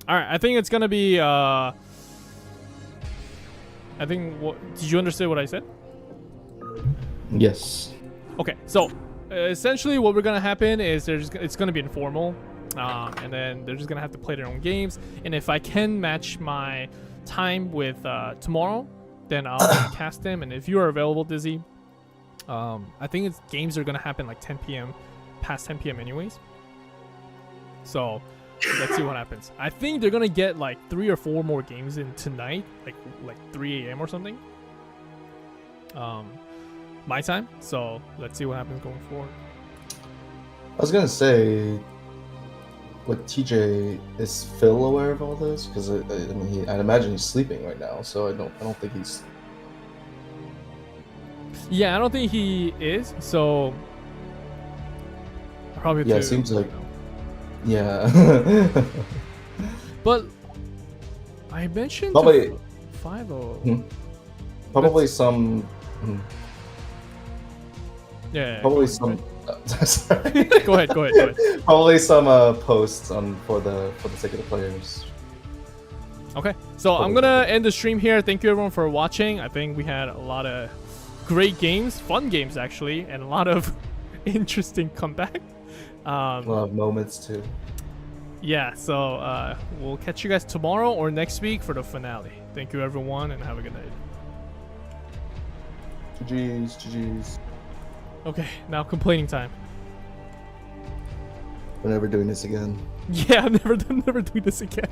A: Alright, I think it's gonna be I think did you understand what I said?
G: Yes.
A: Okay, so essentially what we're gonna happen is it's gonna be informal, and then they're just gonna have to play their own games. And if I can match my time with tomorrow, then I'll cast them. And if you are available, Dizzy, I think games are gonna happen like 10 p.m. past 10 p.m. anyways. So let's see what happens. I think they're gonna get like 3 or 4 more games in tonight, like 3 a.m. or something. My time. So let's see what happens going forward.
G: I was gonna say, like, TJ, is Phil aware of all this? Because I mean, I'd imagine he's sleeping right now, so I don't think he's.
A: Yeah, I don't think he is. So probably.
G: Yeah, it seems like. Yeah.
A: But I mentioned
G: Probably.
A: 5-0.
G: Probably some.
A: Yeah.
G: Probably some. Sorry.
A: Go ahead.
G: Probably some posts for the sake of the players.
A: Okay, so I'm gonna end the stream here. Thank you everyone for watching. I think we had a lot of great games, fun games actually, and a lot of interesting comeback.
G: A lot of moments too.
A: Yeah, so we'll catch you guys tomorrow or next week for the finale. Thank you everyone and have a good night.
G: GG's.
A: Okay, now complaining time.
G: We're never doing this again.
A: Yeah, I'm never doing this again.